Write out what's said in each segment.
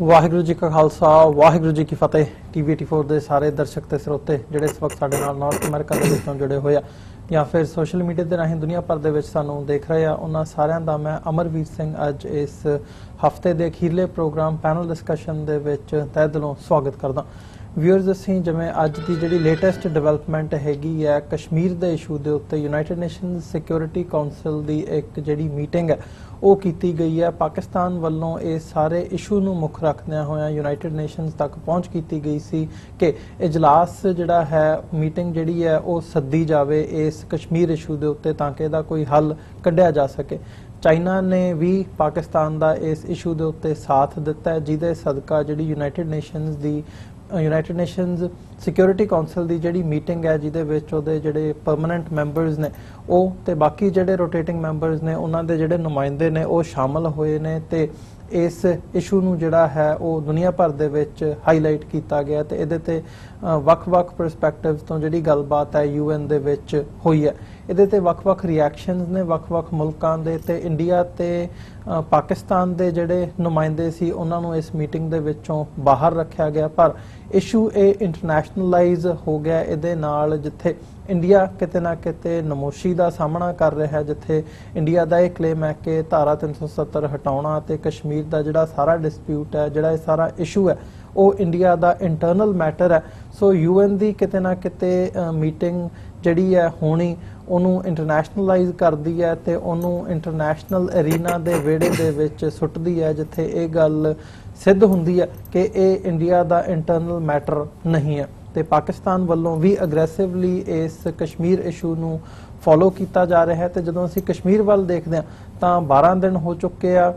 वाहिगुरू जी का खालसा वाहिगुरू जी की फतेह। TV84 ਦੇ ਸਾਰੇ ਦਰਸ਼ਕ ਤੇ ਸਰੋਤੇ ਜਿਹੜੇ ਇਸ ਵਕਤ ਸਾਡੇ ਨਾਲ ਨਾਰਥ ਅਮਰੀਕਾ ਦੇ ਵਿੱਚੋਂ ਜੁੜੇ ਹੋਏ ਆ ਜਾਂ ਫਿਰ ਸੋਸ਼ਲ ਮੀਡੀਆ ਦੇ ਰਾਹੀਂ ਦੁਨੀਆ ਭਰ ਦੇ ਵਿੱਚ ਸਾਨੂੰ ਦੇਖ ਰਹੇ ਆ, ਉਹਨਾਂ ਸਾਰਿਆਂ ਦਾ ਮੈਂ ਅਮਰਵੀਰ ਸਿੰਘ ਅੱਜ ਇਸ ਹਫਤੇ ਦੇ ਅਖੀਰਲੇ ਪ੍ਰੋਗਰਾਮ ਪੈਨਲ ਡਿਸਕਸ਼ਨ ਦੇ ਵਿੱਚ ਤਹਿ ਦਿਲੋਂ ਸਵਾਗਤ ਕਰਦਾ। ਵਿਊਅਰਸ, ਅਸੀਂ ਜਿਵੇਂ ਅੱਜ ਦੀ ਜਿਹੜੀ ਲੇਟੈਸਟ ਡਿਵੈਲਪਮੈਂਟ ਹੈਗੀ ਹੈ ਕਸ਼ਮੀਰ ਦੇ ਇਸ਼ੂ ਦੇ ਉੱਤੇ ਯੂਨਾਈਟਿਡ ਨੇਸ਼ਨਸ ਸਿਕਿਉਰਿਟੀ ਕਾਉਂਸਲ ਦੀ ਇੱਕ ਜਿਹੜੀ ਮੀਟਿੰਗ ਹੈ ਉਹ ਕੀਤੀ ਗਈ ਹੈ। ਪਾਕਿਸਤਾਨ ਵੱਲੋਂ ਇਸ ਸਾਰੇ ਇਸ਼ੂ ਨੂੰ ਮੁੱਖ ਰੱਖਦਿਆਂ ਹੋਇਆਂ ਯੂਨਾਈਟਿਡ ਨੇਸ਼ਨਸ ਤੱਕ ਪਹੁੰਚ ਕੀਤੀ ਗਈ ਸੀ ਕਿ ਇਜਲਾਸ ਜਿਹੜਾ ਹੈ, ਮੀਟਿੰਗ ਜਿਹੜੀ ਹੈ ਉਹ ਸੱਦੀ ਜਾਵੇ ਇਸ ਕਸ਼ਮੀਰ ਇਸ਼ੂ ਦੇ ਉੱਤੇ ਤਾਂ ਕਿ ਇਹਦਾ ਕੋਈ ਹੱਲ ਕੱਢਿਆ ਜਾ ਸਕੇ। ਚਾਈਨਾ ਨੇ ਵੀ ਪਾਕਿਸਤਾਨ ਦਾ ਇਸ ਇਸ਼ੂ ਦੇ ਉੱਤੇ ਸਾਥ ਦਿੱਤਾ ਹੈ, ਜਿਹਦੇ ਸਦਕਾ ਜਿਹੜੀ ਯੂਨਾਈਟਿਡ ਨੇਸ਼ਨਸ ਸਿਕਿਉਰਿਟੀ ਕਾਉਂਸਲ ਦੀ ਜਿਹੜੀ ਮੀਟਿੰਗ ਹੈ ਜਿਹਦੇ ਵਿੱਚ ਉਹਦੇ ਜਿਹੜੇ ਪਰਮਨੈਂਟ ਮੈਂਬਰਸ ਨੇ ਉਹ ਤੇ ਬਾਕੀ ਜਿਹੜੇ ਰੋਟੇਟਿੰਗ ਮੈਂਬਰਸ ਨੇ ਉਹਨਾਂ ਦੇ ਜਿਹੜੇ ਨੁਮਾਇੰਦੇ ਨੇ ਉਹ ਸ਼ਾਮਲ ਹੋਏ ਨੇ ਤੇ ਇਸ ਇਸ਼ੂ ਨੂੰ ਜਿਹੜਾ ਹੈ ਉਹ ਦੁਨੀਆ ਭਰ ਦੇ ਵਿੱਚ ਹਾਈਲਾਈਟ ਕੀਤਾ ਗਿਆ ਤੇ ਇਹਦੇ ਤੇ ਵੱਖ-ਵੱਖ ਪਰਸਪੈਕਟਿਵਸ ਤੋਂ ਜਿਹੜੀ ਗੱਲਬਾਤ ਹੈ UN ਦੇ ਵਿੱਚ ਹੋਈ ਹੈ। ਇਹਦੇ ਤੇ ਵੱਖ-ਵੱਖ ਰਿਐਕਸ਼ਨਸ ਨੇ ਵੱਖ-ਵੱਖ ਮੁਲਕਾਂ ਦੇ ਤੇ ਇੰਡੀਆ ਤੇ ਪਾਕਿਸਤਾਨ ਦੇ ਜਿਹੜੇ ਨੁਮਾਇੰਦੇ ਸੀ ਉਹਨਾਂ ਨੂੰ ਇਸ ਮੀਟਿੰਗ ਦੇ ਵਿੱਚੋਂ ਬਾਹਰ ਰੱਖਿਆ ਗਿਆ, ਪਰ ਇਸ਼ੂ ਇਹ ਇੰਟਰਨੈਸ਼ਨਲਾਈਜ਼ ਹੋ ਗਿਆ। ਇਹਦੇ ਨਾਲ ਜਿੱਥੇ ਇੰਡੀਆ ਕਿਤੇ ਨਾ ਕਿਤੇ ਨਮੋਸ਼ੀ ਦਾ ਸਾਹਮਣਾ ਕਰ ਰਿਹਾ ਹੈ, ਜਿੱਥੇ ਇੰਡੀਆ ਦਾ ਇਹ ਕਲੇਮ ਹੈ ਕਿ ਧਾਰਾ 370 ਹਟਾਉਣਾ ਤੇ ਕਸ਼ਮੀਰ ਦਾ ਜਿਹੜਾ ਸਾਰਾ ਡਿਸਪਿਊਟ ਹੈ, ਜਿਹੜਾ ਇਹ ਸਾਰਾ ਇਸ਼ੂ ਹੈ ਉਹ ਇੰਡੀਆ ਦਾ ਇੰਟਰਨਲ ਮੈਟਰ ਹੈ। ਸੋ UN ਦੀ ਕਿਤੇ ਨਾ ਕਿਤੇ ਮੀਟਿੰਗ ਜਿਹੜੀ ਹੈ ਹੋਣੀ ਉਹਨੂੰ ਇੰਟਰਨੈਸ਼ਨਲਾਈਜ਼ ਕਰਦੀ ਹੈ ਤੇ ਉਹਨੂੰ ਇੰਟਰਨੈਸ਼ਨਲ ਅਰੀਨਾ ਦੇ ਵਿਹੜੇ ਦੇ ਵਿੱਚ ਸੁੱਟਦੀ ਹੈ, ਜਿੱਥੇ ਇਹ ਗੱਲ ਸਿੱਧ ਹੁੰਦੀ ਹੈ ਕਿ ਇਹ ਇੰਡੀਆ ਦਾ ਇੰਟਰਨਲ ਮੈਟਰ ਨਹੀਂ ਹੈ। ਤੇ ਪਾਕਿਸਤਾਨ ਵੱਲੋਂ ਵੀ ਅਗਰੈਸਿਵਲੀ ਇਸ ਕਸ਼ਮੀਰ ਇਸ਼ੂ ਨੂੰ ਫੋਲੋ ਕੀਤਾ ਜਾ ਰਿਹਾ ਹੈ। ਤੇ ਜਦੋਂ ਅਸੀਂ ਕਸ਼ਮੀਰ ਵੱਲ ਦੇਖਦੇ ਹਾਂ ਤਾਂ 12 ਦਿਨ ਹੋ ਚੁੱਕੇ ਆ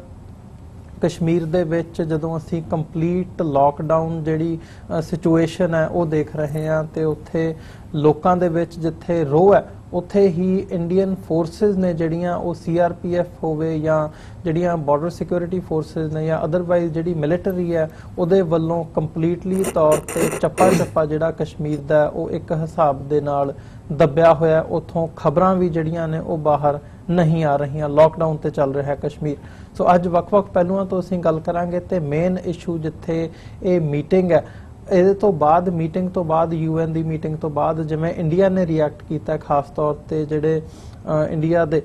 ਕਸ਼ਮੀਰ ਦੇ ਵਿੱਚ, ਜਦੋਂ ਅਸੀਂ ਕੰਪਲੀਟ ਲਾਕਡਾਊਨ ਜਿਹੜੀ ਸਿਚੁਏਸ਼ਨ ਹੈ ਉਹ ਦੇਖ ਰਹੇ ਹਾਂ ਤੇ ਉੱਥੇ ਲੋਕਾਂ ਦੇ ਵਿੱਚ ਜਿੱਥੇ ਰੋਹ ਹੈ ਉੱਥੇ ਹੀ ਇੰਡੀਅਨ ਫੋਰਸਿਸ ਨੇ ਜਿਹੜੀਆਂ ਉਹ CRPF ਹੋਵੇ ਜਾਂ ਜਿਹੜੀਆਂ ਬਾਰਡਰ ਸਿਕਿਉਰਿਟੀ ਫੋਰਸਿਸ ਨੇ ਜਾਂ ਅਦਰਵਾਈਜ਼ ਜਿਹੜੀ ਮਿਲਟਰੀ ਹੈ ਉਹਦੇ ਵੱਲੋਂ ਕੰਪਲੀਟਲੀ ਤੌਰ ਤੇ ਚੱਪਾ ਜਿਹੜਾ ਕਸ਼ਮੀਰ ਦਾ ਉਹ ਇੱਕ ਹਿਸਾਬ ਦੇ ਨਾਲ ਦੱਬਿਆ ਹੋਇਆ। ਉੱਥੋਂ ਖਬਰਾਂ ਵੀ ਜਿਹੜੀਆਂ ਨੇ ਉਹ ਬਾਹਰ ਨਹੀਂ ਆ ਰਹੀਆਂ, ਲਾਕਡਾਊਨ ਤੇ ਚੱਲ ਰਿਹਾ ਕਸ਼ਮੀਰ। ਸੋ ਅੱਜ ਵੱਖ-ਵੱਖ ਪਹਿਲੂਆਂ ਤੋਂ ਅਸੀਂ ਗੱਲ ਕਰਾਂਗੇ ਤੇ ਮੇਨ ਇਸ਼ੂ ਜਿੱਥੇ ਇਹ ਮੀਟਿੰਗ ਹੈ, ਇਹਦੇ ਤੋਂ ਬਾਅਦ ਮੀਟਿੰਗ ਤੋਂ ਬਾਅਦ UN ਦੀ ਮੀਟਿੰਗ ਤੋਂ ਬਾਅਦ ਜਿਵੇਂ ਇੰਡੀਆ ਨੇ ਰਿਐਕਟ ਕੀਤਾ, ਖਾਸ ਤੌਰ ਤੇ ਜਿਹੜੇ ਇੰਡੀਆ ਦੇ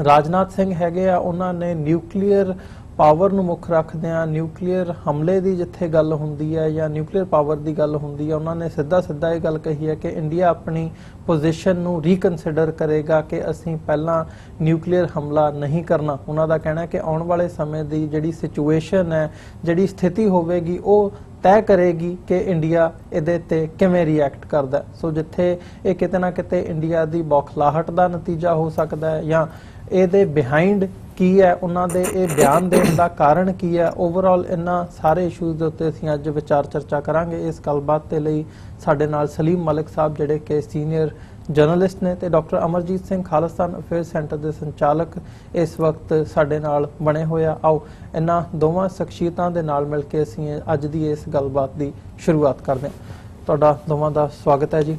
ਰਾਜਨਾਥ ਸਿੰਘ ਹੈਗੇ ਆ ਉਹਨਾਂ ਨੇ ਨਿਊਕਲੀਅਰ ਪਾਵਰ ਨੂੰ ਮੁੱਖ ਰੱਖਦਿਆਂ ਨਿਊਕਲੀਅਰ ਹਮਲੇ ਦੀ ਜਿੱਥੇ ਗੱਲ ਹੁੰਦੀ ਹੈ ਜਾਂ ਨਿਊਕਲੀਅਰ ਪਾਵਰ ਦੀ ਗੱਲ ਹੁੰਦੀ ਹੈ, ਉਹਨਾਂ ਨੇ ਸਿੱਧਾ ਇਹ ਗੱਲ ਕਹੀ ਹੈ ਕਿ ਇੰਡੀਆ ਆਪਣੀ ਪੋਜੀਸ਼ਨ ਨੂੰ ਰੀਕਨਸੀਡਰ ਕਰੇਗਾ ਕਿ ਅਸੀਂ ਪਹਿਲਾਂ ਨਿਊਕਲੀਅਰ ਹਮਲਾ ਨਹੀਂ ਕਰਨਾ। ਉਹਨਾਂ ਦਾ ਕਹਿਣਾ ਹੈ ਕਿ ਆਉਣ ਵਾਲੇ ਸਮੇਂ ਦੀ ਜਿਹੜੀ ਸਿਚੁਏਸ਼ਨ ਹੈ, ਜਿਹੜੀ ਸਥਿਤੀ ਹੋਵੇਗੀ ਉਹ ਤੈਅ ਕਰੇਗੀ ਕਿ ਇੰਡੀਆ ਇਹਦੇ ਤੇ ਕਿਵੇਂ ਰਿਐਕਟ ਕਰਦਾ। ਸੋ ਜਿੱਥੇ ਇਹ ਕਿਤੇ ਨਾ ਕਿਤੇ ਇੰਡੀਆ ਦੀ ਬੌਖਲਾਹਟ ਦਾ ਨਤੀਜਾ ਹੋ ਸਕਦਾ ਹੈ ਜਾਂ ਇਹਦੇ ਬਿਹਾਈਂਡ ਕੀ ਹੈ, ਉਹਨਾਂ ਦੇ ਇਹ ਬਿਆਨ ਦੇਣ ਦਾ ਕਾਰਨ ਕੀ ਹੈ, ਓਵਰਆਲ ਇਹਨਾਂ ਸਾਰੇ ਇਸ਼ੂਜ਼ ਦੇ ਉੱਤੇ ਅਸੀਂ ਅੱਜ ਵਿਚਾਰ ਚਰਚਾ ਕਰਾਂਗੇ। ਇਸ ਗੱਲਬਾਤ ਦੇ ਲਈ ਸਾਡੇ ਨਾਲ ਸਲੀਮ ਮਲਿਕ ਸਾਹਿਬ ਜਿਹੜੇ ਕਿ ਸੀਨੀਅਰ ਜਰਨਲਿਸਟ ਨੇ ਤੇ doctor Amarjit Singh Khalistan affair centre ਦੇ ਸੰਚਾਲਕ ਇਸ ਵਕਤ ਸਾਡੇ ਨਾਲ ਬਣੇ ਹੋਏ ਆ। ਆਓ ਇਹਨਾਂ ਦੋਵਾਂ ਸ਼ਖਸੀਅਤਾਂ ਦੇ ਨਾਲ ਮਿਲ ਕੇ ਅਸੀਂ ਅੱਜ ਦੀ ਇਸ ਗੱਲਬਾਤ ਦੀ ਸ਼ੁਰੂਆਤ ਕਰਦੇ ਹਾਂ। ਤੁਹਾਡਾ ਦੋਵਾਂ ਦਾ ਸਵਾਗਤ ਹੈ ਜੀ।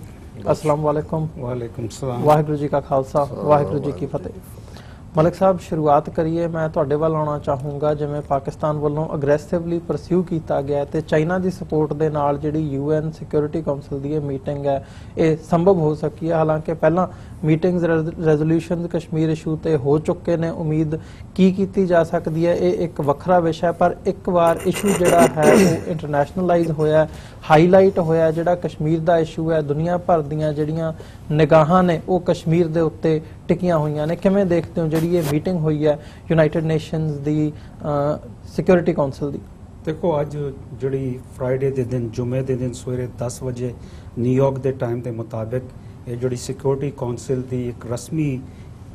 ਅਸਲਾਮ ਵਾਲੇਕੁਮ। ਵਾਲੇਕੁਮ ਸਲਾਮ। ਵਾਹਿਗੁਰੂ ਜੀ ਕਾ ਖਾਲਸਾ ਵਾਹਿਗੁਰੂ ਜੀ ਕੀ ਫਤਿਹ। ਮਲਿਕ ਸਾਹਿਬ, ਸ਼ੁਰੂਆਤ ਕਰੀਏ, ਮੈਂ ਤੁਹਾਡੇ ਵੱਲ ਆਉਣਾ ਚਾਹੂੰਗਾ। ਜਿਵੇਂ ਪਾਕਿਸਤਾਨ ਵੱਲੋਂ ਅਗਰੈਸਿਵਲੀ ਪਰਸਿਊ ਕੀਤਾ ਗਿਆ ਤੇ ਚਾਈਨਾ ਦੀ ਸਪੋਰਟ ਦੇ ਨਾਲ ਜਿਹੜੀ UN ਸਿਕਿਉਰਿਟੀ ਕਾਉਂਸਲ ਦੀ ਇਹ ਮੀਟਿੰਗ ਹੈ ਇਹ ਸੰਭਵ ਹੋ ਸਕੀ ਹੈ। ਹਾਲਾਂਕਿ ਪਹਿਲਾਂ ਮੀਟਿੰਗਸ ਰੈਜ਼ੋਲੂਸ਼ਨਸ ਕਸ਼ਮੀਰ ਇਸ਼ੂ ਤੇ ਹੋ ਚੁੱਕੇ ਨੇ, ਉਮੀਦ ਕੀ ਕੀਤੀ ਜਾ ਸਕਦੀ ਹੈ ਇਹ ਇੱਕ ਵੱਖਰਾ ਵਿਸ਼ਾ, ਪਰ ਇੱਕ ਵਾਰ ਇਸ਼ੂ ਜਿਹੜਾ ਹੈ ਉਹ ਇੰਟਰਨੈਸ਼ਨਲਾਈਜ਼ ਹੋਇਆ, ਹਾਈਲਾਈਟ ਹੋਇਆ। ਜਿਹੜਾ ਕਸ਼ਮੀਰ ਦਾ ਇਸ਼ੂ ਹੈ, ਦੁਨੀਆ ਭਰ ਦੀਆਂ ਜਿਹੜੀਆਂ ਨਿਗਾਹਾਂ ਨੇ ਉਹ ਕਸ਼ਮੀਰ ਦੇ ਉੱਤੇ ਟਿਕੀਆਂ ਹੋਈਆਂ ਨੇ। ਕਿਵੇਂ ਦੇਖਦੇ ਹੋ ਜਿਹੜੀ ਇਹ ਮੀਟਿੰਗ ਹੋਈ ਹੈ ਯੂਨਾਈਟਿਡ ਨੇਸ਼ਨਸ ਦੀ ਸਿਕਿਉਰਿਟੀ ਕਾਉਂਸਲ ਦੀ? ਦੇਖੋ, ਅੱਜ ਜਿਹੜੀ ਫਰਾਈਡੇ ਦੇ ਦਿਨ, ਜੁਮੇ ਦੇ ਦਿਨ ਸਵੇਰੇ 10 ਵਜੇ ਨਿਊਯਾਰਕ ਦੇ ਟਾਈਮ ਦੇ ਮੁਤਾਬਿਕ ਇਹ ਜਿਹੜੀ ਸਿਕਿਉਰਿਟੀ ਕਾਉਂਸਲ ਦੀ ਇੱਕ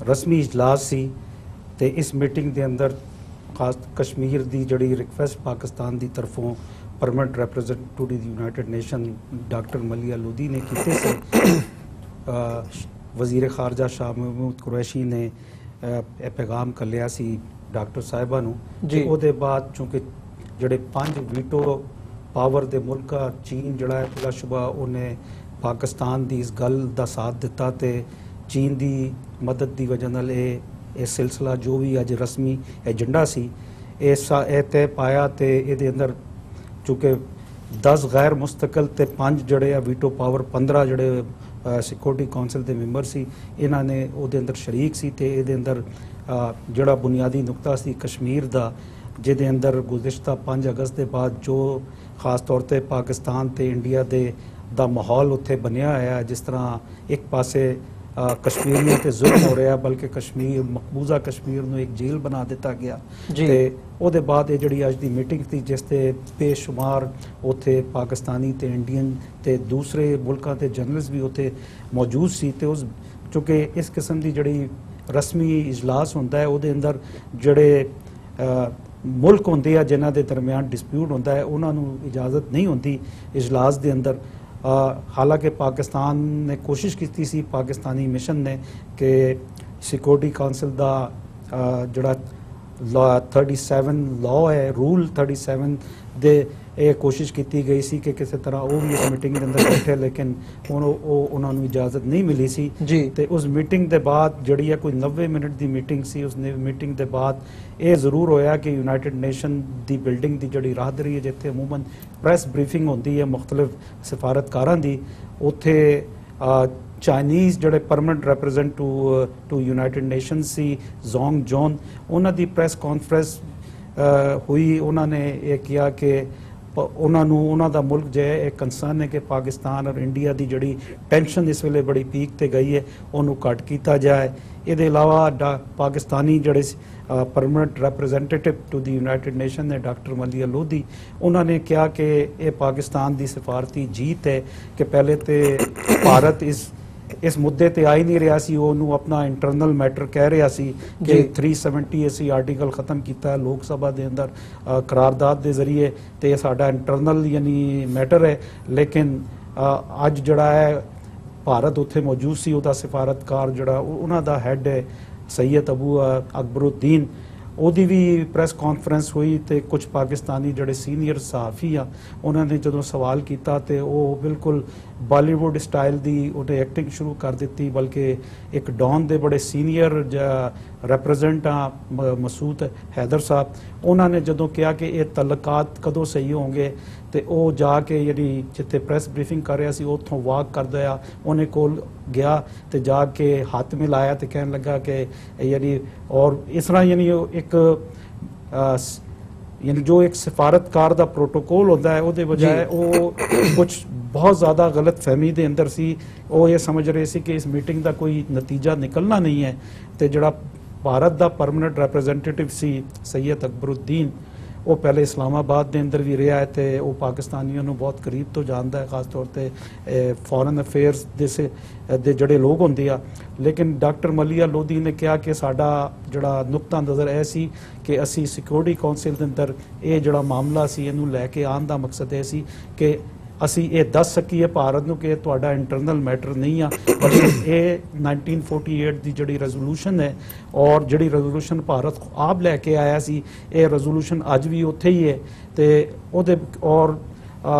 ਰਸਮੀ ਇਜਲਾਸ ਸੀ ਤੇ ਇਸ ਮੀਟਿੰਗ ਦੇ ਅੰਦਰ ਖਾਸ ਕਸ਼ਮੀਰ ਦੀ ਜਿਹੜੀ ਰਿਕਵੈਸਟ ਪਾਕਿਸਤਾਨ ਦੀ ਤਰਫੋਂ ਪਰਮਨੈਂਟ ਰਿਪਰੈਜ਼ੈਂਟੇਟਿਵ ਦੀ ਯੂਨਾਈਟਿਡ ਨੇਸ਼ਨ ਡਾਕਟਰ ਮਲੀਆ ਲੋਦੀ ਨੇ ਕੀਤੇ ਸੀ। ਵਜ਼ੀਰ ਖਾਰਜਾ ਸ਼ਾਹ ਮਹਿਮੂਦ ਕੁਰੈਸ਼ੀ ਨੇ ਇਹ ਪੈਗਾਮ ਕੱਲਿਆ ਸੀ ਡਾਕਟਰ ਸਾਹਿਬਾ ਨੂੰ। ਉਹਦੇ ਬਾਅਦ ਚੂੰਕਿ ਜਿਹੜੇ 5 ਵੀਟੋ ਪਾਵਰ ਦੇ ਮੁਲਕ ਚੀਨ ਜਿਹੜਾ ਹੈ ਬਿਲਾਸ਼ੁਬਾ ਉਹਨੇ ਪਾਕਿਸਤਾਨ ਦੀ ਇਸ ਗੱਲ ਦਾ ਸਾਥ ਦਿੱਤਾ ਤੇ ਚੀਨ ਦੀ ਮਦਦ ਦੀ ਵਜ੍ਹਾ ਨਾਲ ਇਹ सिलसिला जो भी अज रस्मी एजेंडा सी ਇਹ ਤੈਅ ਪਾਇਆ ਤੇ ਇਹਦੇ ਅੰਦਰ ਚूंकि 10 गैर मुस्तकिल ਤੇ 5 ਜਿਹੜੇ ਆ ਵੀਟੋ ਪਾਵਰ 15 ਜਿਹੜੇ ਸਿਕਿਉਰਿਟੀ ਕੌਂਸਲ ਦੇ ਮੈਂਬਰ ਸੀ ਇਹਨਾਂ ਨੇ ਉਹਦੇ ਅੰਦਰ ਸ਼ਰੀਕ ਸੀ ਤੇ ਇਹਦੇ ਅੰਦਰ ਜਿਹੜਾ ਬੁਨਿਆਦੀ ਨੁਕਤਾ ਸੀ ਕਸ਼ਮੀਰ ਦਾ ਜਿਹਦੇ ਅੰਦਰ ਗੁਜ਼ਿਸ਼ਤਾ 5 ਅਗਸਤ ਦੇ ਬਾਅਦ ਜੋ ਖਾਸ ਤੌਰ ਤੇ ਪਾਕਿਸਤਾਨ ਤੇ ਇੰਡੀਆ ਦਾ ਮਾਹੌਲ ਉੱਥੇ ਬਣਿਆ ਹੋਇਆ ਜਿਸ ਤਰ੍ਹਾਂ ਇੱਕ ਪਾਸੇ ਕਸ਼ਮੀਰੀਆਂ ਤੇ ਜ਼ੁਲਮ ਹੋ ਰਿਹਾ ਬਲਕਿ ਕਸ਼ਮੀਰ ਮਕਬੂਜ਼ਾ ਕਸ਼ਮੀਰ ਨੂੰ ਇੱਕ ਜੇਲ੍ਹ ਬਣਾ ਦਿੱਤਾ ਗਿਆ ਤੇ ਉਹਦੇ ਬਾਅਦ ਇਹ ਜਿਹੜੀ ਅੱਜ ਦੀ ਮੀਟਿੰਗ ਸੀ ਜਿਸ ਤੇ ਬੇਸ਼ੁਮਾਰ ਉੱਥੇ ਪਾਕਿਸਤਾਨੀ ਤੇ ਇੰਡੀਅਨ ਤੇ ਦੂਸਰੇ ਮੁਲਕਾਂ ਦੇ ਜਰਨਲਿਸਟ ਵੀ ਉੱਥੇ ਮੌਜੂਦ ਸੀ ਤੇ ਉਸ ਚूंकि ਇਸ ਕਿਸਮ ਦੀ ਜਿਹੜੀ ਰਸਮੀ ਇਜਲਾਸ ਹੁੰਦਾ ਹੈ ਉਹਦੇ ਅੰਦਰ ਜਿਹੜੇ ਮੁਲਕ ਹੁੰਦੇ ਆ ਜਿਨ੍ਹਾਂ ਦੇ ਦਰਮਿਆਨ ਡਿਸਪਿਊਟ ਹੁੰਦਾ ਹੈ ਉਹਨਾਂ ਨੂੰ ਇਜਾਜ਼ਤ ਨਹੀਂ ਹੁੰਦੀ ਇਜਲਾਸ ਦੇ ਅੰਦਰ ਹਾਲਾਂਕਿ ਪਾਕਿਸਤਾਨ ਨੇ ਕੋਸ਼ਿਸ਼ ਕੀਤੀ ਸੀ ਪਾਕਿਸਤਾਨੀ ਮਿਸ਼ਨ ਨੇ ਕਿ ਸਿਕਿਉਰਿਟੀ ਕਾਉਂਸਲ ਦਾ ਜਿਹੜਾ 37 ਲਾਅ ਹੈ ਰੂਲ 37 ਦੇ ਇਹ ਕੋਸ਼ਿਸ਼ ਕੀਤੀ ਗਈ ਸੀ ਕਿ ਕਿਸੇ ਤਰ੍ਹਾਂ ਉਹ ਵੀ ਇਸ ਮੀਟਿੰਗ ਦੇ ਅੰਦਰ ਬੈਠੇ ਲੇਕਿਨ ਹੁਣ ਉਹਨਾਂ ਨੂੰ ਇਜਾਜ਼ਤ ਨਹੀਂ ਮਿਲੀ ਸੀ ਤੇ ਉਸ ਮੀਟਿੰਗ ਦੇ ਬਾਅਦ ਜਿਹੜੀ ਹੈ ਕੋਈ 90 ਮਿੰਟ ਦੀ ਮੀਟਿੰਗ ਸੀ ਉਸ ਮੀਟਿੰਗ ਦੇ ਬਾਅਦ ਇਹ ਜ਼ਰੂਰ ਹੋਇਆ ਕਿ ਯੂਨਾਈਟਿਡ ਨੇਸ਼ਨ ਦੀ ਬਿਲਡਿੰਗ ਦੀ ਜਿਹੜੀ ਰਾਹਦਰੀ ਹੈ ਜਿੱਥੇ ਅਮੂਮਨ ਪ੍ਰੈਸ ਬਰੀਫਿੰਗ ਹੁੰਦੀ ਹੈ ਮੁਖਤਲਿਫ ਸਫਾਰਤਕਾਰਾਂ ਦੀ ਉੱਥੇ ਚਾਈਨੀਜ਼ ਜਿਹੜੇ permanent represent to United Nation ਸੀ ਜ਼ੋਂਗ ਜੋਨ ਉਹਨਾਂ ਦੀ ਪ੍ਰੈਸ ਕਾਨਫਰੰਸ ਹੋਈ ਉਹਨਾਂ ਨੇ ਇਹ ਕਿਹਾ ਕਿ ਉਹਨਾਂ ਦਾ ਮੁਲਕ ਜੋ ਹੈ ਇਹ ਕੰਸਰਨ ਹੈ ਕਿ ਪਾਕਿਸਤਾਨ ਔਰ ਇੰਡੀਆ ਦੀ ਜਿਹੜੀ ਟੈਂਸ਼ਨ ਇਸ ਵੇਲੇ ਬੜੀ ਪੀਕ ਤੇ ਗਈ ਹੈ ਉਹਨੂੰ ਘੱਟ ਕੀਤਾ ਜਾਏ ਇਹਦੇ ਇਲਾਵਾ ਪਾਕਿਸਤਾਨੀ ਜਿਹੜੇ permanent representative to the United nation ਨੇ ਡਾਕਟਰ ਮਲੀਆ ਲੋਧੀ ਉਹਨਾਂ ਨੇ ਕਿਹਾ ਕਿ ਇਹ ਪਾਕਿਸਤਾਨ ਦੀ ਸਫਾਰਤੀ ਜੀਤ ਹੈ ਕਿ ਪਹਿਲੇ ਤੇ ਭਾਰਤ ਇਸ ਮੁੱਦੇ ਤੇ ਆ ਹੀ ਨਹੀਂ ਰਿਹਾ ਸੀ ਉਹਨੂੰ ਆਪਣਾ ਇੰਟਰਨਲ ਮੈਟਰ ਕਹਿ ਰਿਹਾ ਸੀ ਕਿ 370 ਅਸੀਂ ਆਰਟੀਕਲ ਖਤਮ ਕੀਤਾ ਹੈ ਲੋਕ ਸਭਾ ਦੇ ਅੰਦਰ ਕਰਾਰਦਾਦ ਦੇ ਜ਼ਰੀਏ ਤੇ ਇਹ ਸਾਡਾ ਇੰਟਰਨਲ ਯਾਨੀ ਮੈਟਰ ਹੈ ਲੇਕਿਨ ਅੱਜ ਜਿਹੜਾ ਹੈ ਭਾਰਤ ਉੱਥੇ ਮੌਜੂਦ ਸੀ ਉਹਦਾ ਸਫਾਰਤਕਾਰ ਜਿਹੜਾ ਉਹਨਾਂ ਦਾ ਹੈੱਡ ਹੈ ਸੈयद ਅਬੂ ਅਕਬਰੁद्दीन ਉਹਦੀ ਵੀ ਪ੍ਰੈਸ ਕਾਨਫਰੰਸ ਹੋਈ ਤੇ ਕੁਝ ਪਾਕਿਸਤਾਨੀ ਜਿਹੜੇ ਸੀਨੀਅਰ ਸਹਾਫੀ ਆ ਉਹਨਾਂ ਨੇ ਜਦੋਂ ਸਵਾਲ ਕੀਤਾ ਤੇ ਉਹ ਬਿਲਕੁਲ ਬਾਲੀਵੁੱਡ ਸਟਾਈਲ ਦੀ ਉਹਨੇ ਐਕਟਿੰਗ ਸ਼ੁਰੂ ਕਰ ਦਿੱਤੀ ਬਲਕਿ ਇੱਕ ਡੌਨ ਦੇ ਬੜੇ ਸੀਨੀਅਰ ਰਿਪਰੈਜ਼ੈਂਟ ਆ ਮਸੂਦ ਹੈਦਰ ਸਾਹਿਬ ਉਹਨਾਂ ਨੇ ਜਦੋਂ ਕਿਹਾ ਕਿ ਇਹ ਤਲਕਾਤ ਕਦੋਂ ਸਹੀ ਹੋਣਗੇ ਤੇ ਉਹ ਜਾ ਕੇ ਜਿਹੜੀ ਜਿੱਥੇ ਪ੍ਰੈਸ ਬਰੀਫਿੰਗ ਕਰ ਰਿਹਾ ਸੀ ਉੱਥੋਂ ਵਾਕ ਕਰਦਾ ਆ ਉਹਨੇ ਕੋਲ ਗਿਆ ਤੇ ਜਾ ਕੇ ਹੱਥ ਮਿਲਾਇਆ ਤੇ ਕਹਿਣ ਲੱਗਾ ਕਿ ਯਾਨੀ ਔਰ ਇਸ ਤਰ੍ਹਾਂ ਯਾਨੀ ਇੱਕ ਯਾਨੀ ਜੋ ਇੱਕ ਸਫਾਰਤਕਾਰ ਦਾ ਪ੍ਰੋਟੋਕੋਲ ਹੁੰਦਾ ਹੈ ਉਹਦੇ ਬਜਾਏ ਉਹ ਕੁਝ ਬਹੁਤ ਜ਼ਿਆਦਾ ਗਲਤ ਫਹਿਮੀ ਦੇ ਅੰਦਰ ਸੀ ਉਹ ਇਹ ਸਮਝ ਰਹੇ ਸੀ ਕਿ ਇਸ ਮੀਟਿੰਗ ਦਾ ਕੋਈ ਨਤੀਜਾ ਨਿਕਲਣਾ ਨਹੀਂ ਹੈ ਤੇ ਜਿਹੜਾ ਭਾਰਤ ਦਾ ਪਰਮਨੈਂਟ ਰਿਪਰੈਜ਼ੈਂਟੇਟਿਵ ਸੀ ਸੈयद ਅਕਬਰੁद्दीन ਉਹ ਪਹਿਲੇ ਇਸਲਾਮਾਬਾਦ ਦੇ ਅੰਦਰ ਵੀ ਰਿਹਾ ਹੈ ਤੇ ਉਹ ਪਾਕਿਸਤਾਨੀਆਂ ਨੂੰ ਬਹੁਤ ਕਰੀਬ ਤੋਂ ਜਾਣਦਾ ਹੈ ਖਾਸ ਤੌਰ ਤੇ ਫੋਰਨ ਅਫੇਅਰਸ ਦੇ ਜਿਹੜੇ ਲੋਕ ਹੁੰਦੇ ਆ ਲੇਕਿਨ ਡਾਕਟਰ ਮਲੀਆ ਲੋਧੀ ਨੇ ਕਿਹਾ ਕਿ ਸਾਡਾ ਜਿਹੜਾ ਨੁਕਤਾ ਨਜ਼ਰ ਇਹ ਸੀ ਕਿ ਅਸੀਂ ਸਿਕਿਉਰਿਟੀ ਕਾਉਂਸਲ ਦੇ ਅੰਦਰ ਇਹ ਜਿਹੜਾ ਮਾਮਲਾ ਸੀ ਇਹਨੂੰ ਲੈ ਕੇ ਆਉਣ ਦਾ ਮਕਸਦ ਇਹ ਸੀ ਕਿ ਅਸੀਂ ਇਹ ਦੱਸ ਸਕੀਏ ਭਾਰਤ ਨੂੰ ਕਿ ਤੁਹਾਡਾ ਇੰਟਰਨਲ ਮੈਟਰ ਨਹੀਂ ਆ ਬਲਕਿ ਇਹ 1948 ਦੀ ਜਿਹੜੀ ਰੈਜ਼ੋਲੂਸ਼ਨ ਹੈ ਔਰ ਜਿਹੜੀ ਰੈਜ਼ੋਲੂਸ਼ਨ ਭਾਰਤ ਆਪ ਲੈ ਕੇ ਆਇਆ ਸੀ ਇਹ ਰੈਜ਼ੋਲੂਸ਼ਨ ਅੱਜ ਵੀ ਉੱਥੇ ਹੀ ਹੈ ਤੇ ਉਹਦੇ ਔਰ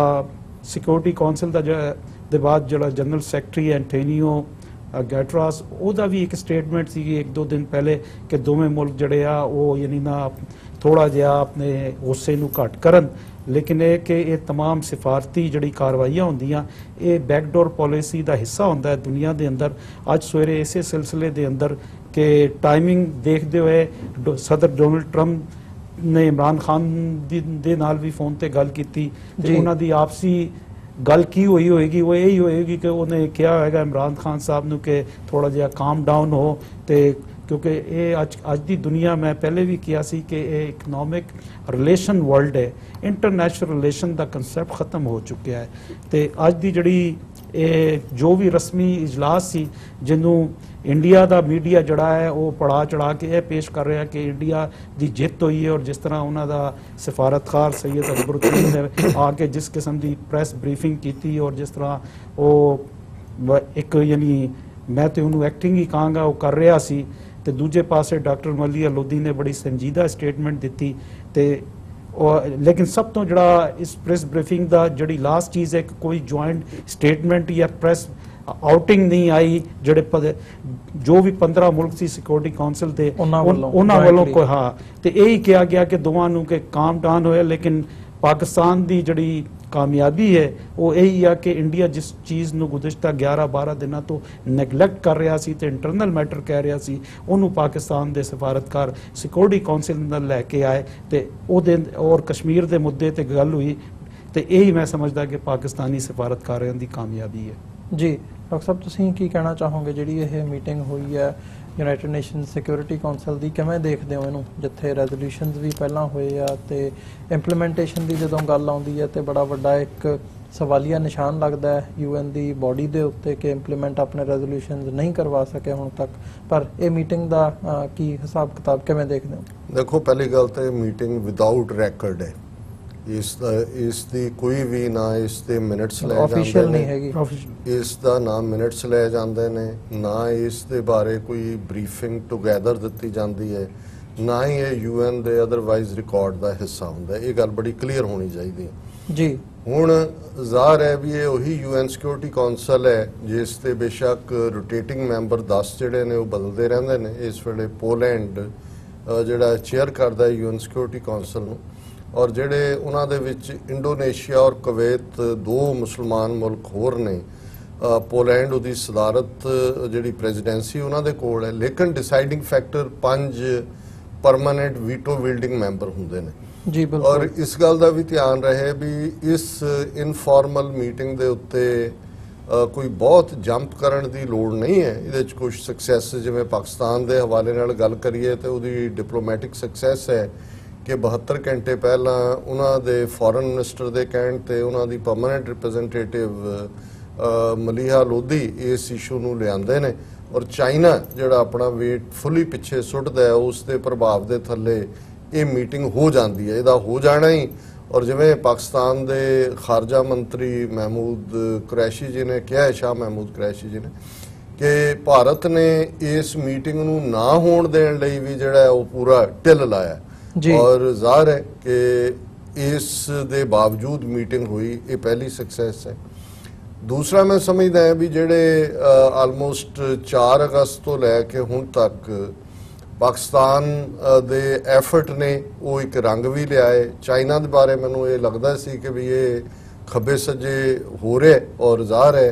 ਸਿਕਿਉਰਿਟੀ ਕਾਉਂਸਲ ਦਾ ਦੇ ਬਾਅਦ ਜਿਹੜਾ ਜਨਰਲ ਸੈਕਟਰੀ ਐਂਟੋਨੀਓ ਗੈਟਰਾਸ ਉਹਦਾ ਵੀ ਇੱਕ ਸਟੇਟਮੈਂਟ ਸੀ ਇੱਕ ਦੋ ਦਿਨ ਪਹਿਲੇ ਕਿ ਦੋਵੇਂ ਮੁਲਕ ਜਿਹੜੇ ਆ ਉਹ ਯਾਨੀ ਨਾ ਥੋੜਾ ਜਿਹਾ ਆਪਣੇ ਗੁੱਸੇ ਨੂੰ ਘੱਟ ਕਰਨ ਲੇਕਿਨ ਇਹ ਕਿ ਇਹ तमाम ਸਿਫਾਰਤੀ ਜਿਹੜੀ ਕਾਰਵਾਈਆਂ ਹੁੰਦੀਆਂ ਇਹ ਬੈਕਡੋਰ ਪਾਲਿਸੀ ਦਾ ਹਿੱਸਾ ਹੁੰਦਾ ਹੈ ਦੁਨੀਆ ਦੇ ਅੰਦਰ ਅੱਜ ਸਵੇਰੇ ਇਸੇ ਸਿਲਸਿਲੇ ਦੇ ਅੰਦਰ ਕਿ ਟਾਈਮਿੰਗ ਦੇਖਦੇ ਹੋਏ ਸਦਰ ਡੋਨਲਡ ਟਰੰਪ ਨੇ ਇਮਰਾਨ ਖਾਨ ਦੇ ਨਾਲ ਵੀ ਫੋਨ ਤੇ ਗੱਲ ਕੀਤੀ ਤੇ ਉਹਨਾਂ ਦੀ ਆਪਸੀ ਗੱਲ ਕੀ ਹੋਏਗੀ ਉਹ ਇਹੀ ਹੋਏਗੀ ਕਿ ਉਹਨੇ ਕਿਹਾ ਹੋਏਗਾ ਇਮਰਾਨ ਖਾਨ ਸਾਹਿਬ ਨੂੰ ਕਿ ਥੋੜਾ ਜਿਹਾ ਕਾਮ ਡਾਊਨ ਹੋ ਤੇ ਕਿਉਂਕਿ ਇਹ ਅੱਜ ਦੀ ਦੁਨੀਆ ਮੈਂ ਪਹਿਲੇ ਵੀ ਕਿਹਾ ਸੀ ਕਿ ਇਹ ਇਕਨੋਮਿਕ ਰਿਲੇਸ਼ਨ ਵਰਲਡ ਹੈ ਇੰਟਰਨੈਸ਼ਨਲ ਰਿਲੇਸ਼ਨ ਦਾ ਕਨਸੈਪਟ ਖਤਮ ਹੋ ਚੁੱਕਿਆ ਹੈ ਤੇ ਅੱਜ ਦੀ ਜਿਹੜੀ ਇਹ ਜੋ ਵੀ ਰਸਮੀ ਇਜਲਾਸ ਸੀ ਜਿਹਨੂੰ ਇੰਡੀਆ ਦਾ ਮੀਡੀਆ ਜਿਹੜਾ ਹੈ ਉਹ ਪੜਾ ਚੜਾ ਕੇ ਇਹ ਪੇਸ਼ ਕਰ ਰਿਹਾ ਕਿ ਇੰਡੀਆ ਦੀ ਜਿੱਤ ਹੋਈ ਹੈ ਔਰ ਜਿਸ ਤਰ੍ਹਾਂ ਉਹਨਾਂ ਦਾ ਸਫਾਰਤਕਾਰ ਸੈयद ਅਕਬਰੁद्दीन ਨੇ ਆ ਕੇ ਜਿਸ ਕਿਸਮ ਦੀ ਪ੍ਰੈਸ ਬਰੀਫਿੰਗ ਕੀਤੀ ਔਰ ਜਿਸ ਤਰ੍ਹਾਂ ਉਹ ਇੱਕ ਯਾਨੀ ਮੈਂ ਤੇ ਉਹਨੂੰ ਐਕਟਿੰਗ ਹੀ ਕਹਾਂਗਾ ਉਹ ਕਰ ਰਿਹਾ ਸੀ ਤੇ ਦੂਜੇ ਪਾਸੇ ਡਾਕਟਰ ਮਲੀਆ ਲੋਧੀ ਨੇ ਬੜੀ ਸੰਜੀਦਾ ਸਟੇਟਮੈਂਟ ਦਿੱਤੀ ਤੇ ਲੇਕਿਨ ਸਭ ਤੋਂ ਜਿਹੜਾ ਇਸ ਪ੍ਰੈਸ ਬਰੀਫਿੰਗ ਦਾ ਜਿਹੜੀ ਲਾਸਟ ਚੀਜ਼ ਹੈ ਕਿ ਕੋਈ ਜੁਆਇੰਟ ਸਟੇਟਮੈਂਟ ਜਾਂ ਪ੍ਰੈਸ ਆਊਟਿੰਗ ਨਹੀਂ ਆਈ ਜਿਹੜੇ ਜੋ ਵੀ 15 ਮੁਲਕ ਸੀ ਸਿਕਿਉਰਿਟੀ ਕਾਉਂਸਲ ਤੇ ਉਹਨਾਂ ਵੱਲੋਂ ਕੋਈ ਹਾਂ ਤੇ ਇਹ ਹੀ ਕਿਹਾ ਗਿਆ ਕਿ ਦੋਵਾਂ ਨੂੰ ਕਿ ਕਾਮ ਡਾਊਨ ਹੋਇਆ। ਲੇਕਿਨ ਪਾਕਿਸਤਾਨ ਦੀ ਜਿਹੜੀ ਕਾਮਯਾਬੀ ਹੈ ਉਹ ਇਹੀ ਆ ਕਿ ਇੰਡੀਆ ਜਿਸ ਚੀਜ਼ ਨੂੰ ਗੁਜ਼ਸ਼ਤਾ 11-12 ਦਿਨਾਂ ਤੋਂ ਨੈਗਲੈਕਟ ਕਰ ਰਿਹਾ ਸੀ ਤੇ ਇੰਟਰਨਲ ਮੈਟਰ ਕਹਿ ਰਿਹਾ ਸੀ, ਉਹਨੂੰ ਪਾਕਿਸਤਾਨ ਦੇ ਸਫਾਰਤਕਾਰ ਸਿਕਿਉਰਿਟੀ ਕਾਉਂਸਲ ਨਾਲ ਲੈ ਕੇ ਆਏ ਤੇ ਉਹਦੇ ਔਰ ਕਸ਼ਮੀਰ ਦੇ ਮੁੱਦੇ ਤੇ ਗੱਲ ਹੋਈ ਤੇ ਇਹੀ ਮੈਂ ਸਮਝਦਾ ਕਿ ਪਾਕਿਸਤਾਨੀ ਸਫਾਰਤਕਾਰਾਂ ਦੀ ਕਾਮਯਾਬੀ ਹੈ। ਜੀ ਡਾਕਟਰ ਸਾਹਿਬ, ਤੁਸੀਂ ਕੀ ਕਹਿਣਾ ਚਾਹੋਗੇ ਜਿਹੜੀ ਇਹ ਮੀਟਿੰਗ ਹੋਈ ਹੈ ਯੂਨਾਈਟਿਡ ਨੇਸ਼ਨ ਸਿਕਿਉਰਿਟੀ ਕਾਉਂਸਲ ਦੀ, ਕਿਵੇਂ ਦੇਖਦੇ ਹੋ ਇਹਨੂੰ, ਜਿੱਥੇ ਰੈਜ਼ੋਲੂਸ਼ਨਸ ਵੀ ਪਹਿਲਾਂ ਹੋਏ ਆ ਤੇ ਇੰਪਲੀਮੈਂਟੇਸ਼ਨ ਦੀ ਜਦੋਂ ਗੱਲ ਆਉਂਦੀ ਹੈ ਤੇ ਬੜਾ ਵੱਡਾ ਇੱਕ ਸਵਾਲੀਆ ਨਿਸ਼ਾਨ ਲੱਗਦਾ ਹੈ UN ਦੀ ਬੋਡੀ ਦੇ ਉੱਤੇ ਕਿ ਇੰਪਲੀਮੈਂਟ ਆਪਣੇ ਰੈਜ਼ੋਲੂਸ਼ਨਸ ਨਹੀਂ ਕਰਵਾ ਸਕੇ ਹੁਣ ਤੱਕ, ਪਰ ਇਹ ਮੀਟਿੰਗ ਦਾ ਕੀ ਹਿਸਾਬ ਕਿਤਾਬ ਕਿਵੇਂ ਦੇਖਦੇ ਹੋ? ਦੇਖੋ, ਪਹਿਲੀ ਗੱਲ ਤਾਂ ਮੀਟਿੰਗ ਵਿਦਆਊਟ ਰੈਕੋਰਡ ਹੈ, ਇਸ ਦੀ ਕੋਈ ਵੀ ਨਾ ਇਸ ਦੇ ਮਿੰਟਸ ਲੈ ਜਾਂਦੇ ਨੇ, ਇਸ ਦਾ ਨਾ ਮਿੰਟਸ ਲੈ ਜਾਂਦੇ ਨੇ, ਨਾ ਇਸ ਦੇ ਬਾਰੇ ਕੋਈ ਬਰੀਫਿੰਗ ਟੁਗੇਦਰ ਦਿੱਤੀ ਜਾਂਦੀ ਹੈ, ਨਾ ਹੀ ਇਹ UN ਦੇ ਅਦਰਵਾਈਜ਼ ਰਿਕਾਰਡ ਦਾ ਹਿੱਸਾ ਹੁੰਦਾ। ਇਹ ਗੱਲ ਬੜੀ ਕਲੀਅਰ ਹੋਣੀ ਚਾਹੀਦੀ ਹੈ ਜੀ। ਹੁਣ ਜ਼ਾਹਰ ਹੈ ਵੀ ਇਹ ਉਹੀ UN ਸਿਕਿਉਰਿਟੀ ਕਾਉਂਸਲ ਹੈ ਜਿਸ ਦੇ ਬੇਸ਼ੱਕ ਰੋਟੇਟਿੰਗ ਮੈਂਬਰ 10 ਜਿਹੜੇ ਨੇ ਉਹ ਬਦਲਦੇ ਰਹਿੰਦੇ ਨੇ। ਇਸ ਵੇਲੇ ਪੋਲੈਂਡ ਜਿਹੜਾ ਚੇਅਰ ਕਰਦਾ ਹੈ UN ਸਿਕਿਉਰਿਟੀ ਕਾਉਂਸਲ ਨੂੰ, ਔਰ ਜਿਹੜੇ ਉਹਨਾਂ ਦੇ ਵਿੱਚ ਇੰਡੋਨੇਸ਼ੀਆ ਔਰ ਕੁਵੈਤ 2 ਮੁਸਲਮਾਨ ਮੁਲਕ ਹੋਰ ਨੇ। ਪੋਲੈਂਡ ਉਹਦੀ ਸਦਾਰਤ ਜਿਹੜੀ ਪ੍ਰੈਜ਼ੀਡੈਂਸੀ ਉਹਨਾਂ ਦੇ ਕੋਲ ਹੈ, ਲੇਕਿਨ deciding factor 5 permanent veto building member ਹੁੰਦੇ ਨੇ ਜੀ। ਬਿਲਕੁਲ। ਔਰ ਇਸ ਗੱਲ ਦਾ ਵੀ ਧਿਆਨ ਰਹੇ ਵੀ ਇਸ ਇਨਫਾਰਮਲ ਮੀਟਿੰਗ ਦੇ ਉੱਤੇ ਕੋਈ ਬਹੁਤ ਜੰਪ ਕਰਨ ਦੀ ਲੋੜ ਨਹੀਂ ਹੈ। ਇਹਦੇ 'ਚ ਕੁਝ ਸਕਸੈਸ, ਜਿਵੇਂ ਪਾਕਿਸਤਾਨ ਦੇ ਹਵਾਲੇ ਨਾਲ ਗੱਲ ਕਰੀਏ ਤੇ ਉਹਦੀ ਡਿਪਲੋਮੈਟਿਕ ਸਕਸੈਸ ਹੈ ਕਿ 72 ਘੰਟੇ ਪਹਿਲਾਂ ਉਹਨਾਂ ਦੇ ਫੋਰਨ ਮਿਨਿਸਟਰ ਦੇ ਕਹਿਣ ਤੇ ਉਹਨਾਂ ਦੀ ਪਰਮਾਨੈਂਟ ਰਿਪਰੈਜ਼ੈਂਟੇਟਿਵ ਮਲੀਹਾ ਲੋਧੀ ਇਸ ਇਸ਼ੂ ਨੂੰ ਲਿਆਂਦੇ ਨੇ, ਔਰ ਚਾਈਨਾ ਜਿਹੜਾ ਆਪਣਾ ਵੇਟ ਫੁੱਲੀ ਪਿੱਛੇ ਸੁੱਟਦਾ ਹੈ ਉਸ ਦੇ ਪ੍ਰਭਾਵ ਦੇ ਥੱਲੇ ਇਹ ਮੀਟਿੰਗ ਹੋ ਜਾਂਦੀ ਹੈ। ਇਹਦਾ ਹੋ ਜਾਣਾ ਹੀ, ਔਰ ਜਿਵੇਂ ਪਾਕਿਸਤਾਨ ਦੇ ਖਾਰਜਾ ਮੰਤਰੀ ਮਹਿਮੂਦ ਕੁਰੈਸ਼ੀ ਜੀ ਨੇ ਕਿਹਾ, ਸ਼ਾਹ ਮਹਿਮੂਦ ਕੁਰੈਸ਼ੀ ਜੀ ਨੇ, ਕਿ ਭਾਰਤ ਨੇ ਇਸ ਮੀਟਿੰਗ ਨੂੰ ਨਾ ਹੋਣ ਦੇਣ ਲਈ ਵੀ ਜਿਹੜਾ ਉਹ ਪੂਰਾ ਢਿੱਲ ਲਾਇਆ, ਔਰ ਜ਼ਾਹਰ ਹੈ ਕਿ ਇਸ ਦੇ ਬਾਵਜੂਦ ਮੀਟਿੰਗ ਹੋਈ, ਇਹ ਪਹਿਲੀ ਸਕਸੈਸ ਹੈ। ਦੂਸਰਾ ਮੈਂ ਸਮਝਦਾ ਹਾਂ ਵੀ ਜਿਹੜੇ ਆਲਮੋਸਟ 4 ਅਗਸਤ ਤੋਂ ਲੈ ਕੇ ਹੁਣ ਤੱਕ ਪਾਕਿਸਤਾਨ ਦੇ ਐਫਰਟ ਨੇ ਉਹ ਇੱਕ ਰੰਗ ਵੀ ਲਿਆਏ। ਚਾਈਨਾ ਦੇ ਬਾਰੇ ਮੈਨੂੰ ਇਹ ਲੱਗਦਾ ਸੀ ਕਿ ਵੀ ਇਹ ਖੱਬੇ ਸੱਜੇ ਹੋ ਰਿਹਾ, ਔਰ ਜ਼ਾਹਰ ਹੈ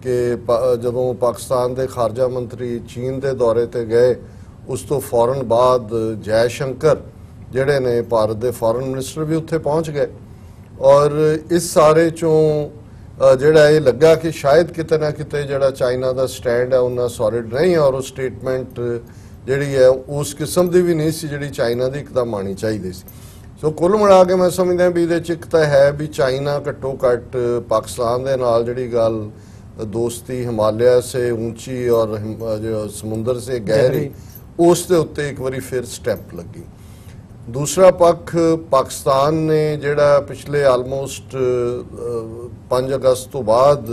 ਕਿ ਜਦੋਂ ਪਾਕਿਸਤਾਨ ਦੇ ਖਾਰਜਾ ਮੰਤਰੀ ਚੀਨ ਦੇ ਦੌਰੇ ਤੇ ਗਏ ਉਸ ਤੋਂ ਫੌਰਨ ਬਾਅਦ ਜੈ ਸ਼ੰਕਰ ਜਿਹੜੇ ਨੇ ਭਾਰਤ ਦੇ ਫੋਰਨ ਮਿਨਿਸਟਰ ਵੀ ਉੱਥੇ ਪਹੁੰਚ ਗਏ, ਔਰ ਇਸ ਸਾਰੇ ਚੋਂ ਜਿਹੜਾ ਇਹ ਲੱਗਾ ਕਿ ਸ਼ਾਇਦ ਕਿਤੇ ਨਾ ਕਿਤੇ ਜਿਹੜਾ ਚਾਈਨਾ ਦਾ ਸਟੈਂਡ ਹੈ ਉਹਨਾਂ ਸੋਲਿਡ ਨਹੀਂ, ਔਰ ਉਹ ਸਟੇਟਮੈਂਟ ਜਿਹੜੀ ਹੈ ਉਸ ਕਿਸਮ ਦੀ ਵੀ ਨਹੀਂ ਸੀ ਜਿਹੜੀ ਚਾਈਨਾ ਦੀ ਇੱਕਦਮ ਆਉਣੀ ਚਾਹੀਦੀ ਸੀ। ਸੋ ਕੁੱਲ ਮਿਲਾ ਕੇ ਮੈਂ ਸਮਝਦਾ ਵੀ ਇਹਦੇ 'ਚ ਇੱਕ ਤਾਂ ਹੈ ਵੀ ਚਾਈਨਾ ਘੱਟੋ ਘੱਟ ਪਾਕਿਸਤਾਨ ਦੇ ਨਾਲ ਜਿਹੜੀ ਗੱਲ ਦੋਸਤੀ ਹਿਮਾਲਿਆ ਸੇ ਉੱਚੀ ਔਰ ਜੋ ਸਮੁੰਦਰ ਸੇ ਗਹਿਰੀ, ਉਸ ਦੇ ਉੱਤੇ ਇੱਕ ਵਾਰੀ ਫਿਰ ਸਟੈਂਪ ਲੱਗੀ। ਦੂਸਰਾ ਪੱਖ ਪਾਕਿਸਤਾਨ ਨੇ ਜਿਹੜਾ ਪਿਛਲੇ ਆਲਮੋਸਟ 5 ਅਗਸਤ ਤੋਂ ਬਾਅਦ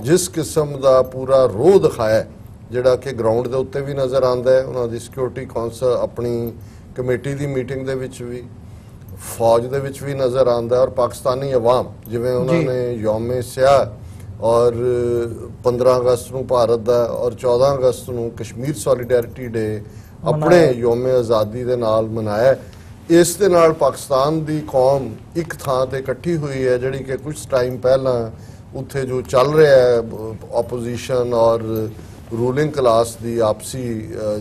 ਜਿਸ ਕਿਸਮ ਦਾ ਪੂਰਾ ਰੋਹ ਦਿਖਾਇਆ, ਜਿਹੜਾ ਕਿ ਗਰਾਊਂਡ ਦੇ ਉੱਤੇ ਵੀ ਨਜ਼ਰ ਆਉਂਦਾ ਹੈ, ਉਹਨਾਂ ਦੀ ਸਿਕਿਉਰਿਟੀ ਕਾਉਂਸਲ ਆਪਣੀ ਕਮੇਟੀ ਦੀ ਮੀਟਿੰਗ ਦੇ ਵਿੱਚ ਵੀ, ਫੌਜ ਦੇ ਵਿੱਚ ਵੀ ਨਜ਼ਰ ਆਉਂਦਾ, ਔਰ ਪਾਕਿਸਤਾਨੀ ਅਵਾਮ ਜਿਵੇਂ ਉਹਨਾਂ ਨੇ ਯੌਮੇ ਸਿਆਹ ਔਰ 15 ਅਗਸਤ ਨੂੰ ਭਾਰਤ ਦਾ ਔਰ 14 ਅਗਸਤ ਨੂੰ ਕਸ਼ਮੀਰ ਸੋਲੀਡੈਰਿਟੀ ਡੇ ਆਪਣੇ ਯੌਮੇ ਆਜ਼ਾਦੀ ਦੇ ਨਾਲ ਮਨਾਇਆ। ਇਸ ਦੇ ਨਾਲ ਪਾਕਿਸਤਾਨ ਦੀ ਕੌਮ ਇੱਕ ਥਾਂ ਤੇ ਇਕੱਠੀ ਹੋਈ ਹੈ, ਜਿਹੜੀ ਕਿ ਕੁਝ ਟਾਈਮ ਪਹਿਲਾਂ ਉੱਥੇ ਜੋ ਚੱਲ ਰਿਹਾ ਹੈ ਆਪੋਜੀਸ਼ਨ ਔਰ ਰੂਲਿੰਗ ਕਲਾਸ ਦੀ ਆਪਸੀ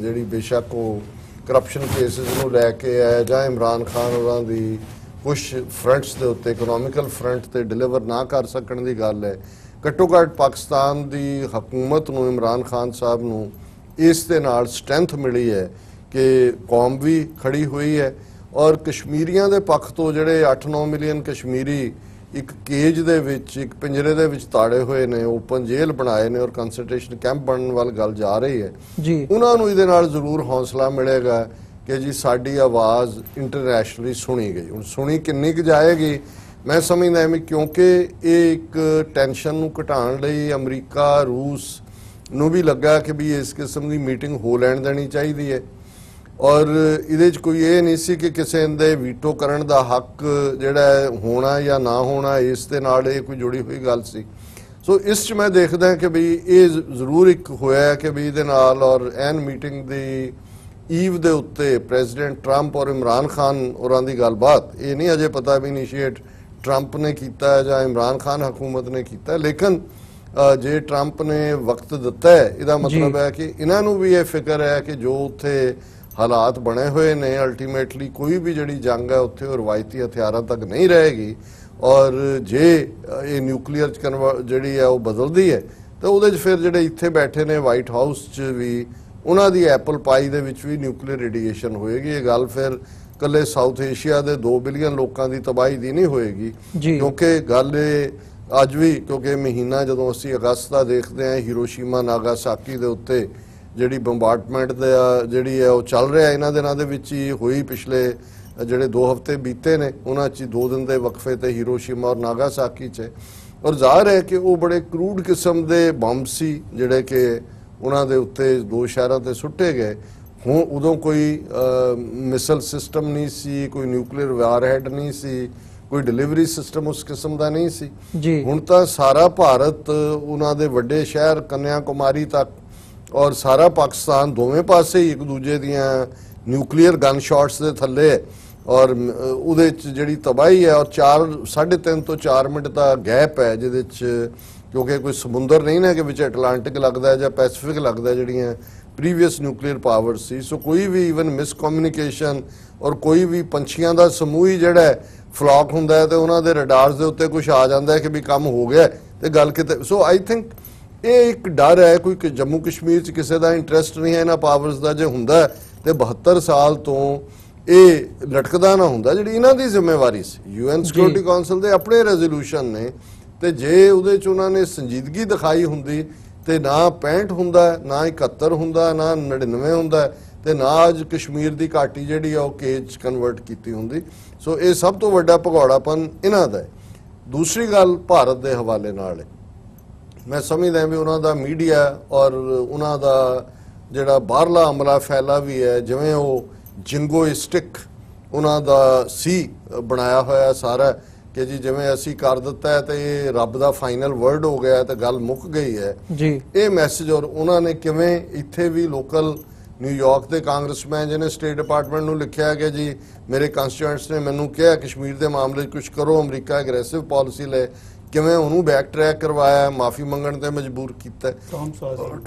ਜਿਹੜੀ ਬੇਸ਼ੱਕ ਉਹ ਕਰਪਸ਼ਨ ਕੇਸਿਸ ਨੂੰ ਲੈ ਕੇ ਹੈ ਜਾਂ ਇਮਰਾਨ ਖਾਨ ਉਹਨਾਂ ਦੀ ਕੁਝ ਫਰੰਟਸ ਦੇ ਉੱਤੇ ਇਕਨੋਮਿਕਲ ਫਰੰਟ ਤੇ ਡਿਲੀਵਰ ਨਾ ਕਰ ਸਕਣ ਦੀ ਗੱਲ ਹੈ, ਘੱਟੋ ਘੱਟ ਪਾਕਿਸਤਾਨ ਦੀ ਹਕੂਮਤ ਨੂੰ, ਇਮਰਾਨ ਖਾਨ ਸਾਹਿਬ ਨੂੰ ਇਸ ਦੇ ਨਾਲ ਸਟਰੈਂਥ ਮਿਲੀ ਹੈ ਕਿ ਕੌਮ ਵੀ ਖੜੀ ਹੋਈ ਹੈ, ਔਰ ਕਸ਼ਮੀਰੀਆਂ ਦੇ ਪੱਖ ਤੋਂ ਜਿਹੜੇ 8-9 ਮਿਲੀਅਨ ਕਸ਼ਮੀਰੀ ਇੱਕ ਕੇਜ ਦੇ ਵਿੱਚ, ਇੱਕ ਪਿੰਜਰੇ ਦੇ ਵਿੱਚ ਤਾੜੇ ਹੋਏ ਨੇ, ਓਪਨ ਜੇਲ੍ਹ ਬਣਾਏ ਨੇ ਔਰ ਕੰਸੈਂਟਰੇਸ਼ਨ ਕੈਂਪ ਬਣਨ ਵੱਲ ਗੱਲ ਜਾ ਰਹੀ ਹੈ ਜੀ, ਉਹਨਾਂ ਨੂੰ ਇਹਦੇ ਨਾਲ ਜ਼ਰੂਰ ਹੌਸਲਾ ਮਿਲੇਗਾ ਕਿ ਜੀ ਸਾਡੀ ਆਵਾਜ਼ ਇੰਟਰਨੈਸ਼ਨਲੀ ਸੁਣੀ ਗਈ। ਹੁਣ ਸੁਣੀ ਕਿੰਨੀ ਕੁ ਜਾਏਗੀ ਮੈਂ ਸਮਝਦਾ ਐਵੇਂ, ਕਿਉਂਕਿ ਇਹ ਇੱਕ ਟੈਨਸ਼ਨ ਨੂੰ ਘਟਾਉਣ ਲਈ ਅਮਰੀਕਾ ਰੂਸ ਨੂੰ ਵੀ ਲੱਗਾ ਕਿ ਵੀ ਇਸ ਕਿਸਮ ਦੀ ਮੀਟਿੰਗ ਹੋ ਲੈਣ ਦੇਣੀ ਚਾਹੀਦੀ ਹੈ, ਔਰ ਇਹਦੇ 'ਚ ਕੋਈ ਇਹ ਨਹੀਂ ਸੀ ਕਿ ਕਿਸੇ ਦੇ ਵੀਟੋ ਕਰਨ ਦਾ ਹੱਕ ਜਿਹੜਾ ਹੋਣਾ ਜਾਂ ਨਾ ਹੋਣਾ ਇਸ ਦੇ ਨਾਲ ਇਹ ਕੋਈ ਜੁੜੀ ਹੋਈ ਗੱਲ ਸੀ। ਸੋ ਇਸ 'ਚ ਮੈਂ ਦੇਖਦਾ ਕਿ ਵੀ ਇਹ ਜ਼ਰੂਰ ਇੱਕ ਹੋਇਆ ਕਿ ਵੀ ਇਹਦੇ ਨਾਲ ਔਰ ਐਨ ਮੀਟਿੰਗ ਦੀ ਈਵ ਦੇ ਉੱਤੇ ਪ੍ਰੈਜ਼ੀਡੈਂਟ ਟਰੰਪ ਔਰ ਇਮਰਾਨ ਖਾਨ ਹੋਰਾਂ ਦੀ ਗੱਲਬਾਤ, ਇਹ ਨਹੀਂ ਅਜੇ ਪਤਾ ਵੀ ਇਨੀਸ਼ੀਏਟ ਟਰੰਪ ਨੇ ਕੀਤਾ ਜਾਂ ਇਮਰਾਨ ਖਾਨ ਹਕੂਮਤ ਨੇ ਕੀਤਾ, ਲੇਕਿਨ ਜੇ ਟਰੰਪ ਨੇ ਵਕਤ ਦਿੱਤਾ ਹੈ ਇਹਦਾ ਮਤਲਬ ਹੈ ਕਿ ਇਹਨਾਂ ਨੂੰ ਵੀ ਇਹ ਫਿਕਰ ਹੈ ਕਿ ਜੋ ਉੱਥੇ ਹਾਲਾਤ ਬਣੇ ਹੋਏ ਨੇ ਅਲਟੀਮੇਟਲੀ ਕੋਈ ਵੀ ਜਿਹੜੀ ਜੰਗ ਹੈ ਉੱਥੇ ਉਹ ਰਵਾਇਤੀ ਹਥਿਆਰਾਂ ਤੱਕ ਨਹੀਂ ਰਹੇਗੀ, ਔਰ ਜੇ ਇਹ ਨਿਊਕਲੀਅਰ ਜਿਹੜੀ ਹੈ ਉਹ ਬਦਲਦੀ ਹੈ ਤਾਂ ਉਹਦੇ 'ਚ ਫਿਰ ਜਿਹੜੇ ਇੱਥੇ ਬੈਠੇ ਨੇ ਵਾਈਟ ਹਾਊਸ 'ਚ ਵੀ ਉਹਨਾਂ ਦੀ ਐਪਲ ਪਾਈ ਦੇ ਵਿੱਚ ਵੀ ਨਿਊਕਲੀਅਰ ਰੇਡੀਏਸ਼ਨ ਹੋਏਗੀ। ਇਹ ਗੱਲ ਫਿਰ ਕੱਲੇ ਸਾਊਥ ਏਸ਼ੀਆ ਦੇ 2 ਬਿਲੀਅਨ ਲੋਕਾਂ ਦੀ ਤਬਾਹੀ ਦੀ ਨਹੀਂ ਹੋਏਗੀ, ਕਿਉਂਕਿ ਗੱਲ ਇਹ ਅੱਜ ਵੀ, ਕਿਉਂਕਿ ਮਹੀਨਾ ਜਦੋਂ ਅਸੀਂ ਅਗਸਤ ਦਾ ਦੇਖਦੇ ਹਾਂ ਹੀਰੋਸ਼ੀਮਾ ਨਾਗਾਸਾਕੀ ਦੇ ਉੱਤੇ ਜਿਹੜੀ ਬੰਬਾਰਡਮੈਂਟ ਦਾ ਜਿਹੜੀ ਹੈ ਉਹ ਚੱਲ ਰਿਹਾ ਇਹਨਾਂ ਦਿਨਾਂ ਦੇ ਵਿੱਚ ਹੀ ਹੋਈ, ਪਿਛਲੇ ਜਿਹੜੇ 2 ਹਫ਼ਤੇ ਬੀਤੇ ਨੇ ਉਹਨਾਂ 'ਚ 2 ਦਿਨ ਦੇ ਵਕਫੇ ਤੇ ਹੀਰੋਸ਼ੀਮਾ ਔਰ ਨਾਗਾਸਾਕੀ 'ਚ, ਔਰ ਜ਼ਾਹਰ ਹੈ ਕਿ ਉਹ ਬੜੇ ਕਰੂਡ ਕਿਸਮ ਦੇ ਬੰਬ ਸੀ ਜਿਹੜੇ ਕਿ ਉਹਨਾਂ ਦੇ ਉੱਤੇ 2 ਸ਼ਹਿਰਾਂ ਤੇ ਸੁੱਟੇ ਗਏ। ਹੁਣ ਉਦੋਂ ਕੋਈ ਮਿਸਲ ਸਿਸਟਮ ਨਹੀਂ ਸੀ, ਕੋਈ ਨਿਊਕਲੀਅਰ ਵਾਰਹੈਡ ਨਹੀਂ ਸੀ, ਕੋਈ ਡਿਲੀਵਰੀ ਸਿਸਟਮ ਉਸ ਕਿਸਮ ਦਾ ਨਹੀਂ ਸੀ। ਹੁਣ ਤਾਂ ਸਾਰਾ ਭਾਰਤ ਉਹਨਾਂ ਦੇ ਵੱਡੇ ਸ਼ਹਿਰ ਕੰਨਿਆ ਕੁਮਾਰੀ ਤੱਕ ਔਰ ਸਾਰਾ ਪਾਕਿਸਤਾਨ ਦੋਵੇਂ ਪਾਸੇ ਹੀ ਇੱਕ ਦੂਜੇ ਦੀਆਂ ਨਿਊਕਲੀਅਰ ਗਨ ਸ਼ਾਟਸ ਦੇ ਥੱਲੇ ਹੈ, ਔਰ ਉਹਦੇ 'ਚ ਜਿਹੜੀ ਤਬਾਹੀ ਹੈ ਔਰ 3.5 ਤੋਂ 4 ਮਿੰਟ ਦਾ ਗੈਪ ਹੈ ਜਿਹਦੇ 'ਚ, ਕਿਉਂਕਿ ਕੋਈ ਸਮੁੰਦਰ ਨਹੀਂ ਨਾ ਕਿ ਵਿੱਚ ਐਟਲਾਂਟਿਕ ਲੱਗਦਾ ਜਾਂ ਪੈਸੀਫਿਕ ਲੱਗਦਾ ਜਿਹੜੀਆਂ ਪ੍ਰੀਵੀਅਸ ਨਿਊਕਲੀਅਰ ਪਾਵਰ ਸੀ। ਸੋ ਕੋਈ ਵੀ ਈਵਨ ਮਿਸਕਮਿਊਨੀਕੇਸ਼ਨ ਔਰ ਕੋਈ ਵੀ ਪੰਛੀਆਂ ਦਾ ਸਮੂਹ ਹੀ ਜਿਹੜਾ ਫਲੌਕ ਹੁੰਦਾ ਹੈ ਤੇ ਉਹਨਾਂ ਦੇ ਰਡਾਰਸ ਦੇ ਉੱਤੇ ਕੁਝ ਆ ਜਾਂਦਾ ਹੈ ਕਿ ਵੀ ਕੰਮ ਹੋ ਗਿਆ ਤੇ ਗੱਲ ਕਿਤੇ। ਸੋ ਆਈ ਥਿੰਕ ਇਹ ਇੱਕ ਡਰ ਹੈ, ਕੋਈ ਜੰਮੂ ਕਸ਼ਮੀਰ 'ਚ ਕਿਸੇ ਦਾ ਇੰਟਰਸਟ ਨਹੀਂ ਹੈ ਇਹਨਾਂ ਪਾਵਰਸ ਦਾ, ਜੇ ਹੁੰਦਾ ਤੇ 72 ਸਾਲ ਤੋਂ ਇਹ ਲਟਕਦਾ ਨਾ ਹੁੰਦਾ, ਜਿਹੜੀ ਇਹਨਾਂ ਦੀ ਜ਼ਿੰਮੇਵਾਰੀ ਸੀ। UN ਸਿਕਿਉਰਿਟੀ ਕਾਉਂਸਲ ਦੇ ਆਪਣੇ ਰੈਜ਼ੋਲੂਸ਼ਨ ਨੇ ਤੇ ਜੇ ਉਹਦੇ 'ਚ ਉਹਨਾਂ ਨੇ ਸੰਜੀਦਗੀ ਦਿਖਾਈ ਹੁੰਦੀ ਤੇ ਨਾ 65 ਹੁੰਦਾ, ਨਾ 71 ਹੁੰਦਾ, ਨਾ 99 ਹੁੰਦਾ ਤੇ ਨਾ ਅੱਜ ਕਸ਼ਮੀਰ ਦੀ ਘਾਟੀ ਜਿਹੜੀ ਆ ਉਹ ਕੇਜ ਕਨਵਰਟ ਕੀਤੀ ਹੁੰਦੀ। ਸੋ ਇਹ ਸਭ ਤੋਂ ਵੱਡਾ ਭਗੌੜਾਪਨ ਇਹਨਾਂ ਦਾ ਹੈ। ਦੂਸਰੀ ਗੱਲ ਭਾਰਤ ਦੇ ਹਵਾਲੇ ਨਾਲ ਹੈ, ਮੈਂ ਸਮਝਦਾ ਵੀ ਉਹਨਾਂ ਦਾ ਮੀਡੀਆ ਔਰ ਉਹਨਾਂ ਦਾ ਜਿਹੜਾ ਬਾਹਰਲਾ ਅਮਲਾ ਫੈਲਾ ਵੀ ਹੈ, ਜਿਵੇਂ ਉਹ ਜਿੰਗੋਇਸਟਿਕ ਉਹਨਾਂ ਦਾ ਸੀ ਬਣਾਇਆ ਹੋਇਆ ਸਾਰਾ ਕਿ ਜੀ ਜਿਵੇਂ ਅਸੀਂ ਕਰ ਦਿੱਤਾ ਹੈ ਤੇ ਇਹ ਰੱਬ ਦਾ ਫਾਈਨਲ ਵਰਡ ਹੋ ਗਿਆ ਤੇ ਗੱਲ ਮੁੱਕ ਗਈ ਹੈ ਜੀ। ਇਹ ਮੈਸੇਜ ਔਰ ਉਹਨਾਂ ਨੇ ਕਿਵੇਂ ਇੱਥੇ ਵੀ ਲੋਕਲ ਨਿਊਯਾਰਕ ਦੇ ਕਾਂਗਰਸਮੈਨ ਜਿਹਨੇ ਸਟੇਟ ਡਿਪਾਰਟਮੈਂਟ ਨੂੰ ਲਿਖਿਆ ਕਿ ਜੀ ਮੇਰੇ ਕੰਸਟੀਟਿਊਐਂਟਸ ਨੇ ਮੈਨੂੰ ਕਿਹਾ ਕਸ਼ਮੀਰ ਦੇ ਮਾਮਲੇ 'ਚ ਕੁਝ ਕਰੋ, ਅਮਰੀਕਾ ਐਗਰੈਸਿਵ ਪਾਲਿਸੀ ਲੈ, ਕਿਵੇਂ ਉਹਨੂੰ ਬੈਕ ਟਰੈਕ ਕਰਵਾਇਆ, ਮਾਫੀ ਮੰਗਣ ਤੇ ਮਜਬੂਰ ਕੀਤਾ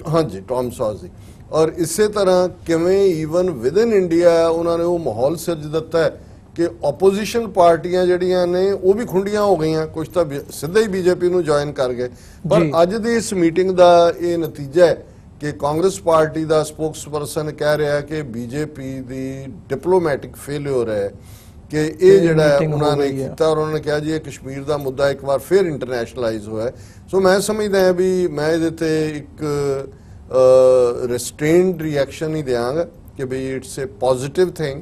ਹਾਂਜੀ ਟੌਮ ਸੌਜ਼ੀ। ਔਰ ਇਸੇ ਤਰ੍ਹਾਂ ਕਿਵੇਂ ਈਵਨ ਵਿਦ ਇਨ ਇੰਡੀਆ ਉਹਨਾਂ ਨੇ ਉਹ ਮਾਹੌਲ ਸਿਰਜ ਦਿੱਤਾ ਹੈ ਕਿ ਆਪੋਜੀਸ਼ਨ ਪਾਰਟੀਆਂ ਜਿਹੜੀਆਂ ਨੇ ਉਹ ਵੀ ਖੁੰਡੀਆਂ ਹੋ ਗਈਆਂ, ਕੁਝ ਤਾਂ ਸਿੱਧਾ ਹੀ ਬੀਜੇਪੀ ਨੂੰ ਜੁਆਇਨ ਕਰ ਗਏ। ਪਰ ਅੱਜ ਦੀ ਇਸ ਮੀਟਿੰਗ ਦਾ ਇਹ ਨਤੀਜਾ ਹੈ ਕਿ ਕਾਂਗਰਸ ਪਾਰਟੀ ਦਾ ਸਪੋਕਸਪਰਸਨ ਕਹਿ ਰਿਹਾ ਕਿ ਬੀਜੇਪੀ ਦੀ ਡਿਪਲੋਮੈਟਿਕ ਫੇਲਿਅਰ ਹੈ ਕਿ ਇਹ ਜਿਹੜਾ ਉਹਨਾਂ ਨੇ ਕੀਤਾ, ਔਰ ਉਹਨਾਂ ਨੇ ਕਿਹਾ ਜੀ ਇਹ ਕਸ਼ਮੀਰ ਦਾ ਮੁੱਦਾ ਇੱਕ ਵਾਰ ਫਿਰ ਇੰਟਰਨੈਸ਼ਨਲਾਈਜ਼ ਹੋਇਆ। ਸੋ ਮੈਂ ਸਮਝਦਾ ਹਾਂ ਵੀ ਮੈਂ ਇਹਦੇ ਤੇ ਇੱਕ ਰਿਸਟ੍ਰੇਨਡ ਰਿਐਕਸ਼ਨ ਹੀ ਦਿਆਂਗਾ ਕਿ ਵੀ it's a positive thing.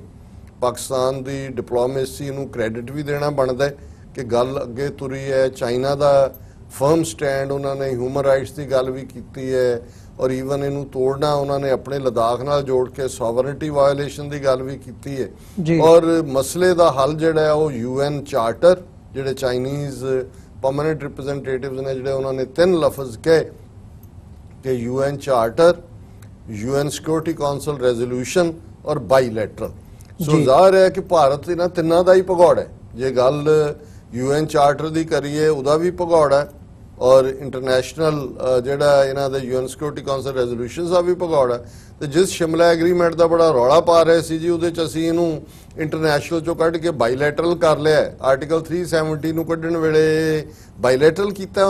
Pakistan ਦੀ ਡਿਪਲੋਮੇਸੀ ਨੂੰ ਕ੍ਰੈਡਿਟ ਵੀ ਦੇਣਾ ਬਣਦਾ ਹੈ ਕਿ ਗੱਲ ਅੱਗੇ ਤੁਰੀ ਹੈ। ਚਾਈਨਾ ਦਾ ਫਰਮ ਸਟੈਂਡ, ਉਹਨਾਂ ਨੇ ਹਿਊਮਨ ਰਾਈਟਸ ਦੀ ਗੱਲ ਵੀ ਕੀਤੀ ਹੈ ਔਰ ਈਵਨ ਇਹਨੂੰ ਤੋੜਨਾ ਉਹਨਾਂ ਨੇ ਆਪਣੇ ਲਦਾਖ ਨਾਲ ਜੋੜ ਕੇ ਸੋਵਰਨਿਟੀ ਵਾਇਓਲੇਸ਼ਨ ਦੀ ਗੱਲ ਵੀ ਕੀਤੀ ਹੈ। ਔਰ ਮਸਲੇ ਦਾ ਹੱਲ ਜਿਹੜਾ ਹੈ ਉਹ UN ਚਾਰਟਰ, ਜਿਹੜੇ ਚਾਈਨੀਜ਼ ਪਰਮਨੈਂਟ ਰਿਪਰੈਜ਼ੈਂਟੇਟਿਵਸ ਨੇ ਜਿਹੜੇ ਉਹਨਾਂ ਨੇ 3 ਲਫ਼ਜ਼ ਕਹੇ ਕਿ UN charter, UN security council resolution ਔਰ ਬਾਈਲੈਟਰਲ। ਸੋ ਜ਼ਾਹਰ ਹੈ ਕਿ ਭਾਰਤ ਇਹਨਾਂ ਤਿੰਨਾਂ ਦਾ ਹੀ ਭਗੌੜਾ ਹੈ। ਜੇ ਗੱਲ UN ਚਾਰਟਰ ਦੀ ਕਰੀਏ ਉਹਦਾ ਵੀ ਭਗੌੜਾ ਹੈ ਔਰ ਇੰਟਰਨੈਸ਼ਨਲ ਜਿਹੜਾ ਇਹਨਾਂ ਦੇ UN ਸਿਕਿਉਰਿਟੀ ਕਾਉਂਸਲ ਰੈਜ਼ੋਲੂਸ਼ਨਸ ਦਾ ਵੀ ਭਗੌੜਾ ਹੈ। ਤੇ ਜਿਸ ਸ਼ਿਮਲਾ ਐਗਰੀਮੈਂਟ ਦਾ ਬੜਾ ਰੌਲਾ ਪਾ ਰਹੇ ਸੀ ਜੀ ਉਹਦੇ 'ਚ ਅਸੀਂ ਇਹਨੂੰ ਇੰਟਰਨੈਸ਼ਨਲ 'ਚੋਂ ਕੱਢ ਕੇ ਬਾਈਲੈਟਰਲ ਕਰ ਲਿਆ। ਆਰਟੀਕਲ 370 ਨੂੰ ਕੱਢਣ ਵੇਲੇ ਬਾਈਲੈਟਰਲ ਕੀਤਾ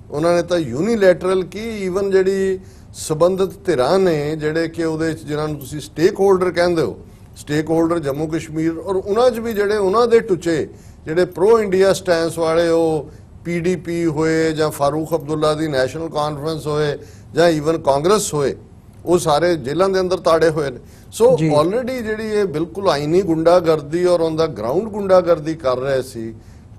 ਉਹਨਾਂ ਨੇ ਤਾਂ ਯੂਨੀਲੈਟਰਲ ਕੀ, ਈਵਨ ਜਿਹੜੀ ਸਬੰਧਤ ਧਿਰਾਂ ਨੇ ਜਿਹੜੇ ਕਿ ਉਹਦੇ 'ਚ ਜਿਹਨਾਂ ਨੂੰ ਤੁਸੀਂ ਸਟੇਕ ਹੋਲਡਰ ਕਹਿੰਦੇ ਹੋ, ਸਟੇਕ ਹੋਲਡਰ ਜੰਮੂ ਕਸ਼ਮੀਰ, ਔਰ ਉਹਨਾਂ 'ਚ ਵੀ ਜਿਹੜੇ ਉਹਨਾਂ ਦੇ ਟੁੱਚੇ ਜਿਹੜੇ ਪ੍ਰੋ ਇੰਡੀਆ ਸਟੈਂਸ ਵਾਲੇ ਉਹ PDP ਹੋਏ ਜਾਂ ਫਾਰੂਕ ਅਬਦੁੱਲਾ ਦੀ ਨੈਸ਼ਨਲ ਕਾਨਫਰੰਸ ਹੋਏ ਜਾਂ ਈਵਨ ਕਾਂਗਰਸ ਹੋਏ, ਉਹ ਸਾਰੇ ਜੇਲ੍ਹਾਂ ਦੇ ਅੰਦਰ ਤਾੜੇ ਹੋਏ ਨੇ। ਸੋ ਆਲਰੇਡੀ ਜਿਹੜੀ ਇਹ ਬਿਲਕੁਲ ਆਈਨੀ ਗੁੰਡਾਗਰਦੀ ਔਰ ਔਨ ਦਾ ਗਰਾਊਂਡ ਗੁੰਡਾਗਰਦੀ ਕਰ ਰਹੇ ਸੀ।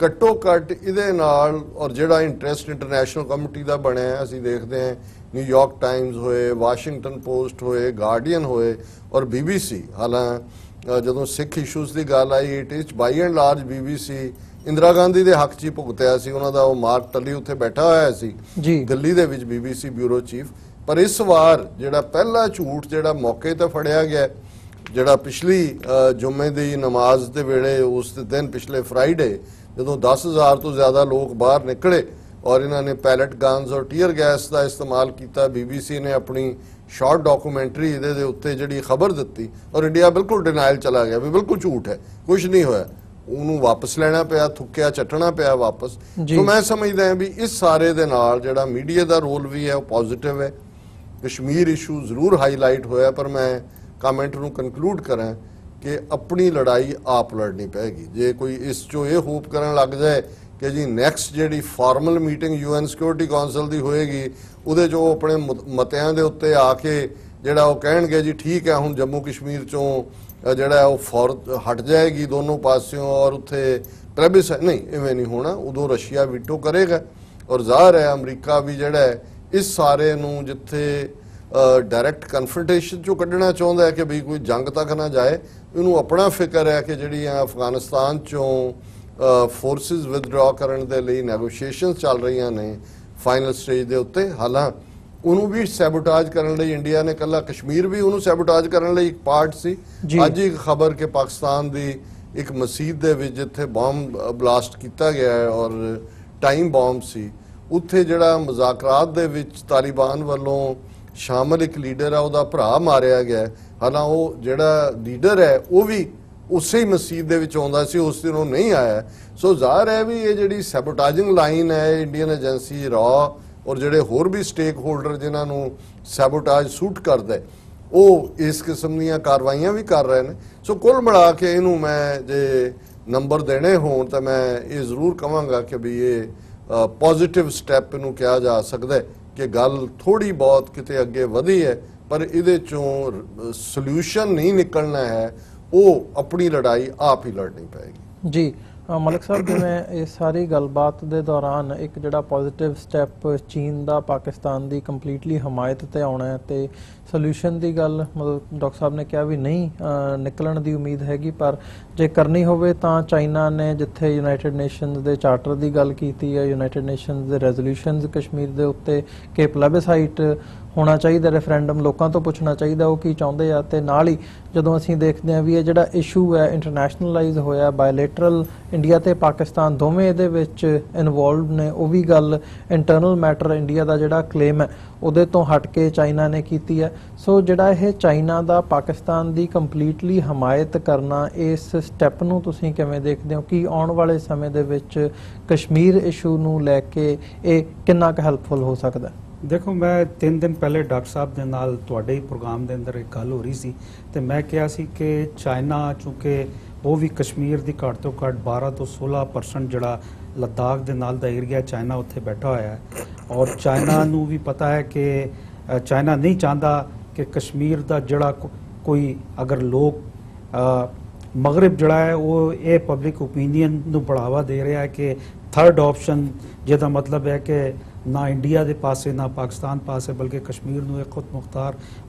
ਘੱਟੋ ਘੱਟ ਇਹਦੇ ਨਾਲ ਔਰ ਜਿਹੜਾ ਇੰਟਰਸਟ ਇੰਟਰਨੈਸ਼ਨਲ ਕਮੇਟੀ ਦਾ ਬਣਿਆ, ਅਸੀਂ ਦੇਖਦੇ ਹਾਂ ਨਿਊਯਾਰਕ ਟਾਈਮਜ਼ ਹੋਏ, ਵਾਸ਼ਿੰਗਟਨ ਪੋਸਟ ਹੋਏ, ਗਾਰਡੀਅਨ ਹੋਏ ਔਰ BBC। ਹਾਲਾਂ ਜਦੋਂ ਸਿੱਖ ਇਸ਼ੂਜ਼ ਦੀ ਗੱਲ ਆਈ, it is by and large BBC Indira Gandhi ਦੇ ਹੱਕ 'ਚ ਹੀ ਭੁਗਤਿਆ ਸੀ। ਉਹਨਾਂ ਦਾ ਉਹ ਮਾਰਕ ਟੱਲੀ ਉੱਥੇ ਬੈਠਾ ਹੋਇਆ ਸੀ ਜੀ ਦਿੱਲੀ ਦੇ ਵਿੱਚ BBC ਬਿਊਰੋ ਚੀਫ। ਪਰ ਇਸ ਵਾਰ ਜਿਹੜਾ ਪਹਿਲਾ ਝੂਠ ਜਿਹੜਾ ਮੌਕੇ ਤੇ ਫੜਿਆ ਗਿਆ, ਜਿਹੜਾ ਪਿਛਲੀ ਜੁਮੇ ਦੀ ਨਮਾਜ਼ ਦੇ ਵੇਲੇ ਉਸ ਦਿਨ ਪਿਛਲੇ ਫਰਾਈਡੇ ਜਦੋਂ 10,000 ਤੋਂ ਜ਼ਿਆਦਾ ਲੋਕ ਬਾਹਰ ਨਿਕਲੇ ਔਰ ਇਹਨਾਂ ਨੇ ਪੈਲਟ ਗਨਸ ਔਰ ਟੀਅਰ ਗੈਸ ਦਾ ਇਸਤੇਮਾਲ ਕੀਤਾ, BBC ਨੇ ਆਪਣੀ ਸ਼ਾਰਟ ਡਾਕੂਮੈਂਟਰੀ ਇਹਦੇ ਦੇ ਉੱਤੇ ਜਿਹੜੀ ਖਬਰ ਦਿੱਤੀ ਔਰ ਇੰਡੀਆ ਬਿਲਕੁਲ ਡਿਨਾਈਲ ਚਲਾ ਗਿਆ ਵੀ ਬਿਲਕੁਲ ਝੂਠ ਹੈ, ਕੁਝ ਨਹੀਂ ਹੋਇਆ। ਉਹਨੂੰ ਵਾਪਸ ਲੈਣਾ ਪਿਆ, ਥੁੱਕਿਆ ਚੱਟਣਾ ਪਿਆ ਵਾਪਸ। ਸੋ ਮੈਂ ਸਮਝਦਾ ਹਾਂ ਵੀ ਇਸ ਸਾਰੇ ਦੇ ਨਾਲ ਜਿਹੜਾ ਮੀਡੀਆ ਦਾ ਰੋਲ ਵੀ ਹੈ ਉਹ ਪੋਜ਼ਿਟਿਵ ਹੈ। ਕਸ਼ਮੀਰ ਇਸ਼ੂ ਜ਼ਰੂਰ ਹਾਈਲਾਈਟ ਹੋਇਆ, ਪਰ ਮੈਂ ਕਮੈਂਟ ਨੂੰ ਕਨਕਲੂਡ ਕਰਾਂ ਕਿ ਆਪਣੀ ਲੜਾਈ ਆਪ ਲੜਨੀ ਪਏਗੀ। ਜੇ ਕੋਈ ਇਸ 'ਚੋਂ ਇਹ ਹੋਪ ਕਰਨ ਲੱਗ ਜਾਏ ਕਿ ਜੀ ਨੈਕਸਟ ਜਿਹੜੀ formal meeting UN security council ਦੀ ਹੋਏਗੀ ਉਹਦੇ 'ਚ ਉਹ ਆਪਣੇ ਮਤਿਆਂ ਦੇ ਉੱਤੇ ਆ ਕੇ ਜਿਹੜਾ ਉਹ ਕਹਿਣਗੇ ਜੀ ਠੀਕ ਹੈ ਹੁਣ ਜੰਮੂ ਕਸ਼ਮੀਰ 'ਚੋਂ ਜਿਹੜਾ ਉਹ ਹਟ ਜਾਏਗੀ ਦੋਨੋਂ ਪਾਸਿਓਂ ਔਰ ਉੱਥੇ ਪ੍ਰੈਬਿਸ ਨਹੀਂ, ਇਵੇਂ ਨਹੀਂ ਹੋਣਾ। ਉਦੋਂ ਰਸ਼ੀਆ ਵੀਟੋ ਕਰੇਗਾ ਔਰ ਜ਼ਾਹਰ ਹੈ ਅਮਰੀਕਾ ਵੀ ਜਿਹੜਾ ਹੈ ਇਸ ਸਾਰੇ ਨੂੰ ਜਿੱਥੇ ਡਾਇਰੈਕਟ ਕਨਫਰੰਟੇਸ਼ਨ 'ਚੋਂ ਕੱਢਣਾ ਚਾਹੁੰਦਾ ਹੈ ਕਿ ਵੀ ਕੋਈ ਜੰਗ ਤੱਕ ਨਾ ਜਾਏ। ਇਹਨੂੰ ਆਪਣਾ ਫਿਕਰ ਹੈ ਕਿ ਜਿਹੜੀਆਂ ਅਫਗਾਨਿਸਤਾਨ 'ਚੋਂ ਫੋਰਸਿਸ ਵਿਦਡਰਾ ਕਰਨ ਦੇ ਲਈ ਨੈਗੋਸ਼ੀਏਸ਼ਨਸ ਚੱਲ ਰਹੀਆਂ ਨੇ ਫਾਈਨਲ ਸਟੇਜ ਦੇ ਉੱਤੇ, ਹਾਲਾਂ ਉਹਨੂੰ ਵੀ ਸੈਬੋਟਾਜ ਕਰਨ ਲਈ ਇੰਡੀਆ ਨੇ ਕੱਲਾ ਕਸ਼ਮੀਰ ਵੀ ਉਹਨੂੰ ਸੈਬੋਟਾਜ ਕਰਨ ਲਈ ਇੱਕ ਪਾਰਟ ਸੀ। ਅੱਜ ਇੱਕ ਖਬਰ ਕਿ ਪਾਕਿਸਤਾਨ ਦੀ ਇੱਕ ਮਸਜਿਦ ਦੇ ਵਿੱਚ ਜਿੱਥੇ ਬੰਬ ਬਲਾਸਟ ਕੀਤਾ ਗਿਆ ਹੈ ਔਰ ਟਾਈਮ ਬੰਬ ਸੀ, ਉੱਥੇ ਜਿਹੜਾ ਮੁਜ਼ਾਕਰਾਤ ਦੇ ਵਿੱਚ ਤਾਲਿਬਾਨ ਵੱਲੋਂ ਸ਼ਾਮਲ ਇੱਕ ਲੀਡਰ ਹੈ ਉਹਦਾ ਭਰਾ ਮਾਰਿਆ ਗਿਆ। ਹਾਲਾਂ ਉਹ ਜਿਹੜਾ ਲੀਡਰ ਹੈ ਉਹ ਵੀ ਉਸੇ ਹੀ ਮਸਜਿਦ ਦੇ ਵਿੱਚ ਆਉਂਦਾ ਸੀ, ਉਸ ਦਿਨ ਉਹ ਨਹੀਂ ਆਇਆ। ਸੋ ਜ਼ਾਹਰ ਹੈ ਵੀ ਇਹ ਜਿਹੜੀ ਸੈਬੋਟਾਜਿੰਗ ਲਾਈਨ ਹੈ ਇੰਡੀਅਨ ਏਜੰਸੀ ਰॉ ਔਰ ਜਿਹੜੇ ਹੋਰ ਵੀ ਸਟੇਕ ਹੋਲਡਰ ਜਿਨ੍ਹਾਂ ਨੂੰ ਸੈਬੋਟਾਜ ਸੂਟ ਕਰਦਾ ਉਹ ਇਸ ਕਿਸਮ ਦੀਆਂ ਕਾਰਵਾਈਆਂ ਵੀ ਕਰ ਰਹੇ ਨੇ। ਸੋ ਕੁੱਲ ਮਿਲਾ ਕੇ ਇਹਨੂੰ ਮੈਂ ਜੇ ਨੰਬਰ ਦੇਣੇ ਹੋਣ ਤਾਂ ਮੈਂ ਇਹ ਜ਼ਰੂਰ ਕਹਾਂਗਾ ਕਿ ਵੀ ਇਹ ਪੋਜ਼ਿਟਿਵ ਸਟੈਪ ਇਹਨੂੰ ਕਿਹਾ ਜਾ ਸਕਦਾ ਕਿ ਗੱਲ ਥੋੜੀ ਬਹੁਤ ਕਿਤੇ ਅੱਗੇ ਵਧੀ ਹੈ, ਪਰ ਇਹਦੇ ਚੋਂ ਸੋਲੂਸ਼ਨ ਨਹੀਂ ਨਿਕਲਣਾ ਹੈ, ਉਹ ਆਪਣੀ ਲੜਾਈ ਆਪ ਹੀ ਲੜਨੀ ਪਏਗੀ। ਜੀ ਮਲਿਕ ਸਾਹਿਬ, ਜਿਵੇਂ ਇਹ ਸਾਰੀ ਗੱਲਬਾਤ ਦੇ ਦੌਰਾਨ ਇੱਕ ਜਿਹੜਾ ਪੋਜ਼ਿਟਿਵ ਸਟੈਪ ਚੀਨ ਦਾ ਪਾਕਿਸਤਾਨ ਦੀ ਕੰਪਲੀਟਲੀ ਹਮਾਇਤ ਤੇ ਆਉਣਾ ਹੈ ਤੇ ਸੋਲੂਸ਼ਨ ਦੀ ਗੱਲ ਮਤਲਬ ਡਾਕਟਰ ਸਾਹਿਬ ਨੇ ਕਿਹਾ ਵੀ ਨਹੀਂ ਨਿਕਲਣ ਦੀ ਉਮੀਦ ਹੈਗੀ, ਪਰ ਜੇ ਕਰਨੀ ਹੋਵੇ ਤਾਂ ਚਾਈਨਾ ਨੇ ਜਿੱਥੇ ਯੂਨਾਈਟਿਡ ਨੇਸ਼ਨਸ ਦੇ ਚਾਰਟਰ ਦੀ ਗੱਲ ਕੀਤੀ ਹੈ, ਯੂਨਾਈਟਿਡ ਨੇਸ਼ਨਸ ਦੇ ਰੈਜ਼ੋਲੂਸ਼ਨਸ ਕਸ਼ਮੀਰ ਦੇ ਉੱਤੇ ਕਿ ਪਲੈਬਿਸਾਈਟ ਹੋਣਾ ਚਾਹੀਦਾ, ਰੈਫਰੈਂਡਮ ਲੋਕਾਂ ਤੋਂ ਪੁੱਛਣਾ ਚਾਹੀਦਾ ਉਹ ਕੀ ਚਾਹੁੰਦੇ ਆ। ਤੇ ਨਾਲ ਹੀ ਜਦੋਂ ਅਸੀਂ ਦੇਖਦੇ ਹਾਂ ਵੀ ਇਹ ਜਿਹੜਾ ਇਸ਼ੂ ਹੈ ਇੰਟਰਨੈਸ਼ਨਲਾਈਜ਼ ਹੋਇਆ, ਬਾਇਲੇਟਰਲ ਇੰਡੀਆ ਤੇ ਪਾਕਿਸਤਾਨ ਦੋਵੇਂ ਇਹਦੇ ਵਿੱਚ ਇਨਵੋਲਵਡ ਨੇ, ਉਹ ਵੀ ਗੱਲ ਇੰਟਰਨਲ ਮੈਟਰ ਇੰਡੀਆ ਦਾ ਜਿਹੜਾ ਕਲੇਮ ਹੈ ਉਹਦੇ ਤੋਂ ਹਟ ਕੇ ਚਾਈਨਾ ਨੇ ਕੀਤੀ ਹੈ। ਸੋ ਜਿਹੜਾ ਇਹ ਚਾਈਨਾ ਦਾ ਪਾਕਿਸਤਾਨ ਦੀ ਕੰਪਲੀਟਲੀ ਹਮਾਇਤ ਕਰਨਾ, ਇਸ ਸਟੈਪ ਨੂੰ ਤੁਸੀਂ ਕਿਵੇਂ ਦੇਖਦੇ ਹੋ? ਕਿ ਆਉਣ ਵਾਲੇ ਸਮੇਂ ਦੇ ਵਿੱਚ ਕਸ਼ਮੀਰ ਇਸ਼ੂ ਨੂੰ ਲੈ ਕੇ ਇਹ ਕਿੰਨਾ ਕੁ ਹੈਲਪਫੁਲ ਹੋ ਸਕਦਾ? ਦੇਖੋ, ਮੈਂ 3 ਦਿਨ ਪਹਿਲੇ ਡਾਕਟਰ ਸਾਹਿਬ ਦੇ ਨਾਲ ਤੁਹਾਡੇ ਹੀ ਪ੍ਰੋਗਰਾਮ ਦੇ ਅੰਦਰ ਇੱਕ ਗੱਲ ਹੋ ਰਹੀ ਸੀ ਤੇ ਮੈਂ ਕਿਹਾ ਸੀ ਕਿ ਚਾਈਨਾ ਚੂੰਕਿ ਉਹ ਵੀ ਕਸ਼ਮੀਰ ਦੀ ਘੱਟ ਤੋਂ ਘੱਟ 12 ਤੋਂ 16% ਜਿਹੜਾ ਲੱਦਾਖ ਦੇ ਨਾਲ ਦਾ ਏਰੀਆ ਚਾਈਨਾ ਉੱਥੇ ਬੈਠਾ ਹੋਇਆ ਹੈ ਔਰ ਚਾਈਨਾ ਨੂੰ ਵੀ ਪਤਾ ਹੈ ਕਿ ਚਾਈਨਾ ਨਹੀਂ ਚਾਹੁੰਦਾ ਕਿ ਕਸ਼ਮੀਰ ਦਾ ਜਿਹੜਾ ਕੋਈ ਅਗਰ ਲੋਕ ਮਗਰਬ ਜਿਹੜਾ ਹੈ ਉਹ ਇਹ ਪਬਲਿਕ ਓਪੀਨੀਅਨ ਨੂੰ ਬੜਾਵਾ ਦੇ ਰਿਹਾ ਹੈ ਕਿ ਥਰਡ ਆਪਸ਼ਨ, ਜਿਹਦਾ ਮਤਲਬ ਹੈ ਕਿ ਨਾ ਇੰਡੀਆ ਦੇ ਪਾਸੇ ਨਾ ਪਾਕਿਸਤਾਨ ਪਾਸੇ ਬਲਕਿ ਕਸ਼ਮੀਰ ਨੂੰ ਇੱਕ ਖੁਦ ਮੁਖਤਾਰ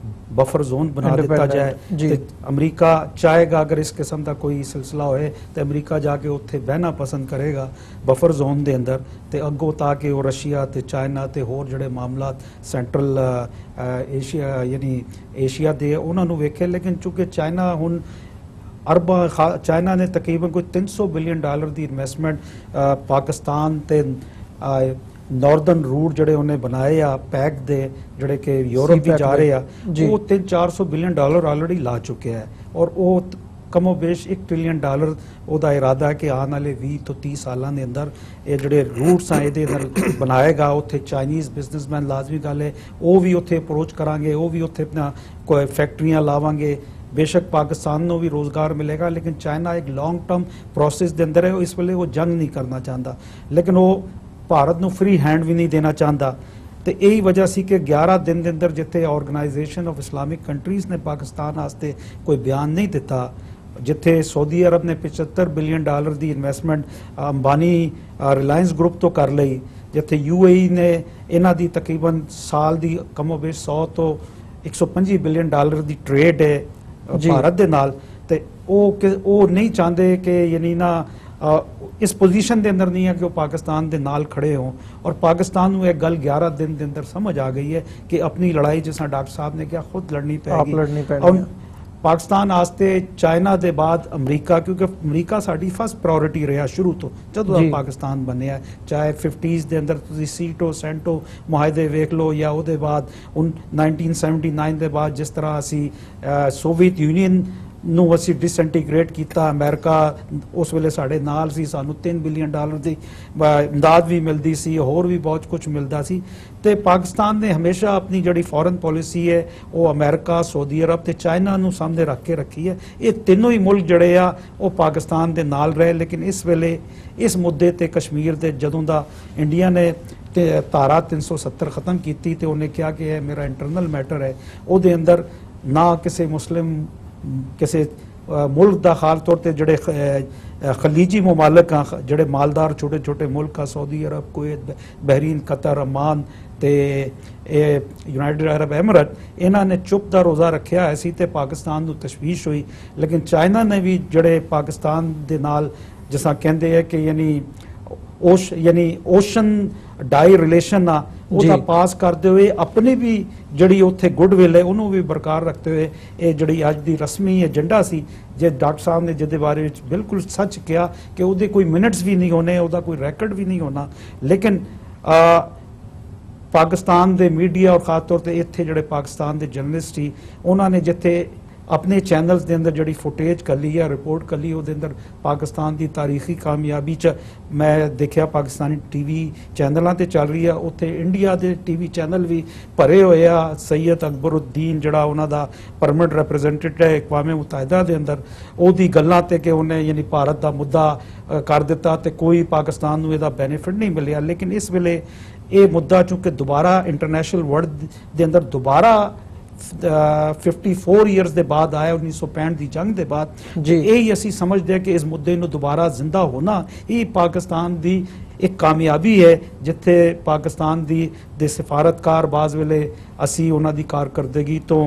ਬਫਰ ਜ਼ੋਨ ਬਣਾ ਦਿੱਤਾ ਜਾਏ। ਤੇ ਅਮਰੀਕਾ ਚਾਹੇਗਾ ਅਗਰ ਇਸ ਕਿਸਮ ਦਾ ਕੋਈ ਸਿਲਸਿਲਾ ਹੋਏ ਤੇ ਅਮਰੀਕਾ ਜਾ ਕੇ ਉੱਥੇ ਬਹਿਣਾ ਪਸੰਦ ਕਰੇਗਾ ਬਫਰ ਜ਼ੋਨ ਦੇ ਅੰਦਰ, ਤੇ ਅੱਗੋਂ ਤਾਂ ਕਿ ਉਹ ਰਸ਼ੀਆ ਤੇ ਚਾਈਨਾ ਤੇ ਹੋਰ ਜਿਹੜੇ ਮਾਮਲਾਤ ਸੈਂਟਰਲ ਏਸ਼ੀਆ ਯਾਨੀ ਏਸ਼ੀਆ ਦੇ ਉਹਨਾਂ ਨੂੰ ਵੇਖੇ। ਲੇਕਿਨ ਚੂੰਕਿ ਚਾਈਨਾ ਹੁਣ ਚਾਈਨਾ ਨੇ ਤਕਰੀਬਨ ਕੋਈ $300 ਬਿਲੀਅਨ ਦੀ ਇਨਵੈਸਟਮੈਂਟ ਪਾਕਿਸਤਾਨ ਤੇ ਨਾਰਦਰਨ ਰੂਟ ਜਿਹੜੇ ਉਹਨੇ ਬਣਾਏ ਆ ਪੈਕ ਦੇ, ਜਿਹੜੇ ਕਿ ਯੂਰਪ ਵੀ ਜਾ ਰਹੇ ਆ, ਉਹ $300-400 ਬਿਲੀਅਨ ਆਲਰੇਡੀ ਲਾ ਚੁੱਕਿਆ ਹੈ ਔਰ ਉਹ ਕਮੋ ਬੇਸ਼ $1 ਟ੍ਰਿਲੀਅਨ ਉਹਦਾ ਇਰਾਦਾ ਹੈ ਕਿ ਆਉਣ ਵਾਲੇ 20 ਤੋਂ 30 ਸਾਲਾਂ ਦੇ ਅੰਦਰ ਇਹ ਜਿਹੜੇ ਰੂਟਸ ਆ ਇਹਦੇ ਨਾਲ ਬਣਾਏਗਾ। ਉੱਥੇ ਚਾਈਨੀਜ਼ ਬਿਜ਼ਨਸਮੈਨ ਲਾਜ਼ਮੀ ਗੱਲ ਹੈ ਉਹ ਵੀ ਉੱਥੇ ਅਪਰੋਚ ਕਰਾਂਗੇ, ਉਹ ਵੀ ਉੱਥੇ ਆਪਣਾ ਕੋਈ ਫੈਕਟਰੀਆਂ ਲਾਵਾਂਗੇ। बेशक पाकिस्तान को भी रोज़गार मिलेगा, लेकिन चाइना एक लॉन्ग टर्म प्रोसेस के अंदर है, इस वेले वो जंग नहीं करना चाहता, लेकिन वो भारत को फ्री हैंड भी नहीं देना चाहता। तो यही वजह सी कि 11 दिन के अंदर जिथे ऑर्गेनाइजेशन ऑफ इस्लामिक कंट्रीज़ ने पाकिस्तान वास्ते कोई बयान नहीं दिता, जिथे सऊदी अरब ने $75 बिलियन की इन्वेस्टमेंट अंबानी रिलायंस ग्रुप तो कर ली, जिथे UAE ने इन्हां दी तकरीबन साल की कमोबेश 100 तो 125 बिलियन की ट्रेड है भारत दे नाल, ते ओ नहीं चाहते कि यानी ना ਇਸ ਪੋਜੀਸ਼ਨ ਦੇ ਅੰਦਰ ਨਹੀਂ ਹੈ ਕਿ ਉਹ ਪਾਕਿਸਤਾਨ ਦੇ ਨਾਲ ਖੜੇ ਹੋਣ। ਔਰ ਪਾਕਿਸਤਾਨ ਨੂੰ ਇਹ ਗੱਲ 11 ਦਿਨ ਦੇ ਅੰਦਰ ਸਮਝ ਆ ਗਈ ਹੈ ਕਿ ਆਪਣੀ ਲੜਾਈ, ਜਿਸ ਤਰ੍ਹਾਂ ਡਾਕਟਰ ਸਾਹਿਬ ਨੇ ਕਿਹਾ, ਖੁਦ ਲੜਨੀ ਪੈਗੀ। ਔਰ ਪਾਕਿਸਤਾਨ ਵਾਸਤੇ ਚਾਈਨਾ ਦੇ ਬਾਅਦ ਅਮਰੀਕਾ, ਕਿਉਂਕਿ ਅਮਰੀਕਾ ਸਾਡੀ ਫਸਟ ਪ੍ਰਾਇੋਰਟੀ ਰਿਹਾ ਸ਼ੁਰੂ ਤੋਂ ਜਦੋਂ ਦਾ ਪਾਕਿਸਤਾਨ ਬਣਿਆ, ਚਾਹੇ 50s ਦੇ ਅੰਦਰ ਤੁਸੀਂ ਸੀਟੋ ਸੈਂਟੋ ਮੁਆਹਦੇ ਵੇਖ ਲਓ, ਜਾਂ ਉਹਦੇ ਬਾਅਦ 1979 ਦੇ ਬਾਅਦ ਜਿਸ ਤਰ੍ਹਾਂ ਅਸੀਂ ਸੋਵੀਅਤ ਯੂਨੀਅਨ ਨੂੰ ਅਸੀਂ ਡਿਸਇੰਟੀਗ੍ਰੇਟ ਕੀਤਾ। ਅਮਰੀਕਾ ਉਸ ਵੇਲੇ ਸਾਡੇ ਨਾਲ ਸੀ, ਸਾਨੂੰ $3 ਬਿਲੀਅਨ ਦੀ ਇਮਦਾਦ ਵੀ ਮਿਲਦੀ ਸੀ, ਹੋਰ ਵੀ ਬਹੁਤ ਕੁਝ ਮਿਲਦਾ ਸੀ। ਤੇ ਪਾਕਿਸਤਾਨ ਨੇ ਹਮੇਸ਼ਾ ਆਪਣੀ ਜਿਹੜੀ ਫੋਰਨ ਪਾਲਿਸੀ ਹੈ ਉਹ ਅਮਰੀਕਾ, ਸਾਊਦੀ ਅਰਬ ਤੇ ਚਾਈਨਾ ਨੂੰ ਸਾਹਮਣੇ ਰੱਖ ਕੇ ਰੱਖੀ ਹੈ। ਇਹ ਤਿੰਨੋਂ ਹੀ ਮੁਲਕ ਜਿਹੜੇ ਆ ਉਹ ਪਾਕਿਸਤਾਨ ਦੇ ਨਾਲ ਰਹੇ। ਲੇਕਿਨ ਇਸ ਵੇਲੇ ਇਸ ਮੁੱਦੇ ਤੇ ਕਸ਼ਮੀਰ ਦੇ ਜਦੋਂ ਦਾ ਇੰਡੀਆ ਨੇ ਧਾਰਾ 370 ਖਤਮ ਕੀਤੀ ਤੇ ਉਹਨੇ ਕਿਹਾ ਕਿ ਇਹ ਮੇਰਾ ਇੰਟਰਨਲ ਮੈਟਰ ਹੈ, ਉਹਦੇ ਅੰਦਰ ਨਾ ਕਿਸੇ ਮੁਸਲਿਮ ਕਿਸੇ ਮੁਲਕ ਦਾ ਖਾਸ ਤੌਰ ਤੇ ਜਿਹੜੇ ਖਲੀਜੀ ਮਮਾਲਕ ਆ, ਜਿਹੜੇ ਮਾਲਦਾਰ ਛੋਟੇ ਛੋਟੇ ਮੁਲਕ ਆ, Saudi Arab, Kuwait, Bahrain, Qatar, ਅਮਾਨ ਤੇ ਯੂਨਾਈਟਿਡ ਅਰਬ ਐਮਰੇਟ, ਇਹਨਾਂ ਨੇ ਚੁੱਪ ਦਾ ਰੋਜ਼ਾ ਰੱਖਿਆ ਹੋਇਆ ਸੀ ਤੇ ਪਾਕਿਸਤਾਨ ਨੂੰ ਤਸ਼ਵੀਸ਼ ਹੋਈ। ਲੇਕਿਨ ਚਾਈਨਾ ਨੇ ਵੀ ਜਿਹੜੇ ਪਾਕਿਸਤਾਨ ਦੇ ਨਾਲ ਜਿਸ ਤਰ੍ਹਾਂ ਕਹਿੰਦੇ ਆ ਕਿ ਯਾਨੀ ਓਸ਼ਨ ਡਾਈ ਰਿਲੇਸ਼ਨ ਆ, ਉਹਦਾ ਪਾਸ ਕਰਦੇ ਹੋਏ ਆਪਣੀ ਵੀ ਜਿਹੜੀ ਉੱਥੇ ਗੁੱਡਵਿਲ ਹੈ ਉਹਨੂੰ ਵੀ ਬਰਕਰਾਰ ਰੱਖਦੇ ਹੋਏ ਇਹ ਜਿਹੜੀ ਅੱਜ ਦੀ ਰਸਮੀ ਏਜੰਡਾ ਸੀ, ਜੇ ਡਾਕਟਰ ਸਾਹਿਬ ਨੇ ਜਿਹਦੇ ਬਾਰੇ ਵਿੱਚ ਬਿਲਕੁਲ ਸੱਚ ਕਿਹਾ ਕਿ ਉਹਦੇ ਕੋਈ ਮਿੰਟਸ ਵੀ ਨਹੀਂ ਹੋਣੇ, ਉਹਦਾ ਕੋਈ ਰੈਕਰਡ ਵੀ ਨਹੀਂ ਹੋਣਾ। ਲੇਕਿਨ ਪਾਕਿਸਤਾਨ ਦੇ ਮੀਡੀਆ ਔਰ ਖਾਸ ਤੌਰ ਤੇ ਇੱਥੇ ਜਿਹੜੇ ਪਾਕਿਸਤਾਨ ਦੇ ਜਰਨਲਿਸਟ ਸੀ, ਉਹਨਾਂ ਨੇ ਜਿੱਥੇ ਆਪਣੇ ਚੈਨਲਸ ਦੇ ਅੰਦਰ ਜਿਹੜੀ ਫੁਟੇਜ ਕੱਲੀ ਹੈ, ਰਿਪੋਰਟ ਕੱਲੀ, ਉਹਦੇ ਅੰਦਰ ਪਾਕਿਸਤਾਨ ਦੀ ਤਾਰੀਖੀ ਕਾਮਯਾਬੀ 'ਚ ਮੈਂ ਦੇਖਿਆ ਪਾਕਿਸਤਾਨੀ ਟੀਵੀ ਚੈਨਲਾਂ ਤੇ ਚੱਲ ਰਹੀ ਆ, ਉੱਥੇ ਇੰਡੀਆ ਦੇ ਟੀਵੀ ਚੈਨਲ ਵੀ ਭਰੇ ਹੋਏ ਆ। ਸੈਯਦ ਅਕਬਰਉদ্ਦੀਨ ਜਿਹੜਾ ਉਹਨਾਂ ਦਾ ਪਰਮਨੈਂਟ ਰਿਪਰੈਜ਼ੈਂਟੇਟਿਵ ਹੈ ਅਕਵਾਮ ਮੁਤਹਿਦਾ ਦੇ ਅੰਦਰ, ਉਹਦੀ ਗੱਲਾਂ ਤੇ ਕਿ ਉਹਨੇ ਯਾਨੀ ਭਾਰਤ ਦਾ ਮੁੱਦਾ ਕਰ ਦਿੱਤਾ ਤੇ ਕੋਈ ਪਾਕਿਸਤਾਨ ਨੂੰ ਇਹਦਾ ਬੈਨੀਫਿਟ ਨਹੀਂ ਮਿਲਿਆ। ਲੇਕਿਨ ਇਸ ਵੇਲੇ ਇਹ ਮੁੱਦਾ ਚੂੰਕਿ ਦੁਬਾਰਾ ਇੰਟਰਨੈਸ਼ਨਲ ਵਰਲਡ ਦੇ ਅੰਦਰ ਦੁਬਾਰਾ 54 ਇਅਰਸ ਦੇ ਬਾਅਦ ਆਇਆ, 1965 ਦੀ ਜੰਗ ਦੇ ਬਾਅਦ, ਇਹ ਹੀ ਅਸੀਂ ਸਮਝਦੇ ਹਾਂ ਕਿ ਇਸ ਮੁੱਦੇ ਨੂੰ ਦੁਬਾਰਾ ਜ਼ਿੰਦਾ ਹੋਣਾ ਇਹ ਪਾਕਿਸਤਾਨ ਦੀ ਇੱਕ ਕਾਮਯਾਬੀ ਹੈ, ਜਿੱਥੇ ਪਾਕਿਸਤਾਨ ਦੇ ਸਫਾਰਤਕਾਰ ਬਾਜ਼ ਵੇਲੇ ਅਸੀਂ ਉਹਨਾਂ ਦੀ ਕਾਰਕਰਦਗੀ ਤੋਂ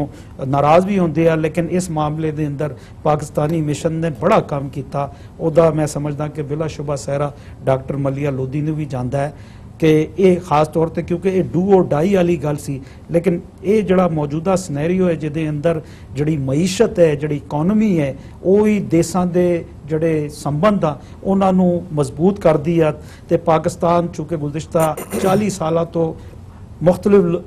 ਨਾਰਾਜ਼ ਵੀ ਹੁੰਦੇ ਆ। ਲੇਕਿਨ ਇਸ ਮਾਮਲੇ ਦੇ ਅੰਦਰ ਪਾਕਿਸਤਾਨੀ ਮਿਸ਼ਨ ਨੇ ਬੜਾ ਕੰਮ ਕੀਤਾ। ਉਹਦਾ ਮੈਂ ਸਮਝਦਾ ਕਿ ਬਿਲਾ ਸ਼ੁਬਾ ਸਹਿਰਾ ਡਾਕਟਰ ਮਲਿਆ ਲੋਧੀ ਨੂੰ ਵੀ ਜਾਂਦਾ ਹੈ ਕਿ ਇਹ ਖਾਸ ਤੌਰ ਤੇ ਕਿਉਂਕਿ ਇਹ ਡੂ ਔਰ ਡਾਈ ਵਾਲੀ ਗੱਲ ਸੀ। ਲੇਕਿਨ ਇਹ ਜਿਹੜਾ ਮੌਜੂਦਾ ਸਿਨੈਰੀਓ ਹੈ ਜਿਹਦੇ ਅੰਦਰ ਜਿਹੜੀ ਮਈਸ਼ਤ ਹੈ, ਜਿਹੜੀ ਇਕਨੋਮੀ ਹੈ, ਉਹ ਹੀ ਦੇਸ਼ਾਂ ਦੇ ਜਿਹੜੇ ਸੰਬੰਧ ਆ ਉਹਨਾਂ ਨੂੰ ਮਜ਼ਬੂਤ ਕਰਦੀ ਆ। ਤੇ ਪਾਕਿਸਤਾਨ ਚੂੰਕਿ ਗੁਜ਼ਸ਼ਤਾ 40 ਸਾਲਾਂ ਤੋਂ ਮੁxtਲਿਫ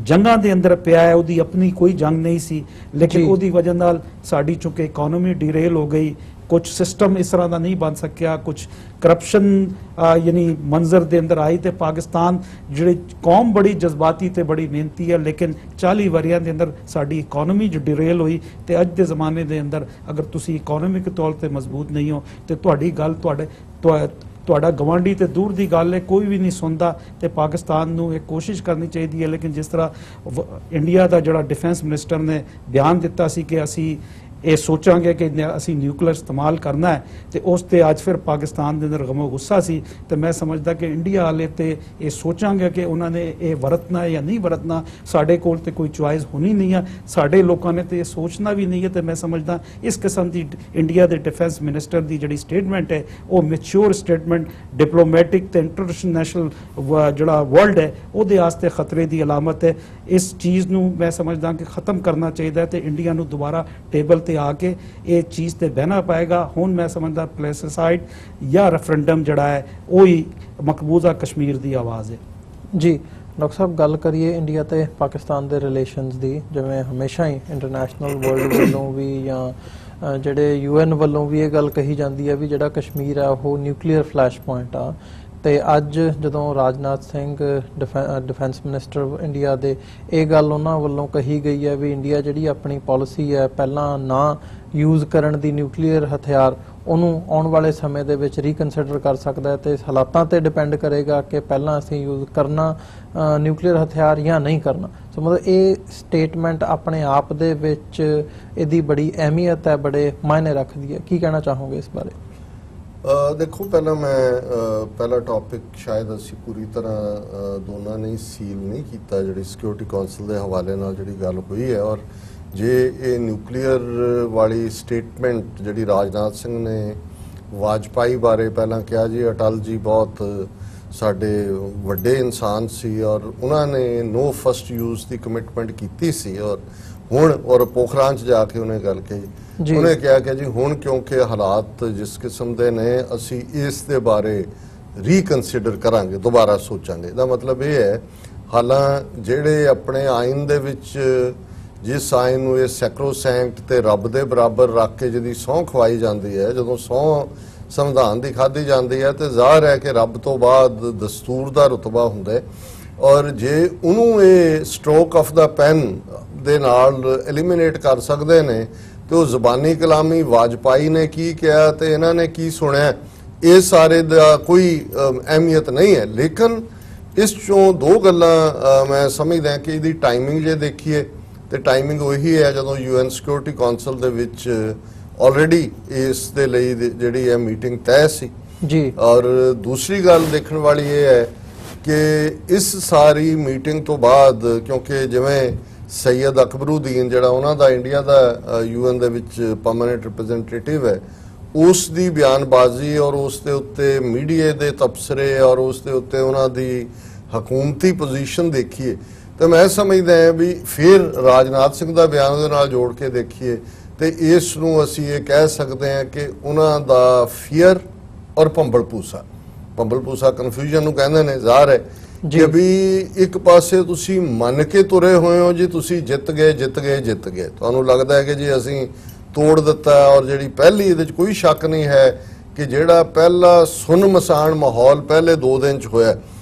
ਜੰਗਾਂ ਦੇ ਅੰਦਰ ਪਿਆ ਹੈ, ਉਹਦੀ ਆਪਣੀ ਕੋਈ ਜੰਗ ਨਹੀਂ ਸੀ, ਲੇਕਿਨ ਉਹਦੀ ਵਜ੍ਹਾ ਨਾਲ ਸਾਡੀ ਚੂੰਕਿ ਇਕਨੋਮੀ ਡਿਰੇਲ ਹੋ ਗਈ, ਕੁਝ ਸਿਸਟਮ ਇਸ ਤਰ੍ਹਾਂ ਦਾ ਨਹੀਂ ਬਣ ਸਕਿਆ, ਕੁਝ ਕਰਪਸ਼ਨ ਯਾਨੀ ਮੰਜ਼ਰ ਦੇ ਅੰਦਰ ਆਈ ਤੇ ਪਾਕਿਸਤਾਨ ਜਿਹੜੀ ਕੌਮ ਬੜੀ ਜਜ਼ਬਾਤੀ ਤੇ ਬੜੀ ਮਿਹਨਤੀ ਹੈ, ਲੇਕਿਨ 40 ਵਰਿਆਂ ਦੇ ਅੰਦਰ ਸਾਡੀ ਇਕਨੋਮੀ ਜੋ ਡਿਰੇਲ ਹੋਈ। ਤੇ ਅੱਜ ਦੇ ਜ਼ਮਾਨੇ ਦੇ ਅੰਦਰ ਅਗਰ ਤੁਸੀਂ ਇਕਨੋਮਿਕ ਤੌਰ ਤੇ ਮਜ਼ਬੂਤ ਨਹੀਂ ਹੋ ਤੇ ਤੁਹਾਡੀ ਗੱਲ ਤੁਹਾਡਾ ਗਵਾਂਢੀ ਤੇ ਦੂਰ ਦੀ ਗੱਲ ਹੈ, ਕੋਈ ਵੀ ਨਹੀਂ ਸੁਣਦਾ। ਤੇ ਪਾਕਿਸਤਾਨ ਨੂੰ ਇਹ ਕੋਸ਼ਿਸ਼ ਕਰਨੀ ਚਾਹੀਦੀ ਹੈ। ਲੇਕਿਨ ਜਿਸ ਤਰ੍ਹਾਂ ਇੰਡੀਆ ਦਾ ਜਿਹੜਾ ਡਿਫੈਂਸ ਮਿਨਿਸਟਰ ਨੇ ਬਿਆਨ ਦਿੱਤਾ ਸੀ ਕਿ ਅਸੀਂ ਇਹ ਸੋਚਾਂਗੇ ਕਿ ਅਸੀਂ ਨਿਊਕਲੀਅਰ ਇਸਤੇਮਾਲ ਕਰਨਾ ਹੈ, ਤੇ ਉਸ ਤੇ ਅੱਜ ਫਿਰ ਪਾਕਿਸਤਾਨ ਦੇ ਅੰਦਰ ਗਮੋ ਗੁੱਸਾ ਸੀ। ਤੇ ਮੈਂ ਸਮਝਦਾ ਕਿ ਇੰਡੀਆ ਵਾਲੇ ਤੇ ਇਹ ਸੋਚਾਂਗੇ ਕਿ ਉਹਨਾਂ ਨੇ ਇਹ ਵਰਤਣਾ ਹੈ ਜਾਂ ਨਹੀਂ ਵਰਤਣਾ, ਸਾਡੇ ਕੋਲ ਤੇ ਕੋਈ ਚੁਆਇਸ ਹੋਣੀ ਨਹੀਂ ਹੈ, ਸਾਡੇ ਲੋਕਾਂ ਨੇ ਤੇ ਇਹ ਸੋਚਣਾ ਵੀ ਨਹੀਂ ਹੈ। ਤੇ ਮੈਂ ਸਮਝਦਾ ਇਸ ਕਿਸਮ ਦੀ ਇੰਡੀਆ ਦੇ ਡਿਫੈਂਸ ਮਿਨਿਸਟਰ ਦੀ ਜਿਹੜੀ ਸਟੇਟਮੈਂਟ ਹੈ ਉਹ ਮੈਚੁਰ ਸਟੇਟਮੈਂਟ, ਡਿਪਲੋਮੈਟਿਕ ਤੇ ਇੰਟਰਨੈਸ਼ਨਲ ਜਿਹੜਾ ਵਰਲਡ ਹੈ ਉਹਦੇ ਵਾਸਤੇ ਖਤਰੇ ਦੀ ਅਲਾਮਤ ਹੈ। ਇਸ ਚੀਜ਼ ਨੂੰ ਮੈਂ ਸਮਝਦਾ ਕਿ ਖਤਮ ਕਰਨਾ ਚਾਹੀਦਾ ਤੇ ਇੰਡੀਆ ਨੂੰ ਦੁਬਾਰਾ ਟੇਬਲ ਆ ਕੇ ਇਹ ਚੀਜ਼ ਤੇ ਬਹਿਣਾ ਪਏਗਾ। ਹੁਣ ਮੈਂ ਸਮਝਦਾ ਪਲੈਸੀਸਾਈਡ ਜਾਂ ਰੈਫਰੈਂਡਮ ਜਿਹੜਾ ਹੈ ਉਹ ਹੀ ਮਕਬੂਜ਼ਾ ਕਸ਼ਮੀਰ ਦੀ ਆਵਾਜ਼ ਹੈ। ਜੀ ਡਾਕਟਰ ਸਾਹਿਬ, ਗੱਲ ਕਰੀਏ ਇੰਡੀਆ ਤੇ ਪਾਕਿਸਤਾਨ ਦੇ ਰਿਲੇਸ਼ਨਸ ਦੀ, ਜਿਵੇਂ ਹਮੇਸ਼ਾ ਹੀ ਇੰਟਰਨੈਸ਼ਨਲ ਵਰਲਡ ਵੱਲੋਂ ਵੀ ਜਾਂ ਜਿਹੜੇ UN ਵੱਲੋਂ ਵੀ ਇਹ ਗੱਲ ਕਹੀ ਜਾਂਦੀ ਹੈ ਵੀ ਜਿਹੜਾ ਕਸ਼ਮੀਰ ਹੈ ਉਹ ਨਿਊਕਲੀਅਰ ਫਲੈਸ਼ ਪੁਆਇੰਟ ਆ। ਤੇ ਅੱਜ ਜਦੋਂ Rajnath Singh defence minister India ਦੇ, ਇਹ ਗੱਲ ਉਹਨਾਂ ਵੱਲੋਂ ਕਹੀ ਗਈ ਹੈ ਵੀ ਇੰਡੀਆ ਜਿਹੜੀ ਆਪਣੀ ਪਾਲਿਸੀ ਹੈ ਪਹਿਲਾਂ ਨਾ ਯੂਜ਼ ਕਰਨ ਦੀ ਨਿਊਕਲੀਅਰ ਹਥਿਆਰ, ਉਹਨੂੰ ਆਉਣ ਵਾਲੇ ਸਮੇਂ ਦੇ ਵਿੱਚ ਰੀਕਨਸੀਡਰ ਕਰ ਸਕਦਾ ਹੈ ਤੇ ਹਾਲਾਤਾਂ ਤੇ ਡਿਪੈਂਡ ਕਰੇਗਾ ਕਿ ਪਹਿਲਾਂ ਅਸੀਂ ਯੂਜ਼ ਕਰਨਾ ਨਿਊਕਲੀਅਰ ਹਥਿਆਰ ਜਾਂ ਨਹੀਂ ਕਰਨਾ। ਸੋ ਮਤਲਬ ਇਹ ਸਟੇਟਮੈਂਟ ਆਪਣੇ ਆਪ ਦੇ ਵਿੱਚ ਇਹਦੀ ਬੜੀ ਅਹਿਮੀਅਤ ਹੈ, ਬੜੇ ਮਾਇਨੇ ਰੱਖਦੀ ਹੈ। ਕੀ ਕਹਿਣਾ ਚਾਹੋਗੇ ਇਸ ਬਾਰੇ? ਦੇਖੋ, ਪਹਿਲਾ ਟੌਪਿਕ ਸ਼ਾਇਦ ਅਸੀਂ ਪੂਰੀ ਤਰ੍ਹਾਂ ਦੋਨਾਂ ਨੇ ਸੀਲ ਨਹੀਂ ਕੀਤਾ ਜਿਹੜੀ ਸਿਕਿਉਰਿਟੀ ਕੌਂਸਲ ਦੇ ਹਵਾਲੇ ਨਾਲ ਜਿਹੜੀ ਗੱਲ ਹੋਈ ਹੈ। ਔਰ ਜੇ ਇਹ ਨਿਊਕਲੀਅਰ ਵਾਲੀ ਸਟੇਟਮੈਂਟ ਜਿਹੜੀ ਰਾਜਨਾਥ ਸਿੰਘ ਨੇ ਵਾਜਪਾਈ ਬਾਰੇ ਪਹਿਲਾਂ ਕਿਹਾ ਜੀ ਅਟਲ ਜੀ ਬਹੁਤ ਸਾਡੇ ਵੱਡੇ ਇਨਸਾਨ ਸੀ ਔਰ ਉਹਨਾਂ ਨੇ ਨੋ ਫਸਟ ਯੂਜ਼ ਦੀ ਕਮਿਟਮੈਂਟ ਕੀਤੀ ਸੀ ਔਰ ਹੁਣ ਔਰ ਪੋਖਰਾਨ 'ਚ ਜਾ ਕੇ ਉਹਨੇ ਗੱਲ ਕਹੀ ਉਹਨੇ ਕਿਹਾ ਕਿ ਜੀ ਹੁਣ ਕਿਉਂਕਿ ਹਾਲਾਤ ਜਿਸ ਕਿਸਮ ਦੇ ਨੇ ਅਸੀਂ ਇਸ ਦੇ ਬਾਰੇ ਰੀਕਨਸੀਡਰ ਕਰਾਂਗੇ, ਦੁਬਾਰਾ ਸੋਚਾਂਗੇ। ਇਹਦਾ ਮਤਲਬ ਇਹ ਹੈ ਹਾਲਾਂ ਜਿਹੜੇ ਆਪਣੇ ਆਇਨ ਦੇ ਵਿੱਚ ਜਿਸ ਆਇਨ ਨੂੰ ਇਹ ਸੈਕਰੋਸੈਂਕਟ ਤੇ ਰੱਬ ਦੇ ਬਰਾਬਰ ਰੱਖ ਕੇ ਜਿਹਦੀ ਸਹੁੰ ਖਵਾਈ ਜਾਂਦੀ ਹੈ, ਜਦੋਂ ਸਹੁੰ ਸੰਵਿਧਾਨ ਦੀ ਖਾਧੀ ਜਾਂਦੀ ਹੈ ਤੇ ਜ਼ਾਹਰ ਹੈ ਕਿ ਰੱਬ ਤੋਂ ਬਾਅਦ ਦਸਤੂਰ ਦਾ ਰੁਤਬਾ ਹੁੰਦਾ ਹੈ ਔਰ ਜੇ ਉਹਨੂੰ ਇਹ ਸਟ੍ਰੋਕ ਆਫ ਦਾ ਪੈਨ ਦੇ ਨਾਲ ਐਲੀਮੀਨੇਟ ਕਰ ਸਕਦੇ ਨੇ ਤੇ ਉਹ ਜ਼ਬਾਨੀ ਕਲਾਮੀ ਵਾਜਪਾਈ ਨੇ ਕੀ ਕਿਹਾ ਤੇ ਇਹਨਾਂ ਨੇ ਕੀ ਸੁਣਿਆ, ਇਹ ਸਾਰੇ ਦਾ ਕੋਈ ਅਹਿਮੀਅਤ ਨਹੀਂ ਹੈ। ਲੇਕਿਨ ਇਸ ਚੋਂ ਦੋ ਗੱਲਾਂ ਮੈਂ ਸਮਝਦਾ ਕਿ ਇਹਦੀ ਟਾਈਮਿੰਗ ਜੇ ਦੇਖੀਏ ਤੇ ਟਾਈਮਿੰਗ ਉਹੀ ਹੈ ਜਦੋਂ UN ਸਿਕਿਉਰਿਟੀ ਕਾਉਂਸਲ ਦੇ ਵਿੱਚ ਆਲਰੇਡੀ ਇਸ ਦੇ ਲਈ ਜਿਹੜੀ ਹੈ ਮੀਟਿੰਗ ਤੈਅ ਸੀ ਜੀ। ਔਰ ਦੂਸਰੀ ਗੱਲ ਦੇਖਣ ਵਾਲੀ ਇਹ ਹੈ ਕਿ ਇਸ ਸਾਰੀ ਮੀਟਿੰਗ ਤੋਂ ਬਾਅਦ ਕਿਉਂਕਿ ਜਿਵੇਂ ਸੈਯਦ ਅਕਬਰੁਦੀਨ ਜਿਹੜਾ ਉਹਨਾਂ ਦਾ ਇੰਡੀਆ ਦਾ UN ਦੇ ਵਿੱਚ ਪਰਮਾਨੈਂਟ ਰਿਪਰੈਜ਼ੈਂਟੇਟਿਵ ਹੈ, ਉਸ ਦੀ ਬਿਆਨਬਾਜ਼ੀ ਔਰ ਉਸ ਦੇ ਉੱਤੇ ਮੀਡੀਆ ਦੇ ਤਬਸਰੇ ਔਰ ਉਸ ਦੇ ਉੱਤੇ ਉਹਨਾਂ ਦੀ ਹਕੂਮਤੀ ਪੋਜੀਸ਼ਨ ਦੇਖੀਏ ਤਾਂ ਮੈਂ ਸਮਝਦਾ ਹਾਂ ਵੀ ਫਿਰ ਰਾਜਨਾਥ ਸਿੰਘ ਦਾ ਬਿਆਨ ਉਹਦੇ ਨਾਲ ਜੋੜ ਕੇ ਦੇਖੀਏ ਤੇ ਇਸ ਨੂੰ ਅਸੀਂ ਇਹ ਕਹਿ ਸਕਦੇ ਹਾਂ ਕਿ ਉਹਨਾਂ ਦਾ ਫੀਅਰ ਔਰ ਭੰਬਲ ਪੂਸਾ ਕਨਫਿਊਜ਼ਨ ਨੂੰ ਕਹਿੰਦੇ ਨੇ। ਜ਼ਾਹਰ ਹੈ ਕਿ ਵੀ ਇੱਕ ਪਾਸੇ ਤੁਸੀਂ ਮੰਨ ਕੇ ਤੁਰੇ ਹੋਏ ਹੋ ਜੀ ਤੁਸੀਂ ਜਿੱਤ ਗਏ, ਤੁਹਾਨੂੰ ਲੱਗਦਾ ਹੈ ਕਿ ਜੀ ਅਸੀਂ ਤੋੜ ਦਿੱਤਾ ਔਰ ਜਿਹੜੀ ਪਹਿਲੀ ਇਹਦੇ 'ਚ ਕੋਈ ਸ਼ੱਕ ਨਹੀਂ ਹੈ ਕਿ ਜਿਹੜਾ ਪਹਿਲਾ ਸੁੰਨ-ਮਸਾਨ ਮਾਹੌਲ ਪਹਿਲੇ 2 ਦਿਨ 'ਚ ਹੋਇਆ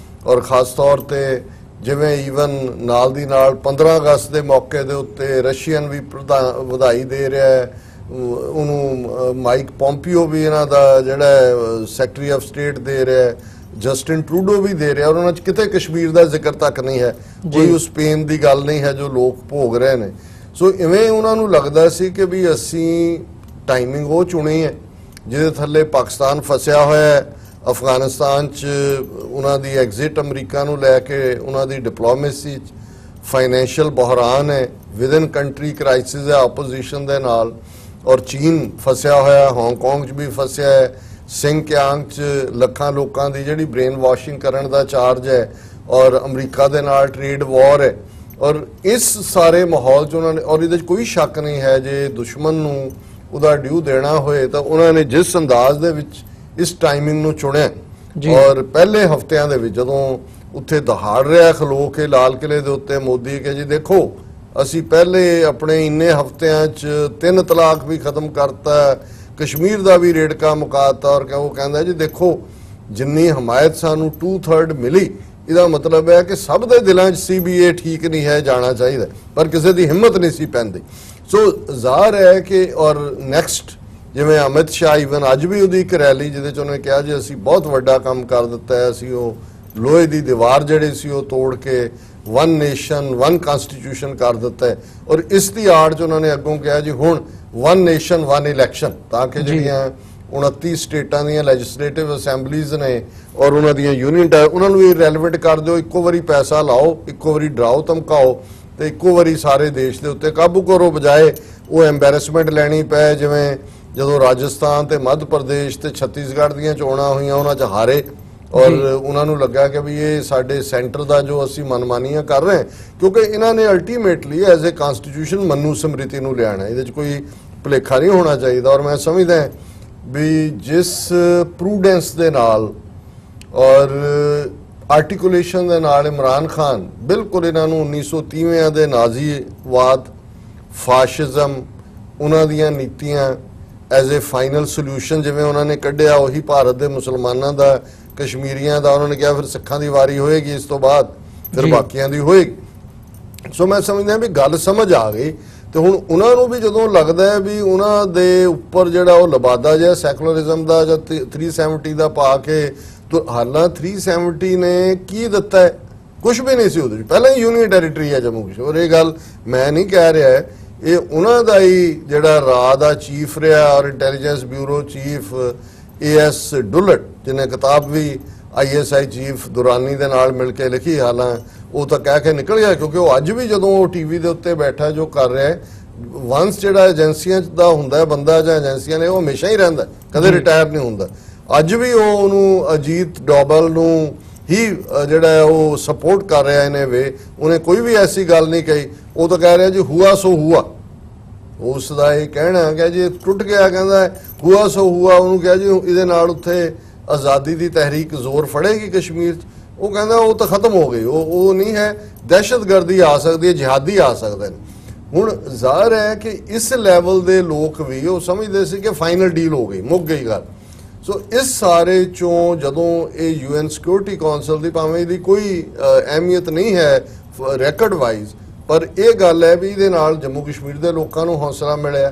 ਔਰ ਖਾਸ ਤੌਰ ਤੇ ਜਿਵੇਂ ਈਵਨ ਨਾਲ ਦੀ ਨਾਲ 15 ਅਗਸਤ ਦੇ ਮੌਕੇ ਦੇ ਉੱਤੇ ਰਸ਼ੀਅਨ ਵੀ ਵਧਾਈ ਦੇ ਰਿਹਾ ਹੈ, ਉਹਨੂੰ ਮਾਈਕ ਪੋਂਪੀਓ ਵੀ ਇਹਨਾਂ ਦਾ ਜਿਹੜਾ ਸੈਕਟਰੀ ਆਫ ਸਟੇਟ ਦੇ ਰਿਹਾ ਹੈ, ਜਸਟਿਨ ਟਰੂਡੋ ਵੀ ਦੇ ਰਿਹਾ ਔਰ ਉਹਨਾਂ 'ਚ ਕਿਤੇ ਕਸ਼ਮੀਰ ਦਾ ਜ਼ਿਕਰ ਤੱਕ ਨਹੀਂ ਹੈ, ਕੋਈ ਉਸ ਪੇਨ ਦੀ ਗੱਲ ਨਹੀਂ ਹੈ ਜੋ ਲੋਕ ਭੋਗ ਰਹੇ ਨੇ। ਸੋ ਇਵੇਂ ਉਹਨਾਂ ਨੂੰ ਲੱਗਦਾ ਸੀ ਕਿ ਵੀ ਅਸੀਂ ਟਾਈਮਿੰਗ ਉਹ ਚੁਣੀ ਹੈ ਜਿਹਦੇ ਥੱਲੇ ਪਾਕਿਸਤਾਨ ਫਸਿਆ ਹੋਇਆ ਹੈ, ਅਫਗਾਨਿਸਤਾਨ 'ਚ ਉਹਨਾਂ ਦੀ ਐਗਜ਼ਿਟ ਅਮਰੀਕਾ ਨੂੰ ਲੈ ਕੇ ਉਹਨਾਂ ਦੀ ਡਿਪਲੋਮੇਸੀ 'ਚ ਫਾਈਨੈਂਸ਼ੀਅਲ ਬੁਹਰਾਨ ਹੈ, ਵਿਦਨ ਕੰਟਰੀ ਕ੍ਰਾਈਸਿਸ ਹੈ ਆਪੋਜੀਸ਼ਨ ਦੇ ਨਾਲ ਔਰ ਚੀਨ ਫਸਿਆ ਹੋਇਆ, ਹਾਂਗਕਾਂਗ 'ਚ ਵੀ ਫਸਿਆ ਹੈ, ਸਿੰਗਕਿਆਂਗ 'ਚ ਲੱਖਾਂ ਲੋਕਾਂ ਦੀ ਜਿਹੜੀ ਬ੍ਰੇਨ ਵਾਸ਼ਿੰਗ ਕਰਨ ਦਾ ਚਾਰਜ ਹੈ ਔਰ ਅਮਰੀਕਾ ਦੇ ਨਾਲ ਟ੍ਰੇਡ ਵਾਰ ਹੈ ਔਰ ਇਸ ਸਾਰੇ ਮਾਹੌਲ 'ਚ ਉਹਨਾਂ ਨੇ ਔਰ ਇਹਦੇ 'ਚ ਕੋਈ ਸ਼ੱਕ ਨਹੀਂ ਹੈ ਜੇ ਦੁਸ਼ਮਣ ਨੂੰ ਉਹਦਾ ਡਿਊ ਦੇਣਾ ਹੋਏ ਤਾਂ ਉਹਨਾਂ ਨੇ ਜਿਸ ਅੰਦਾਜ਼ ਦੇ ਵਿੱਚ ਇਸ ਟਾਈਮਿੰਗ ਨੂੰ ਚੁਣਿਆ ਔਰ ਪਹਿਲੇ ਹਫ਼ਤਿਆਂ ਦੇ ਵਿੱਚ ਜਦੋਂ ਉੱਥੇ ਦਹਾੜ ਰਿਹਾ ਖਲੋ ਕੇ ਲਾਲ ਕਿਲੇ ਦੇ ਉੱਤੇ ਮੋਦੀ ਕਿ ਜੀ ਦੇਖੋ ਅਸੀਂ ਪਹਿਲੇ ਆਪਣੇ ਇੰਨੇ ਹਫ਼ਤਿਆਂ 'ਚ 3 ਤਲਾਕ ਵੀ ਖਤਮ ਕਰਤਾ, ਕਸ਼ਮੀਰ ਦਾ ਵੀ ਰੇੜਕਾ ਮੁਕਾਤਾ ਔਰ ਉਹ ਕਹਿੰਦਾ ਜੀ ਦੇਖੋ ਜਿੰਨੀ ਹਮਾਇਤ ਸਾਨੂੰ 2/3 ਮਿਲੀ ਇਹਦਾ ਮਤਲਬ ਹੈ ਕਿ ਸਭ ਦੇ ਦਿਲਾਂ 'ਚ ਸੀ ਵੀ ਇਹ ਠੀਕ ਨਹੀਂ ਹੈ, ਜਾਣਾ ਚਾਹੀਦਾ, ਪਰ ਕਿਸੇ ਦੀ ਹਿੰਮਤ ਨਹੀਂ ਸੀ ਪੈਂਦੀ। ਸੋ ਜ਼ਾਹਰ ਹੈ ਕਿ ਔਰ ਨੈਕਸਟ ਜਿਵੇਂ ਅਮਿਤ ਸ਼ਾਹ ਈਵਨ ਅੱਜ ਵੀ ਉਹਦੀ ਇੱਕ ਰੈਲੀ ਜਿਹਦੇ 'ਚ ਉਹਨੇ ਕਿਹਾ ਜੀ ਅਸੀਂ ਬਹੁਤ ਵੱਡਾ ਕੰਮ ਕਰ ਦਿੱਤਾ ਹੈ, ਅਸੀਂ ਉਹ ਲੋਹੇ ਦੀ ਦੀਵਾਰ ਜਿਹੜੀ ਸੀ ਉਹ ਤੋੜ ਕੇ 1 ਨੇਸ਼ਨ 1 ਕਨਸਟੀਟਿਊਸ਼ਨ ਕਰ ਦਿੱਤਾ ਹੈ ਔਰ ਇਸ ਦੀ ਆੜ 'ਚ ਉਹਨਾਂ ਨੇ ਅੱਗੋਂ ਕਿਹਾ ਜੀ ਹੁਣ 1 ਨੇਸ਼ਨ 1 ਇਲੈਕਸ਼ਨ ਤਾਂ ਕਿ ਜਿਹੜੀਆਂ 29 ਸਟੇਟਾਂ ਦੀਆਂ ਲੈਜਿਸਲੇਟਿਵ ਅਸੈਂਬਲੀਜ਼ ਨੇ ਔਰ ਉਹਨਾਂ ਦੀਆਂ ਯੂਨੀਅਨ ਉਹਨਾਂ ਨੂੰ ਇਹ ਰੈਲੇਵੈਂਟ ਕਰ ਦਿਓ, ਇੱਕੋ ਵਾਰੀ ਪੈਸਾ ਲਾਓ, ਇੱਕੋ ਵਾਰੀ ਡਰਾਓ ਧਮਕਾਓ ਤੇ ਇੱਕੋ ਵਾਰੀ ਸਾਰੇ ਦੇਸ਼ ਦੇ ਉੱਤੇ ਕਾਬੂ ਕਰੋ, ਬਜਾਏ ਉਹ ਐਮਬੈਰਸਮੈਂਟ ਲੈਣੀ ਪਏ ਜਿਵੇਂ ਜਦੋਂ ਰਾਜਸਥਾਨ ਤੇ ਮੱਧ ਪ੍ਰਦੇਸ਼ ਤੇ ਛੱਤੀਸਗੜ੍ਹ ਦੀਆਂ ਚੋਣਾਂ ਹੋਈਆਂ ਉਹਨਾਂ 'ਚ ਹਾਰੇ ਔਰ ਉਹਨਾਂ ਨੂੰ ਲੱਗਾ ਕਿ ਵੀ ਇਹ ਸਾਡੇ ਸੈਂਟਰ ਦਾ ਜੋ ਅਸੀਂ ਮਨਮਾਨੀਆਂ ਕਰ ਰਹੇ ਕਿਉਂਕਿ ਇਹਨਾਂ ਨੇ ultimately as a constitution Manu Smriti ਨੂੰ ਲਿਆਣਾ, ਇਹਦੇ 'ਚ ਕੋਈ ਭੁਲੇਖਾ ਨਹੀਂ ਹੋਣਾ ਚਾਹੀਦਾ ਔਰ ਮੈਂ ਸਮਝਦਾ ਵੀ ਜਿਸ ਪ੍ਰੂਡੈਂਸ ਦੇ ਨਾਲ ਔਰ ਆਰਟੀਕੂਲੇਸ਼ਨ ਦੇ ਨਾਲ ਇਮਰਾਨ ਖਾਨ ਬਿਲਕੁਲ ਇਹਨਾਂ ਨੂੰ 1930ਵਿਆਂ ਦੇ ਨਾਜ਼ੀਵਾਦ, ਫਾਸ਼ਿਜ਼ਮ, ਉਹਨਾਂ ਦੀਆਂ ਨੀਤੀਆਂ ਐਜ਼ ਏ ਫਾਈਨਲ ਸੋਲੂਸ਼ਨ ਜਿਵੇਂ ਉਹਨਾਂ ਨੇ ਕੱਢਿਆ ਉਹੀ ਭਾਰਤ ਦੇ ਮੁਸਲਮਾਨਾਂ ਦਾ, ਕਸ਼ਮੀਰੀਆਂ ਦਾ, ਉਹਨਾਂ ਨੇ ਕਿਹਾ ਫਿਰ ਸਿੱਖਾਂ ਦੀ ਵਾਰੀ ਹੋਏਗੀ ਇਸ ਤੋਂ ਬਾਅਦ ਫਿਰ ਬਾਕੀਆਂ ਦੀ ਹੋਏਗੀ। ਸੋ ਮੈਂ ਸਮਝਦਾ ਵੀ ਗੱਲ ਸਮਝ ਆ ਗਈ ਤੇ ਹੁਣ ਉਹਨਾਂ ਨੂੰ ਵੀ ਜਦੋਂ ਲੱਗਦਾ ਹੈ ਵੀ ਉਹਨਾਂ ਦੇ ਉੱਪਰ ਜਿਹੜਾ ਉਹ ਲਬਾਦਾ ਜਿਹਾ ਸੈਕੂਲਰਿਜ਼ਮ ਦਾ ਜਾਂ 370 ਦਾ ਪਾ ਕੇ ਹਾਲਾਂ 370 ਨੇ ਕੀ ਦਿੱਤਾ ਹੈ, ਕੁਝ ਵੀ ਨਹੀਂ ਸੀ ਉਹਦੇ 'ਚ, ਪਹਿਲਾਂ ਹੀ ਯੂਨੀਅਨ ਟੈਰੀਟਰੀ ਹੈ ਜੰਮੂ ਕਸ਼ਮੀਰ। ਇਹ ਗੱਲ ਮੈਂ ਨਹੀਂ ਕਹਿ ਰਿਹਾ, ਇਹ ਉਹਨਾਂ ਦਾ ਹੀ ਜਿਹੜਾ ਰਾਹ ਦਾ ਚੀਫ ਰਿਹਾ ਔਰ ਇੰਟੈਲੀਜੈਂਸ ਬਿਊਰੋ ਚੀਫ AS ਡੁਲਟ ਜਿਹਨੇ ਕਿਤਾਬ ਵੀ ISI ਚੀਫ ਦੁਰਾਨੀ ਦੇ ਨਾਲ ਮਿਲ ਕੇ ਲਿਖੀ, ਹਾਲਾਂ ਉਹ ਤਾਂ ਕਹਿ ਕੇ ਨਿਕਲ ਗਿਆ ਕਿਉਂਕਿ ਉਹ ਅੱਜ ਵੀ ਜਦੋਂ ਉਹ TV ਦੇ ਉੱਤੇ ਬੈਠਾ ਜੋ ਕਰ ਰਿਹਾ ਵੰਸ ਜਿਹੜਾ ਏਜੰਸੀਆਂ ਦਾ ਹੁੰਦਾ ਬੰਦਾ ਜਾਂ ਏਜੰਸੀਆਂ ਨੇ, ਉਹ ਹਮੇਸ਼ਾ ਹੀ ਰਹਿੰਦਾ, ਕਦੇ ਰਿਟਾਇਰ ਨਹੀਂ ਹੁੰਦਾ। ਅੱਜ ਵੀ ਉਹ ਉਹਨੂੰ ਅਜੀਤ ਡੋਭਲ ਨੂੰ ਹੀ ਜਿਹੜਾ ਹੈ ਉਹ ਸਪੋਰਟ ਕਰ ਰਿਹਾ ਇਹਨੇ ਵੇ। ਉਹਨੇ ਕੋਈ ਵੀ ਐਸੀ ਗੱਲ ਨਹੀਂ ਕਹੀ, ਉਹ ਤਾਂ ਕਹਿ ਰਿਹਾ ਜੀ ਹੁਆ ਸੋ ਹੁਆ। ਉਸ ਦਾ ਇਹ ਕਹਿਣਾ ਕਿ ਜੀ ਟੁੱਟ ਗਿਆ, ਕਹਿੰਦਾ ਹੁਆ ਸੋ ਹੁਆ। ਉਹਨੂੰ ਕਿਹਾ ਜੀ ਇਹਦੇ ਨਾਲ ਉੱਥੇ ਆਜ਼ਾਦੀ ਦੀ ਤਹਿਰੀਕ ਜ਼ੋਰ ਫੜੇਗੀ ਕਸ਼ਮੀਰ 'ਚ? ਉਹ ਕਹਿੰਦਾ ਉਹ ਤਾਂ ਖਤਮ ਹੋ ਗਈ, ਉਹ ਨਹੀਂ ਹੈ। ਦਹਿਸ਼ਤਗਰਦੀ ਆ ਸਕਦੀ ਹੈ, ਜਿਹਾਦੀ ਆ ਸਕਦੇ ਨੇ। ਹੁਣ ਜ਼ਾਹਰ ਹੈ ਕਿ ਇਸ ਲੈਵਲ ਦੇ ਲੋਕ ਵੀ ਉਹ ਸਮਝਦੇ ਸੀ ਕਿ ਫਾਈਨਲ ਡੀਲ ਹੋ ਗਈ, ਮੁੱਕ ਗਈ ਗੱਲ। ਸੋ ਇਸ ਸਾਰੇ ਚੋਂ ਜਦੋਂ ਇਹ UN ਸਿਕਿਉਰਿਟੀ ਕੌਂਸਲ ਦੀ, ਭਾਵੇਂ ਇਹਦੀ ਕੋਈ ਅਹਿਮੀਅਤ ਨਹੀਂ ਹੈ ਰੈਕਰਡ ਵਾਈਜ਼, ਪਰ ਇਹ ਗੱਲ ਹੈ ਵੀ ਇਹਦੇ ਨਾਲ ਜੰਮੂ ਕਸ਼ਮੀਰ ਦੇ ਲੋਕਾਂ ਨੂੰ ਹੌਸਲਾ ਮਿਲਿਆ,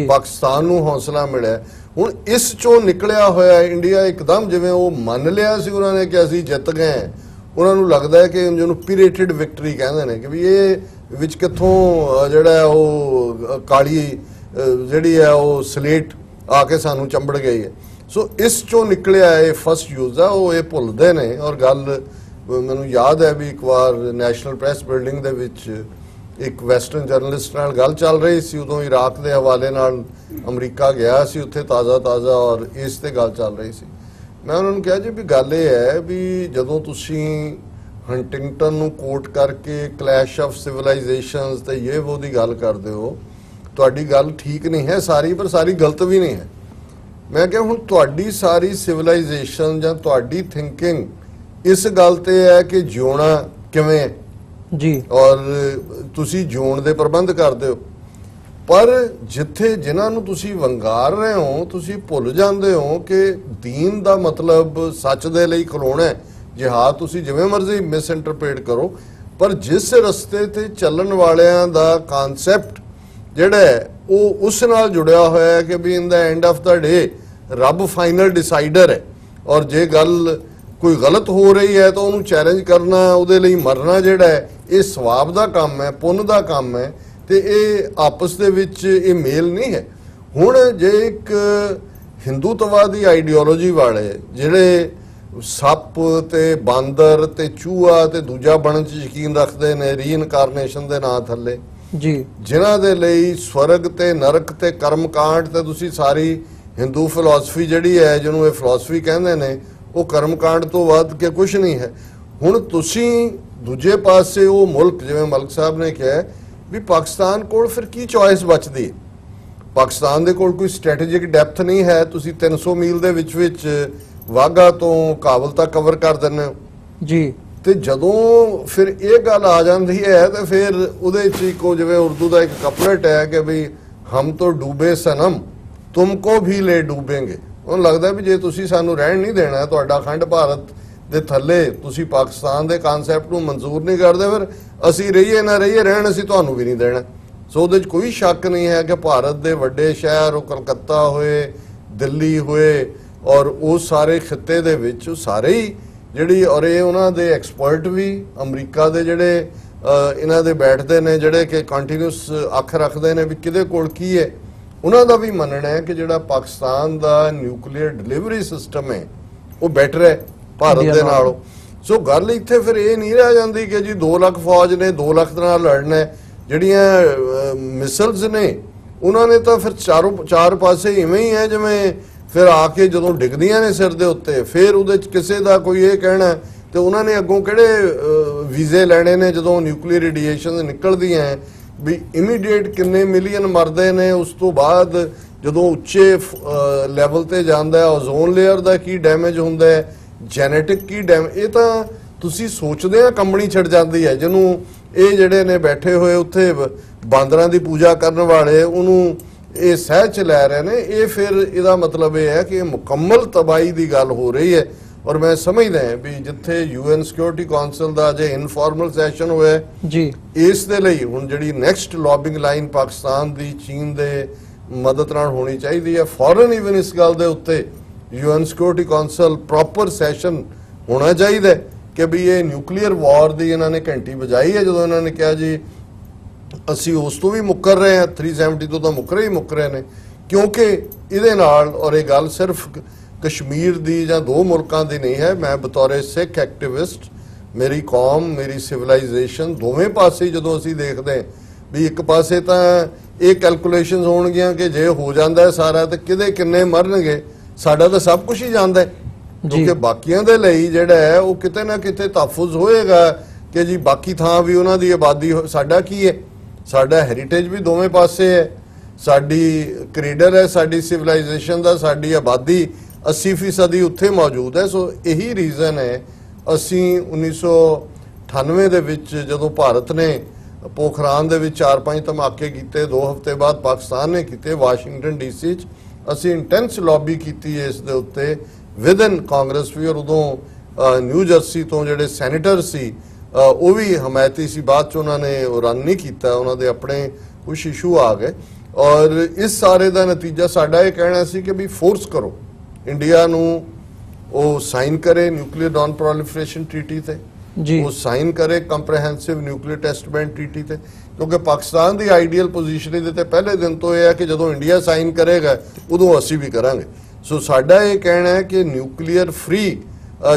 ਪਾਕਿਸਤਾਨ ਨੂੰ ਹੌਸਲਾ ਮਿਲਿਆ। ਹੁਣ ਇਸ ਚੋਂ ਨਿਕਲਿਆ ਹੋਇਆ ਇੰਡੀਆ ਇੱਕਦਮ ਜਿਵੇਂ ਉਹ ਮੰਨ ਲਿਆ ਸੀ ਉਹਨਾਂ ਨੇ ਕਿ ਅਸੀਂ ਜਿੱਤ ਗਏ। ਉਹਨਾਂ ਨੂੰ ਲੱਗਦਾ ਹੈ ਕਿ ਜਿਹਨੂੰ ਪੀਰੀਟਡ ਵਿਕਟਰੀ ਕਹਿੰਦੇ ਨੇ, ਕਿ ਵੀ ਇਹ ਵਿੱਚ ਕਿੱਥੋਂ ਜਿਹੜਾ ਉਹ ਕਾਲੀ ਜਿਹੜੀ ਹੈ ਉਹ ਸਲੇਟ ਆ ਕੇ ਸਾਨੂੰ ਚੰਬੜ ਗਈ ਹੈ। ਸੋ ਇਸ ਚੋਂ ਨਿਕਲਿਆ ਇਹ ਫਸਟ ਯੂਜ਼ ਆ, ਉਹ ਇਹ ਭੁੱਲਦੇ ਨੇ। ਔਰ ਗੱਲ ਮੈਨੂੰ ਯਾਦ ਹੈ ਵੀ ਇੱਕ ਵਾਰ ਨੈਸ਼ਨਲ ਪ੍ਰੈਸ ਬਿਲਡਿੰਗ ਦੇ ਵਿੱਚ ਇੱਕ ਵੈਸਟਰਨ ਜਰਨਲਿਸਟ ਨਾਲ ਗੱਲ ਚੱਲ ਰਹੀ ਸੀ, ਉਦੋਂ ਇਰਾਕ ਦੇ ਹਵਾਲੇ ਨਾਲ ਅਮਰੀਕਾ ਗਿਆ ਸੀ ਉੱਥੇ ਤਾਜ਼ਾ ਔਰ ਇਸ ਤੇ ਗੱਲ ਚੱਲ ਰਹੀ ਸੀ। ਮੈਂ ਉਹਨਾਂ ਨੂੰ ਕਿਹਾ ਜੀ ਵੀ ਗੱਲ ਇਹ ਹੈ ਵੀ ਜਦੋਂ ਤੁਸੀਂ ਹੰਟਿੰਗਟਨ ਨੂੰ ਕੋਟ ਕਰਕੇ ਕਲੈਸ਼ ਆਫ ਸਿਵਲਾਈਜੇਸ਼ਨਸ ਤੇ ਇਹ ਉਹ ਦੀ ਗੱਲ ਕਰਦੇ ਹੋ, ਤੁਹਾਡੀ ਗੱਲ ਠੀਕ ਨਹੀਂ ਹੈ ਸਾਰੀ, ਪਰ ਸਾਰੀ ਗਲਤ ਵੀ ਨਹੀਂ ਹੈ। ਮੈਂ ਕਿਹਾ ਹੁਣ ਤੁਹਾਡੀ ਸਾਰੀ ਸਿਵਲਾਈਜੇਸ਼ਨ ਜਾਂ ਤੁਹਾਡੀ ਥਿੰਕਿੰਗ ਇਸ ਗੱਲ ਤੇ ਹੈ ਕਿ ਜਿਉਣਾ ਕਿਵੇਂ ਹੈ ਜੀ, ਔਰ ਤੁਸੀਂ ਜਿਉਣ ਦੇ ਪ੍ਰਬੰਧ ਕਰਦੇ ਹੋ। ਪਰ ਜਿੱਥੇ ਜਿਨ੍ਹਾਂ ਨੂੰ ਤੁਸੀਂ ਵੰਗਾਰ ਰਹੇ ਹੋ, ਤੁਸੀਂ ਭੁੱਲ ਜਾਂਦੇ ਹੋ ਕਿ ਦੀਨ ਦਾ ਮਤਲਬ ਸੱਚ ਦੇ ਲਈ ਖਲੋਣਾ ਹੈ। ਜਿਹਾਦ ਤੁਸੀਂ ਜਿਵੇਂ ਮਰਜ਼ੀ ਮਿਸ ਇੰਟਰਪ੍ਰੀਟ ਕਰੋ, ਪਰ ਜਿਸ ਰਸਤੇ ਤੇ ਚੱਲਣ ਵਾਲਿਆਂ ਦਾ ਕਨਸੈਪਟ ਜਿਹੜਾ ਹੈ ਉਹ ਉਸ ਨਾਲ ਜੁੜਿਆ ਹੋਇਆ ਹੈ ਕਿ ਵੀ ਇਨ ਦਾ ਐਂਡ ਆਫ ਦਾ ਡੇ ਰੱਬ ਫਾਈਨਲ ਡਿਸਾਈਡਰ ਹੈ। ਔਰ ਜੇ ਗੱਲ ਕੋਈ ਗਲਤ ਹੋ ਰਹੀ ਹੈ ਤਾਂ ਉਹਨੂੰ ਚੈਲੰਜ ਕਰਨਾ, ਉਹਦੇ ਲਈ ਮਰਨਾ ਜਿਹੜਾ ਹੈ ਇਹ ਸਵਾਬ ਦਾ ਕੰਮ ਹੈ, ਪੁੰਨ ਦਾ ਕੰਮ ਹੈ, ਤੇ ਇਹ ਆਪਸ ਦੇ ਵਿੱਚ ਇਹ ਮੇਲ ਨਹੀਂ ਹੈ। ਹੁਣ ਜੇ ਇੱਕ ਹਿੰਦੂਤਵਾਦੀ ਆਈਡੀਓਲੋਜੀ ਵਾਲੇ ਜਿਹੜੇ ਸੱਪ ਤੇ ਬਾਂਦਰ ਤੇ ਚੂਹਾ ਤੇ ਦੂਜਾ ਬਣਨ 'ਚ ਯਕੀਨ ਰੱਖਦੇ ਨੇ ਰੀਇਨਕਾਰਨੇਸ਼ਨ ਦੇ ਨਾਂ ਥੱਲੇ ਜੀ, ਜਿਨ੍ਹਾਂ ਦੇ ਲਈ ਸਵਰਗ ਤੇ ਨਰਕ ਤੇ ਕਰਮਕਾਂਡ ਤੇ ਤੁਸੀਂ ਸਾਰੀ ਹਿੰਦੂ ਫਿਲਾਸਫੀ ਜਿਹੜੀ ਹੈ ਜਿਹਨੂੰ ਇਹ ਫਿਲਾਸਫੀ ਕਹਿੰਦੇ ਨੇ, ਉਹ ਕਰਮਕਾਂਡ ਤੋਂ ਵੱਧ ਕੇ ਕੁਝ ਨਹੀਂ ਹੈ। ਹੁਣ ਤੁਸੀਂ ਦੂਜੇ ਪਾਸੇ ਉਹ ਮੁਲਕ, ਜਿਵੇਂ ਮਲਕ ਸਾਹਿਬ ਨੇ ਕਿਹਾ ਵੀ ਪਾਕਿਸਤਾਨ ਕੋਲ ਫਿਰ ਕੀ ਚੋਇਸ ਬਚਦੀ ਹੈ? ਪਾਕਿਸਤਾਨ ਦੇ ਕੋਲ ਕੋਈ ਸਟ੍ਰੈਟੇਜਿਕ ਡੈਪਥ ਨਹੀਂ ਹੈ। ਤੁਸੀਂ 300 ਮੀਲ ਦੇ ਵਿੱਚ ਵਾਘਾ ਤੋਂ ਕਾਬਲ ਤੱਕ ਕਵਰ ਕਰ ਦਿੰਦੇ ਹੋ ਜੀ। ਤੇ ਜਦੋਂ ਫਿਰ ਇਹ ਗੱਲ ਆ ਜਾਂਦੀ ਹੈ ਤਾਂ ਫਿਰ ਉਹਦੇ 'ਚ ਇੱਕੋ ਜਿਵੇਂ ਉਰਦੂ ਦਾ ਇੱਕ ਕਪਲਟ ਹੈ ਕਿ ਵੀ ਹਮ ਤੋਂ ਡੂਬੇ ਸਨਮ ਤੁਮਕੋ ਵੀ ਲੈ ਡੂਬੇਂਗੇ। ਉਹਨੂੰ ਲੱਗਦਾ ਵੀ ਜੇ ਤੁਸੀਂ ਸਾਨੂੰ ਰਹਿਣ ਨਹੀਂ ਦੇਣਾ, ਤੁਹਾਡਾ ਅਖੰਡ ਭਾਰਤ ਦੇ ਥੱਲੇ ਤੁਸੀਂ ਪਾਕਿਸਤਾਨ ਦੇ ਕਨਸੈਪਟ ਨੂੰ ਮਨਜ਼ੂਰ ਨਹੀਂ ਕਰਦੇ, ਫਿਰ ਅਸੀਂ ਰਹੀਏ ਨਾ ਰਹੀਏ, ਰਹਿਣ ਅਸੀਂ ਤੁਹਾਨੂੰ ਵੀ ਨਹੀਂ ਦੇਣਾ। ਸੋ ਉਹਦੇ 'ਚ ਕੋਈ ਸ਼ੱਕ ਨਹੀਂ ਹੈ ਕਿ ਭਾਰਤ ਦੇ ਵੱਡੇ ਸ਼ਹਿਰ, ਉਹ ਕਲਕੱਤਾ ਹੋਏ, ਦਿੱਲੀ ਹੋਏ, ਔਰ ਉਸ ਸਾਰੇ ਖਿੱਤੇ ਦੇ ਵਿੱਚ ਸਾਰੇ ਹੀ ਜਿਹੜੀ, ਔਰ ਇਹ ਉਹਨਾਂ ਦੇ ਐਕਸਪਰਟ ਵੀ ਅਮਰੀਕਾ ਦੇ ਜਿਹੜੇ ਇਹਨਾਂ ਦੇ ਬੈਠਦੇ ਨੇ, ਜਿਹੜੇ ਕਿ ਕੰਟੀਨਿਊਸ ਅੱਖ ਰੱਖਦੇ ਨੇ ਵੀ ਕਿਹਦੇ ਕੋਲ ਕੀ ਹੈ, ਉਹਨਾਂ ਦਾ ਵੀ ਮੰਨਣਾ ਹੈ ਕਿ ਜਿਹੜਾ ਪਾਕਿਸਤਾਨ ਦਾ ਨਿਊਕਲੀਅਰ ਡਿਲੀਵਰੀ ਸਿਸਟਮ ਹੈ ਉਹ ਬੈਟਰ ਹੈ ਭਾਰਤ ਦੇ ਨਾਲੋਂ। ਸੋ ਗੱਲ ਇੱਥੇ ਫਿਰ ਇਹ ਨਹੀਂ ਰਹਿ ਜਾਂਦੀ ਕਿ ਜੀ 2 ਲੱਖ ਫੌਜ ਨੇ 2 ਲੱਖ ਦੇ ਨਾਲ ਲੜਨਾ। ਜਿਹੜੀਆਂ ਮਿਸਲਸ ਨੇ ਉਹਨਾਂ ਨੇ ਤਾਂ ਫਿਰ ਚਾਰ ਪਾਸੇ ਇਵੇਂ ਹੀ ਹੈ ਜਿਵੇਂ ਫਿਰ ਆ ਕੇ ਜਦੋਂ ਡਿੱਗਦੀਆਂ ਨੇ ਸਿਰ ਦੇ ਉੱਤੇ, ਫਿਰ ਉਹਦੇ 'ਚ ਕਿਸੇ ਦਾ ਕੋਈ ਇਹ ਕਹਿਣਾ ਤੇ ਉਹਨਾਂ ਨੇ ਅੱਗੋਂ ਕਿਹੜੇ ਵੀਜ਼ੇ ਲੈਣੇ ਨੇ ਜਦੋਂ ਨਿਊਕਲੀਅਰ ਰੇਡੀਏਸ਼ਨ ਨਿਕਲਦੀਆਂ ਵੀ ਇਮੀਡੀਏਟ ਕਿੰਨੇ ਮਿਲੀਅਨ ਮਰਦੇ ਨੇ, ਉਸ ਤੋਂ ਬਾਅਦ ਜਦੋਂ ਉੱਚੇ ਲੈਵਲ ਤੇ ਜਾਂਦਾ ਓਜ਼ੋਨ ਲੇਅਰ ਦਾ ਕੀ ਡੈਮੇਜ ਹੁੰਦਾ ਹੈ, ਜੈਨੇਟਿਕ ਕੀ ਇਹ ਤਾਂ ਤੁਸੀਂ ਸੋਚਦੇ ਆ ਕੰਬਣੀ ਛੱਡ ਜਾਂਦੀ ਹੈ। ਜਿਹਨੂੰ ਇਹ ਜਿਹੜੇ ਨੇ ਬੈਠੇ ਹੋਏ ਉੱਥੇ ਬਾਂਦਰਾਂ ਦੀ ਪੂਜਾ ਕਰਨ ਵਾਲੇ ਉਹਨੂੰ ਇਹ ਸਹਿ ਚ ਲੈ ਰਹੇ ਨੇ, ਇਹ ਫਿਰ ਇਹਦਾ ਮਤਲਬ ਇਹ ਹੈ ਕਿ ਇਹ ਮੁਕੰਮਲ ਤਬਾਹੀ ਦੀ ਗੱਲ ਹੋ ਰਹੀ ਹੈ। ਔਰ ਮੈਂ ਸਮਝਦਾ ਹਾਂ ਵੀ ਜਿੱਥੇ UN ਸਿਕਿਉਰਿਟੀ ਕਾਉਂਸਲ ਦਾ ਜੇ ਇਨਫਾਰਮਲ ਸੈਸ਼ਨ ਹੋਇਆ ਜੀ, ਇਸ ਦੇ ਲਈ ਹੁਣ ਜਿਹੜੀ ਨੈਕਸਟ ਲੌਬਿੰਗ ਲਾਈਨ ਪਾਕਿਸਤਾਨ ਦੀ ਚੀਨ ਦੇ ਮਦਦ ਨਾਲ ਹੋਣੀ ਚਾਹੀਦੀ ਹੈ। ਫੌਰਨ ਇਵਨ ਇਸ ਗੱਲ ਦੇ ਉੱਤੇ UN security council proper session ਹੋਣਾ ਚਾਹੀਦਾ ਕਿ ਵੀ ਇਹ ਨਿਊਕਲੀਅਰ ਵਾਰ ਦੀ ਇਹਨਾਂ ਨੇ ਘੰਟੀ ਵਜਾਈ ਹੈ ਜਦੋਂ ਇਹਨਾਂ ਨੇ ਕਿਹਾ ਜੀ ਅਸੀਂ ਉਸ ਤੋਂ ਵੀ ਮੁੱਕਰ ਰਹੇ ਹਾਂ, 370 ਤੋਂ ਤਾਂ ਮੁੱਕ ਰਹੇ ਨੇ, ਕਿਉਂਕਿ ਇਹਦੇ ਨਾਲ, ਔਰ ਇਹ ਗੱਲ ਸਿਰਫ ਕਸ਼ਮੀਰ ਦੀ ਜਾਂ 2 ਮੁਲਕਾਂ ਦੀ ਨਹੀਂ ਹੈ, ਮੈਂ ਬਤੌਰੇ ਸਿੱਖ ਐਕਟਿਵਿਸਟ, ਮੇਰੀ ਕੌਮ, ਮੇਰੀ ਸਿਵਲਾਈਜੇਸ਼ਨ ਦੋਵੇਂ ਪਾਸੇ ਜਦੋਂ ਅਸੀਂ ਦੇਖਦੇ ਵੀ ਇੱਕ ਪਾਸੇ ਤਾਂ ਇਹ ਕੈਲਕੂਲੇਸ਼ਨਸ ਹੋਣਗੀਆਂ ਕਿ ਜੇ ਹੋ ਜਾਂਦਾ ਹੈ ਸਾਰਾ ਤੇ ਕਿਹਦੇ ਕਿੰਨੇ ਮਰਨਗੇ, ਸਾਡਾ ਤਾਂ ਸਭ ਕੁਝ ਹੀ ਜਾਂਦਾ ਹੈ, ਕਿਉਂਕਿ ਬਾਕੀਆਂ ਦੇ ਲਈ ਜਿਹੜਾ ਹੈ ਉਹ ਕਿਤੇ ਨਾ ਕਿਤੇ ਤਹਫੁਜ਼ ਹੋਏਗਾ ਕਿ ਜੀ ਬਾਕੀ ਥਾਂ ਵੀ ਉਹਨਾਂ ਦੀ ਆਬਾਦੀ ਸਾਡਾ ਕੀ ਹੈ, ਸਾਡਾ ਹੈਰੀਟੇਜ ਵੀ ਦੋਵੇਂ ਪਾਸੇ ਹੈ, ਸਾਡੀ ਕਰੀਡਰ ਹੈ ਸਾਡੀ ਸਿਵਲਾਈਜੇਸ਼ਨ ਦਾ, ਸਾਡੀ ਆਬਾਦੀ 80% ਉੱਥੇ ਮੌਜੂਦ ਹੈ। ਸੋ ਇਹੀ ਰੀਜ਼ਨ ਹੈ ਅਸੀਂ 1998 ਦੇ ਵਿੱਚ ਜਦੋਂ ਭਾਰਤ ਨੇ ਪੋਖਰਾਨ ਦੇ ਵਿੱਚ 4-5 ਧਮਾਕੇ ਕੀਤੇ, 2 ਹਫ਼ਤੇ ਬਾਅਦ ਪਾਕਿਸਤਾਨ ਨੇ ਕੀਤੇ ਵਾਸ਼ਿੰਗਟਨ ਡੀਸੀ 'ਚ, ਅਸੀਂ ਇੰਟੈਂਸ ਲੌਬੀ ਕੀਤੀ ਇਸ ਦੇ ਉੱਤੇ ਵਿਦਨ ਕਾਂਗਰਸ ਵੀ, ਔਰ ਉਦੋਂ ਨਿਊ ਜਰਸੀ ਤੋਂ ਜਿਹੜੇ ਸੈਨੇਟਰ ਸੀ ਉਹ ਵੀ ਹਮਾਇਤੀ ਸੀ, ਬਾਅਦ 'ਚ ਉਹਨਾਂ ਨੇ ਰਨ ਨਹੀਂ ਕੀਤਾ, ਉਹਨਾਂ ਦੇ ਆਪਣੇ ਕੁਝ ਇਸ਼ੂ ਆ ਗਏ। ਔਰ ਇਸ ਸਾਰੇ ਦਾ ਨਤੀਜਾ ਸਾਡਾ ਇਹ ਕਹਿਣਾ ਸੀ ਕਿ ਵੀ ਫੋਰਸ ਕਰੋ ਇੰਡੀਆ ਨੂੰ ਉਹ ਸਾਈਨ ਕਰੇ ਨਿਊਕਲੀਅਰ ਨਾਨ ਪ੍ਰੋਲੀਫਰੇਸ਼ਨ ਟ੍ਰੀਟੀ ਤੇ, ਉਹ ਸਾਈਨ ਕਰੇ ਕੰਪਰੇਹੈਂਸਿਵ ਨਿਊਕਲੀਅਰ ਟੈਸਟ ਬੈਨ ਟ੍ਰੀਟੀ ਤੇ, ਕਿਉਂਕਿ ਪਾਕਿਸਤਾਨ ਦੀ ਆਈਡੀਅਲ ਪੋਜੀਸ਼ਨ ਇਹਦੇ ਤੇ ਪਹਿਲੇ ਦਿਨ ਤੋਂ ਇਹ ਹੈ ਕਿ ਜਦੋਂ ਇੰਡੀਆ ਸਾਈਨ ਕਰੇਗਾ ਉਦੋਂ ਅਸੀਂ ਵੀ ਕਰਾਂਗੇ। ਸੋ ਸਾਡਾ ਇਹ ਕਹਿਣਾ ਹੈ ਕਿ ਨਿਊਕਲੀਅਰ ਫ੍ਰੀ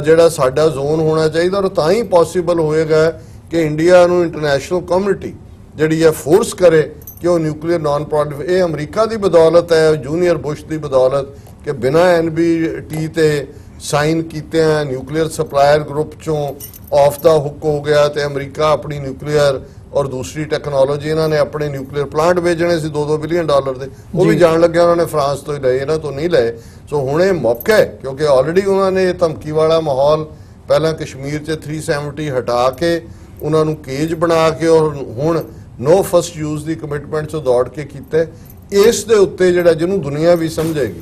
ਜਿਹੜਾ ਸਾਡਾ ਜ਼ੋਨ ਹੋਣਾ ਚਾਹੀਦਾ, ਔਰ ਤਾਂ ਹੀ ਪੋਸੀਬਲ ਹੋਏਗਾ ਕਿ ਇੰਡੀਆ ਨੂੰ ਇੰਟਰਨੈਸ਼ਨਲ ਕਮਿਊਨਿਟੀ ਜਿਹੜੀ ਹੈ ਫੋਰਸ ਕਰੇ ਕਿ ਉਹ ਨਿਊਕਲੀਅਰ ਨਾਨ ਪ੍ਰੋਲੀਫਰ, ਇਹ ਅਮਰੀਕਾ ਦੀ ਬਦੌਲਤ ਹੈ, ਜੂਨੀਅਰ ਬੁਸ਼ ਦੀ ਬਦੌਲਤ ਕਿ ਬਿਨਾਂ NPT ਤੇ ਸਾਈਨ ਕੀਤੇ ਆ ਨਿਊਕਲੀਅਰ ਸਪਲਾਇਰ ਗਰੁੱਪ ਚੋਂ ਆਫ ਦਾ ਹੁੱਕ ਹੋ ਗਿਆ, ਤੇ ਅਮਰੀਕਾ ਆਪਣੀ ਨਿਊਕਲੀਅਰ ਔਰ ਦੂਸਰੀ ਟੈਕਨੋਲੋਜੀ, ਇਹਨਾਂ ਨੇ ਆਪਣੇ ਨਿਊਕਲੀਅਰ ਪਲਾਂਟ ਵੇਚਣੇ ਸੀ $2 ਬਿਲੀਅਨ ਦੇ, ਉਹ ਵੀ ਜਾਣ ਲੱਗਿਆ ਉਹਨਾਂ ਨੇ ਫਰਾਂਸ ਤੋਂ ਹੀ ਲਏ, ਇਹਨਾਂ ਤੋਂ ਨਹੀਂ ਲਏ। ਸੋ ਹੁਣ ਇਹ ਮੌਕਾ ਹੈ, ਕਿਉਂਕਿ ਆਲਰੇਡੀ ਉਹਨਾਂ ਨੇ ਧਮਕੀ ਵਾਲਾ ਮਾਹੌਲ ਪਹਿਲਾਂ ਕਸ਼ਮੀਰ 'ਚ 370 ਹਟਾ ਕੇ ਉਹਨਾਂ ਨੂੰ ਕੇਜ ਬਣਾ ਕੇ ਔਰ ਹੁਣ ਨੋ ਫਸਟ ਯੂਜ਼ ਦੀ ਕਮਿਟਮੈਂਟ 'ਚੋਂ ਦੌੜ ਕੇ ਕੀਤੇ। ਇਸ ਦੇ ਉੱਤੇ ਜਿਹੜਾ ਜਿਹਨੂੰ ਦੁਨੀਆ ਵੀ ਸਮਝੇਗੀ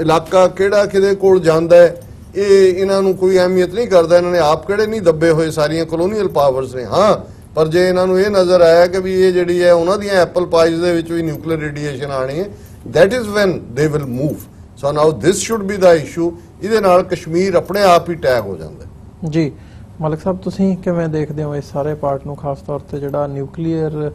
ਇਲਾਕਾ ਕਿਹੜਾ ਕਿਹਦੇ ਕੋਲ ਜਾਂਦਾ ਹੈ ਇਹ ਇਹਨਾਂ ਨੂੰ ਕੋਈ ਅਹਿਮੀਅਤ ਨਹੀਂ ਕਰਦਾ, ਇਹਨਾਂ ਨੇ ਆਪ ਕਿਹੜੇ ਨਹੀਂ ਦੱਬੇ ਹੋਏ, ਸਾਰੀਆਂ ਕਲੋਨੀਅਲ ਪਾਵਰਸ ਨੇ। ਹਾਂ, ਪਰ ਜੇ ਇਹਨਾਂ ਨੂੰ ਇਹ ਨਜ਼ਰ ਆਇਆ ਕਿ ਵੀ ਇਹ ਜਿਹੜੀ ਹੈ ਉਹਨਾਂ ਦੀਆਂ ਐਪਲ ਪਾਈਜ਼ ਦੇ ਵਿੱਚ ਵੀ ਨਿਊਕਲੀਅਰ ਰੇਡੀਏਸ਼ਨ ਆਣੀ ਹੈ, that is when they will move. So now this should be the issue. ਇਹਦੇ ਨਾਲ ਕਸ਼ਮੀਰ ਆਪਣੇ ਆਪ ਹੀ ਟੈਗ ਹੋ ਜਾਂਦਾ ਜੀ। ਮਲਿਕ ਸਾਹਿਬ, ਤੁਸੀਂ ਕਿਵੇਂ ਦੇਖਦੇ ਹੋ ਇਸ ਸਾਰੇ ਪਾਰਟ ਨੂੰ, ਖਾਸ ਤੌਰ ਤੇ ਜਿਹੜਾ ਨਿਊਕਲੀਅਰ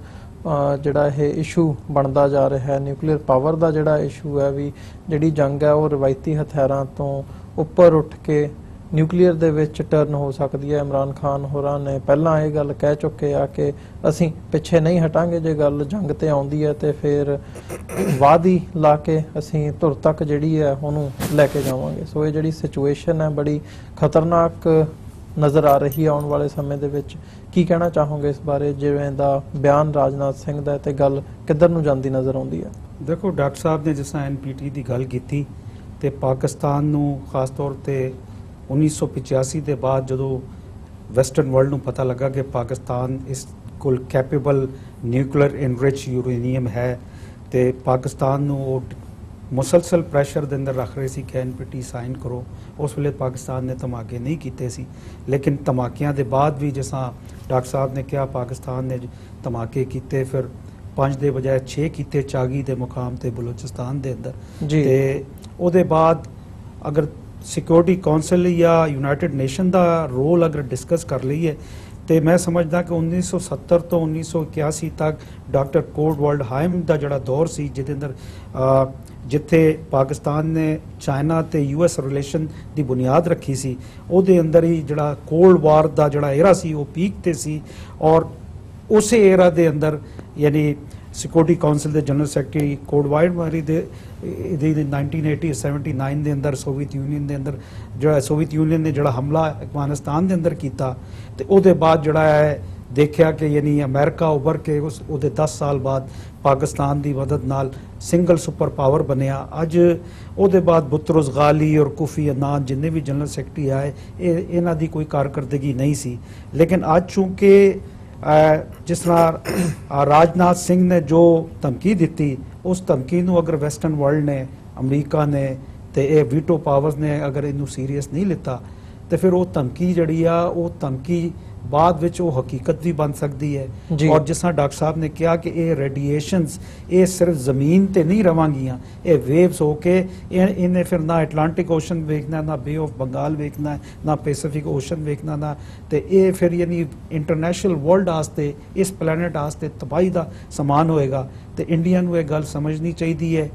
ਜਿਹੜਾ ਇਹ ਇਸ਼ੂ ਬਣਦਾ ਜਾ ਰਿਹਾ ਹੈ, ਨਿਊਕਲੀਅਰ ਪਾਵਰ ਦਾ ਜਿਹੜਾ ਇਸ਼ੂ ਹੈ, ਵੀ ਜਿਹੜੀ ਜੰਗ ਹੈ ਉਹ ਰਵਾਇਤੀ ਹਥਿਆਰਾਂ ਤੋਂ ਉੱਪਰ ਉੱਠ ਕੇ ਨਿਊਕਲੀਅਰ ਦੇ ਵਿੱਚ ਟਰਨ ਹੋ ਸਕਦੀ ਹੈ। ਇਮਰਾਨ ਖਾਨ ਹੋਰਾਂ ਨੇ ਪਹਿਲਾਂ ਇਹ ਗੱਲ ਕਹਿ ਚੁੱਕੇ ਆ ਕਿ ਅਸੀਂ ਪਿੱਛੇ ਨਹੀਂ ਹਟਾਂਗੇ, ਜੇ ਗੱਲ ਜੰਗ ਤੇ ਆਉਂਦੀ ਹੈ ਤੇ ਫਿਰ ਵਾਅਦੀ ਲਾ ਕੇ ਅਸੀਂ ਧੁਰ ਤੱਕ ਜਿਹੜੀ ਹੈ ਉਹਨੂੰ ਲੈ ਕੇ ਜਾਵਾਂਗੇ। ਸੋ ਇਹ ਜਿਹੜੀ ਸਿਚੁਏਸ਼ਨ ਹੈ ਬੜੀ ਖਤਰਨਾਕ ਨਜ਼ਰ ਆ ਰਹੀ ਹੈ ਆਉਣ ਵਾਲੇ ਸਮੇਂ ਦੇ ਵਿੱਚ। ਕੀ ਕਹਿਣਾ ਚਾਹੋਗੇ ਇਸ ਬਾਰੇ, ਜਿਵੇਂ ਦਾ ਬਿਆਨ ਰਾਜਨਾਥ ਸਿੰਘ ਦਾ, ਤੇ ਗੱਲ ਕਿੱਧਰ ਨੂੰ ਜਾਂਦੀ ਨਜ਼ਰ ਆਉਂਦੀ ਹੈ? ਦੇਖੋ, ਡਾਕਟਰ ਸਾਹਿਬ ਨੇ ਜਿਸ ਤਰ੍ਹਾਂ NPT ਦੀ ਗੱਲ ਕੀਤੀ ਤੇ ਪਾਕਿਸਤਾਨ ਨੂੰ ਖਾਸ ਤੌਰ ਤੇ 1985 ਦੇ ਬਾਅਦ ਜਦੋਂ ਵੈਸਟਰਨ ਵਰਲਡ ਨੂੰ ਪਤਾ ਲੱਗਾ ਕਿ ਪਾਕਿਸਤਾਨ ਇਸ ਕੋਲ ਕੈਪੇਬਲ ਨਿਊਕਲੀਅਰ ਇਨਰਿਚ ਯੂਰੇਨੀਅਮ ਹੈ, ਤੇ ਪਾਕਿਸਤਾਨ ਨੂੰ ਉਹ ਮੁਸਲਸਲ ਪ੍ਰੈਸ਼ਰ ਦੇ ਅੰਦਰ ਰੱਖ ਰਹੇ ਸੀ ਕਿ NPT ਸਾਈਨ ਕਰੋ। ਉਸ ਵੇਲੇ ਪਾਕਿਸਤਾਨ ਨੇ ਧਮਾਕੇ ਨਹੀਂ ਕੀਤੇ ਸੀ, ਲੇਕਿਨ ਧਮਾਕਿਆਂ ਦੇ ਬਾਅਦ ਵੀ ਜਿਸ ਤਰ੍ਹਾਂ ਡਾਕਟਰ ਸਾਹਿਬ ਨੇ ਕਿਹਾ ਪਾਕਿਸਤਾਨ ਨੇ ਧਮਾਕੇ ਕੀਤੇ, ਫਿਰ 5 ਦੇ ਬਜਾਏ 6 ਕੀਤੇ ਚਾਗੀ ਦੇ ਮੁਕਾਮ ਤੇ ਬਲੋਚਿਸਤਾਨ ਦੇ ਅੰਦਰ। ਤੇ ਉਹਦੇ ਬਾਅਦ ਅਗਰ ਸਿਕਿਉਰਿਟੀ ਕੌਂਸਲ ਜਾਂ ਯੂਨਾਈਟਿਡ ਨੇਸ਼ਨ ਦਾ ਰੋਲ ਅਗਰ ਡਿਸਕਸ ਕਰ ਲਈਏ ਤੇ ਮੈਂ ਸਮਝਦਾ ਕਿ 1970 ਤੋਂ 1981 ਤੱਕ ਡਾਕਟਰ ਕੋਲਡ ਹਾਈਮ ਦਾ ਜਿਹੜਾ ਦੌਰ ਸੀ, ਜਿਹਦੇ ਅੰਦਰ ਜਿੱਥੇ ਪਾਕਿਸਤਾਨ ਨੇ ਚਾਈਨਾ ਤੇ US ਰਿਲੇਸ਼ਨ ਦੀ ਬੁਨਿਆਦ ਰੱਖੀ ਸੀ, ਉਹਦੇ ਅੰਦਰ ਹੀ ਜਿਹੜਾ ਕੋਲਡ ਵਾਰ ਦਾ ਜਿਹੜਾ ਏਰਾ ਸੀ ਉਹ ਪੀਕ ਤੇ ਸੀ। ਔਰ ਉਸੇ ਏਰਾ ਦੇ ਅੰਦਰ ਯਾਨੀ ਸਿਕਿਉਰਿਟੀ ਕੌਂਸਲ ਦੇ ਜਨਰਲ ਸੈਕਟਰੀ ਕੋਲਡ ਵਾਰੀ ਦੇ 1979 ਦੇ ਅੰਦਰ ਸੋਵੀਅਤ ਯੂਨੀਅਨ ਦੇ ਅੰਦਰ ਜਿਹੜਾ ਸੋਵੀਅਤ ਯੂਨੀਅਨ ਨੇ ਜਿਹੜਾ ਹਮਲਾ ਅਫਗਾਨਿਸਤਾਨ ਦੇ ਅੰਦਰ ਕੀਤਾ, ਤੇ ਉਹਦੇ ਬਾਅਦ ਜਿਹੜਾ ਹੈ ਦੇਖਿਆ ਕਿ ਯਾਨੀ ਅਮਰੀਕਾ ਉੱਭਰ ਕੇ ਉਹਦੇ 10 ਸਾਲ ਬਾਅਦ ਪਾਕਿਸਤਾਨ ਦੀ ਮਦਦ ਨਾਲ ਸਿੰਗਲ ਸੁਪਰ ਪਾਵਰ ਬਣਿਆ। ਅੱਜ ਉਹਦੇ ਬਾਅਦ ਬੁਤਰੁਸ ਗਾਲੀ ਔਰ ਕੁਫੀ ਅਨਾਨ ਜਿੰਨੇ ਵੀ ਜਨਰਲ ਸੈਕਟਰੀ ਆਏ, ਇਹਨਾਂ ਦੀ ਕੋਈ ਕਾਰਕਰਦਗੀ ਨਹੀਂ ਸੀ। ਲੇਕਿਨ ਅੱਜ ਚੂੰਕਿ ਜਿਸ ਤਰ੍ਹਾਂ ਰਾਜਨਾਥ ਸਿੰਘ ਨੇ ਜੋ ਧਮਕੀ ਦਿੱਤੀ, ਉਸ ਧਮਕੀ ਨੂੰ ਅਗਰ ਵੈਸਟਰਨ ਵਰਲਡ ਨੇ, ਅਮਰੀਕਾ ਨੇ ਤੇ ਇਹ ਵੀਟੋ ਪਾਵਰਸ ਨੇ ਅਗਰ ਇਹਨੂੰ ਸੀਰੀਅਸ ਨਹੀਂ ਲਿੱਤਾ ਤੇ ਫਿਰ ਉਹ ਧਮਕੀ ਜਿਹੜੀ ਆ ਉਹ ਧਮਕੀ ਬਾਅਦ ਵਿੱਚ ਉਹ ਹਕੀਕਤ ਵੀ ਬਣ ਸਕਦੀ ਹੈ। ਔਰ ਜਿਸ ਤਰ੍ਹਾਂ ਡਾਕਟਰ ਸਾਹਿਬ ਨੇ ਕਿਹਾ ਕਿ ਇਹ ਰੇਡੀਏਸ਼ਨਸ ਇਹ ਸਿਰਫ ਜ਼ਮੀਨ ਤੇ ਨਹੀਂ ਰਵਾਂਗੀਆਂ, ਇਹ ਵੇਵਸ ਹੋ ਕੇ ਇਹਨੇ ਫਿਰ ਨਾ ਐਟਲਾਂਟਿਕ ਓਸ਼ਨ ਵੇਖਣਾ, ਨਾ ਬੇ ਆਫ ਬੰਗਾਲ ਵੇਖਣਾ, ਨਾ ਪੈਸੀਫਿਕ ਓਸ਼ਨ ਵੇਖਣਾ, ਨਾ ਤੇ ਇਹ ਫਿਰ ਯਾਨੀ ਇੰਟਰਨੈਸ਼ਨਲ ਵਰਲਡ ਵਾਸਤੇ, ਇਸ ਪਲੈਨਟ ਵਾਸਤੇ ਤਬਾਹੀ ਦਾ ਸਮਾਨ ਹੋਏਗਾ। ਤੇ ਇੰਡੀਆ ਨੂੰ ਇਹ ਗੱਲ ਸਮਝਣੀ ਚਾਹੀਦੀ ਹੈ।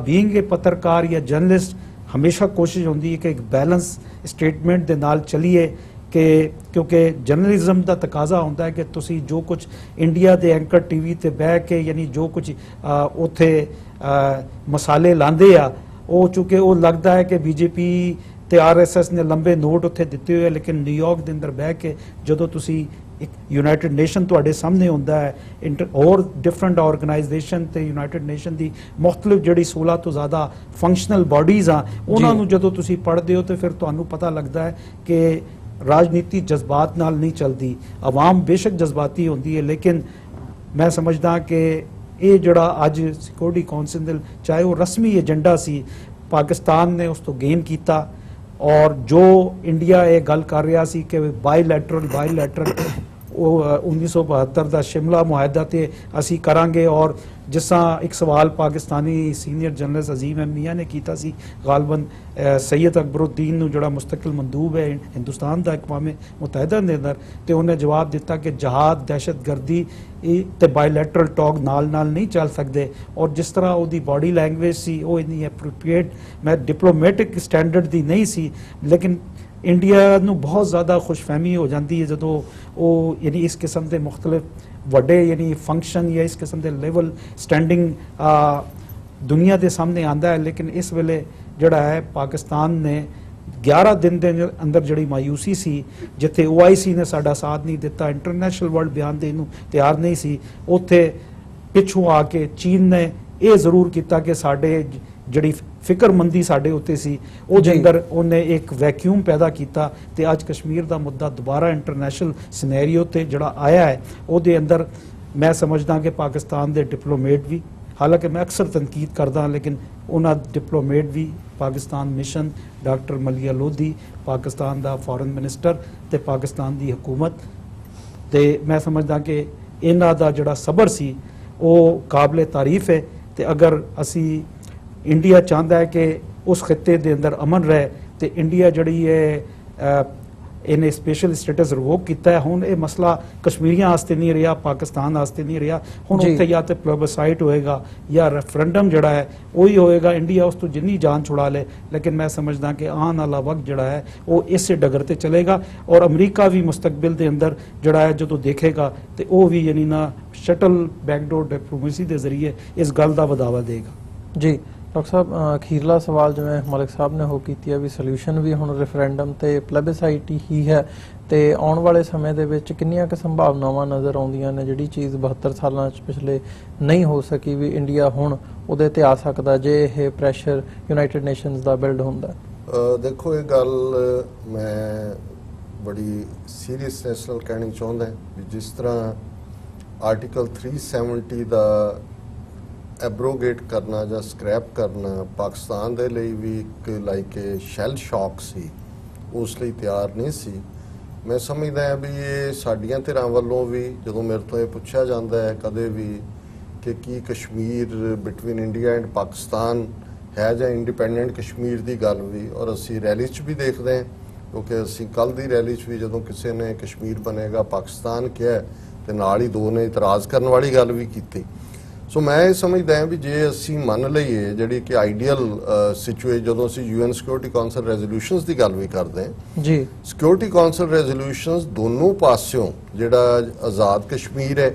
ਬੀਇੰਗ ਏ ਪੱਤਰਕਾਰ ਜਾਂ ਜਰਨਲਿਸਟ, ਹਮੇਸ਼ਾ ਕੋਸ਼ਿਸ਼ ਹੁੰਦੀ ਹੈ ਕਿ ਇੱਕ ਬੈਲੈਂਸ ਸਟੇਟਮੈਂਟ ਦੇ ਨਾਲ ਚੱਲੀਏ ਕਿ ਕਿਉਂਕਿ ਜਰਨਲਿਜ਼ਮ ਦਾ ਤਕਾਜ਼ਾ ਹੁੰਦਾ ਹੈ ਕਿ ਤੁਸੀਂ ਜੋ ਕੁਝ ਇੰਡੀਆ ਦੇ ਐਂਕਰ ਟੀਵੀ ਤੇ ਬਹਿ ਕੇ ਯਾਨੀ ਜੋ ਕੁਝ ਉੱਥੇ ਮਸਾਲੇ ਲਾਉਂਦੇ ਆ, ਉਹ ਚੂੰਕਿ ਉਹ ਲੱਗਦਾ ਹੈ ਕਿ ਬੀਜੇਪੀ ਤੇ ਆਰਐਸਐਸ ਨੇ ਲੰਬੇ ਨੋਟ ਉੱਥੇ ਦਿੱਤੇ ਹੋਏ, ਲੇਕਿਨ ਨਿਊਯਾਰਕ ਦੇ ਅੰਦਰ ਬਹਿ ਕੇ ਜਦੋਂ ਤੁਸੀਂ ਇੱਕ ਯੂਨਾਈਟਿਡ ਨੇਸ਼ਨ ਤੁਹਾਡੇ ਸਾਹਮਣੇ ਹੁੰਦਾ ਹੈ, ਹੋਰ ਡਿਫਰੈਂਟ ਆਰਗੇਨਾਈਜੇਸ਼ਨ ਤੇ ਯੂਨਾਈਟਿਡ ਨੇਸ਼ਨ ਦੀ ਮੁxtਲਿਫ ਜਿਹੜੀ 16 ਤੋਂ ਜ਼ਿਆਦਾ ਫੰਕਸ਼ਨਲ ਬਾਡੀਜ਼ ਆ, ਉਹਨਾਂ ਨੂੰ ਜਦੋਂ ਤੁਸੀਂ ਪੜ੍ਹਦੇ ਹੋ ਤੇ ਫਿਰ ਤੁਹਾਨੂੰ ਪਤਾ ਲੱਗਦਾ ਹੈ ਕਿ ਰਾਜਨੀਤੀ ਜਜ਼ਬਾਤ ਨਾਲ ਨਹੀਂ ਚੱਲਦੀ। ਆਵਾਮ ਬੇਸ਼ੱਕ ਜਜ਼ਬਾਤੀ ਹੁੰਦੀ ਹੈ, ਲੇਕਿਨ ਮੈਂ ਸਮਝਦਾ ਕਿ ਇਹ ਜਿਹੜਾ ਅੱਜ ਸਿਕਿਉਰਿਟੀ ਕੌਂਸਲ ਦੇ ਚਾਹੇ ਉਹ ਰਸਮੀ ਏਜੰਡਾ ਸੀ, ਪਾਕਿਸਤਾਨ ਨੇ ਉਸ ਤੋਂ ਗੇਨ ਕੀਤਾ। ਔਰ ਜੋ ਇੰਡੀਆ ਇਹ ਗੱਲ ਕਰ ਰਿਹਾ ਸੀ ਕਿ ਬਾਇਲੈਟਰਲ ਉਹ 1972 ਦਾ ਸ਼ਿਮਲਾ ਮੁਆਹਦਾ ਤੇ ਅਸੀਂ ਕਰਾਂਗੇ, ਔਰ ਜਿਸ ਤਰ੍ਹਾਂ ਇੱਕ ਸਵਾਲ ਪਾਕਿਸਤਾਨੀ ਸੀਨੀਅਰ ਜਰਨਲਿਸਟ ਅਜ਼ੀਮ ਮੀਆਂ ਨੇ ਕੀਤਾ ਸੀ ਗਾਲਬਨ ਸੈयद ਅਕਬਰੁद्दीन ਨੂੰ, ਜਿਹੜਾ ਮੁਸਤਕਿਲ ਮੰਦੂਬ ਹੈ ਹਿੰਦੁਸਤਾਨ ਦਾ ਅਕਵਾਮ ਮੁਤਹਿਦਾ ਦੇ ਅੰਦਰ, ਤੇ ਉਹਨੇ ਜਵਾਬ ਦਿੱਤਾ ਕਿ ਜਹਾਦ, ਦਹਿਸ਼ਤਗਰਦੀ ਤੇ ਬਾਇਲੈਟਰਲ ਟਾਕ ਨਾਲ ਨਹੀਂ ਚੱਲ ਸਕਦੇ। ਔਰ ਜਿਸ ਤਰ੍ਹਾਂ ਉਹਦੀ ਬਾਡੀ ਲੈਂਗੁਏਜ ਸੀ ਉਹ ਇੰਨੀ ਐਪਰੋਪ੍ਰੀਏਟ, ਮੈਂ ਡਿਪਲੋਮੈਟਿਕ ਸਟੈਂਡਰਡ ਦੀ ਨਹੀਂ ਸੀ, ਲੇਕਿਨ ਇੰਡੀਆ ਨੂੰ ਬਹੁਤ ਜ਼ਿਆਦਾ ਖੁਸ਼ਫਹਿਮੀ ਹੋ ਜਾਂਦੀ ਹੈ ਜਦੋਂ ਉਹ ਯਾਨੀ ਇਸ ਕਿਸਮ ਦੇ ਮੁxtਲਿਫ ਵੱਡੇ ਯਾਨੀ ਫੰਕਸ਼ਨ ਜਾਂ ਇਸ ਕਿਸਮ ਦੇ ਲੈਵਲ ਸਟੈਂਡਿੰਗ ਦੁਨੀਆ ਦੇ ਸਾਹਮਣੇ ਆਂਦਾ ਹੈ। ਲੇਕਿਨ ਇਸ ਵੇਲੇ ਜਿਹੜਾ ਹੈ ਪਾਕਿਸਤਾਨ ਨੇ 11 ਦਿਨ ਦੇ ਅੰਦਰ ਜਿਹੜੀ ਮਾਯੂਸੀ ਸੀ, ਜਿੱਥੇ OIC ਨੇ ਸਾਡਾ ਸਾਥ ਨਹੀਂ ਦਿੱਤਾ, ਇੰਟਰਨੈਸ਼ਨਲ ਵਰਲਡ ਬਿਆਨ ਦੇਣ ਨੂੰ ਤਿਆਰ ਨਹੀਂ ਸੀ, ਉੱਥੇ ਪਿੱਛੋਂ ਆ ਕੇ ਚੀਨ ਨੇ ਇਹ ਜ਼ਰੂਰ ਕੀਤਾ ਕਿ ਸਾਡੇ ਜਿਹੜੀ ਫਿਕਰਮੰਦੀ ਸਾਡੇ ਉੱਤੇ ਸੀ ਉਹਦੇ ਅੰਦਰ ਉਹਨੇ ਇੱਕ ਵੈਕਿਊਮ ਪੈਦਾ ਕੀਤਾ, ਤੇ ਅੱਜ ਕਸ਼ਮੀਰ ਦਾ ਮੁੱਦਾ ਦੁਬਾਰਾ ਇੰਟਰਨੈਸ਼ਨਲ ਸਿਨੈਰੀਓ ਤੇ ਜਿਹੜਾ ਆਇਆ ਹੈ ਉਹਦੇ ਅੰਦਰ ਮੈਂ ਸਮਝਦਾ ਕਿ ਪਾਕਿਸਤਾਨ ਦੇ ਡਿਪਲੋਮੇਟ ਵੀ, ਹਾਲਾਂਕਿ ਮੈਂ ਅਕਸਰ ਤਨਕੀਦ ਕਰਦਾ ਲੇਕਿਨ ਉਹਨਾਂ ਡਿਪਲੋਮੇਟ ਵੀ, ਪਾਕਿਸਤਾਨ ਮਿਸ਼ਨ, ਡਾਕਟਰ ਮਲਿਆ ਲੋਧੀ, ਪਾਕਿਸਤਾਨ ਦਾ ਫੋਰਨ ਮਿਨਿਸਟਰ ਤੇ ਪਾਕਿਸਤਾਨ ਦੀ ਹਕੂਮਤ, ਤੇ ਮੈਂ ਸਮਝਦਾ ਕਿ ਇਹਨਾਂ ਦਾ ਜਿਹੜਾ ਸਬਰ ਸੀ ਉਹ ਕਾਬਲੇ ਤਾਰੀਫ ਹੈ। ਤੇ ਅਗਰ ਅਸੀਂ ਇੰਡੀਆ ਚਾਹੁੰਦਾ ਹੈ ਕਿ ਉਸ ਖਿੱਤੇ ਦੇ ਅੰਦਰ ਅਮਨ ਰਹੇ, ਤੇ ਇੰਡੀਆ ਜਿਹੜੀ ਹੈ ਇਹਨੇ ਸਪੈਸ਼ਲ ਸਟੇਟਸ ਰਿਵੋਕ ਕੀਤਾ ਹੈ। ਹੁਣ ਇਹ ਮਸਲਾ ਕਸ਼ਮੀਰੀਆਂ ਵਾਸਤੇ ਨਹੀਂ ਰਿਹਾ, ਪਾਕਿਸਤਾਨ ਵਾਸਤੇ ਨਹੀਂ ਰਿਹਾ, ਹੁਣ ਉੱਥੇ ਜਾਂ ਤੇ ਪਲੇਬਸਾਈਟ ਹੋਏਗਾ ਜਾਂ ਰੈਫਰੈਂਡਮ ਜਿਹੜਾ ਹੈ ਉਹੀ ਹੋਏਗਾ। ਇੰਡੀਆ ਉਸ ਤੋਂ ਜਿੰਨੀ ਜਾਨ ਛੁੜਾ ਲੇ, ਲੇਕਿਨ ਮੈਂ ਸਮਝਦਾ ਕਿ ਆਉਣ ਵਾਲਾ ਵਕਤ ਜਿਹੜਾ ਹੈ ਉਹ ਇਸੇ ਡਗਰ ਤੇ ਚਲੇਗਾ, ਔਰ ਅਮਰੀਕਾ ਵੀ ਮੁਸਤਕਬਲ ਦੇ ਅੰਦਰ ਜਿਹੜਾ ਹੈ ਜਦੋਂ ਦੇਖੇਗਾ ਤੇ ਉਹ ਵੀ ਯਾਨੀ ਨਾ ਸ਼ਟਲ ਬੈਕਡੋਰ ਡਿਪਲੋਮੇਸੀ ਦੇ ਜ਼ਰੀਏ ਇਸ ਗੱਲ ਦਾ ਵਧਾਵਾ ਦੇਗਾ। ਜੀ ਡਾਕਟਰ ਸਾਹਿਬ, ਅਖੀਰਲਾ ਸਵਾਲ ਜਿਵੇਂ ਮਲਿਕ ਸਾਹਿਬ ਨੇ ਉਹ ਕੀਤੀ ਹੈ ਵੀ ਸੋਲੂਸ਼ਨ ਵੀ ਹੁਣ ਰੈਫਰੈਂਡਮ ਤੇ ਪਲੇਬਸਾਈਟ ਹੀ ਹੈ, ਤੇ ਆਉਣ ਵਾਲੇ ਸਮੇਂ ਦੇ ਵਿੱਚ ਕਿੰਨੀਆਂ ਕੁ ਸੰਭਾਵਨਾਵਾਂ ਨਜ਼ਰ ਆਉਂਦੀਆਂ ਨੇ ਜਿਹੜੀ ਚੀਜ਼ 72 ਸਾਲਾਂ 'ਚ ਪਿਛਲੇ ਨਹੀਂ ਹੋ ਸਕੀ ਵੀ ਇੰਡੀਆ ਹੁਣ ਉਹਦੇ ਤੇ ਆ ਸਕਦਾ ਜੇ ਇਹ ਪ੍ਰੈਸ਼ਰ ਯੂਨਾਈਟਿਡ ਨੇਸ਼ਨਸ ਦਾ ਬਿਲਡ ਹੁੰਦਾ? ਦੇਖੋ, ਇਹ ਗੱਲ ਮੈਂ ਬੜੀ ਸੀਰੀਅਸਨੈਸ ਨਾਲ ਕਹਿਣੀ ਚਾਹੁੰਦਾ ਵੀ ਜਿਸ ਤਰ੍ਹਾਂ ਆਰਟੀਕਲ 370 ਦਾ ਐਬਰੋਗੇਟ ਕਰਨਾ ਜਾਂ ਸਕ੍ਰੈਪ ਕਰਨਾ ਪਾਕਿਸਤਾਨ ਦੇ ਲਈ ਵੀ ਇੱਕ ਲਾਈਕ ਸ਼ੈਲ ਸ਼ੌਕ ਸੀ, ਉਸ ਲਈ ਤਿਆਰ ਨਹੀਂ ਸੀ। ਮੈਂ ਸਮਝਦਾ ਹਾਂ ਵੀ ਇਹ ਸਾਡੀਆਂ ਧਿਰਾਂ ਵੱਲੋਂ ਵੀ ਜਦੋਂ ਮੇਰੇ ਤੋਂ ਇਹ ਪੁੱਛਿਆ ਜਾਂਦਾ ਹੈ ਕਦੇ ਵੀ ਕਿ ਕੀ Kashmir between India and Pakistan ਹੈ ਜਾਂ ਇੰਡੀਪੈਂਡੈਂਟ ਕਸ਼ਮੀਰ ਦੀ ਗੱਲ ਵੀ, ਔਰ ਅਸੀਂ ਰੈਲੀ 'ਚ ਵੀ ਦੇਖਦੇ ਹਾਂ ਕਿਉਂਕਿ ਅਸੀਂ ਕੱਲ੍ਹ ਦੀ ਰੈਲੀ 'ਚ ਵੀ ਜਦੋਂ ਕਿਸੇ ਨੇ ਕਸ਼ਮੀਰ ਬਣੇਗਾ ਪਾਕਿਸਤਾਨ ਕਿਹਾ ਤੇ ਨਾਲ ਹੀ ਦੋ ਨੇ ਇਤਰਾਜ਼ ਕਰਨ ਵਾਲੀ ਗੱਲ ਵੀ ਕੀਤੀ। ਸੋ ਮੈਂ ਇਹ ਸਮਝਦਾ ਹਾਂ ਵੀ ਜੇ ਅਸੀਂ ਮੰਨ ਲਈਏ ਜਿਹੜੀ ਕਿ ਆਈਡੀਅਲ ਸਿਚੁਏਸ਼ਨ, ਜਦੋਂ ਅਸੀਂ UN ਸਿਕਿਉਰਿਟੀ ਕਾਉਂਸਲ ਰੈਜ਼ੋਲੂਸ਼ਨਸ ਦੀ ਗੱਲ ਵੀ ਕਰਦੇ ਹਾਂ ਜੀ, ਸਿਕਿਉਰਿਟੀ ਕਾਉਂਸਲ ਰੈਜ਼ੋਲੂਸ਼ਨਸ ਦੋਨੋਂ ਪਾਸਿਓਂ ਜਿਹੜਾ ਆਜ਼ਾਦ ਕਸ਼ਮੀਰ ਹੈ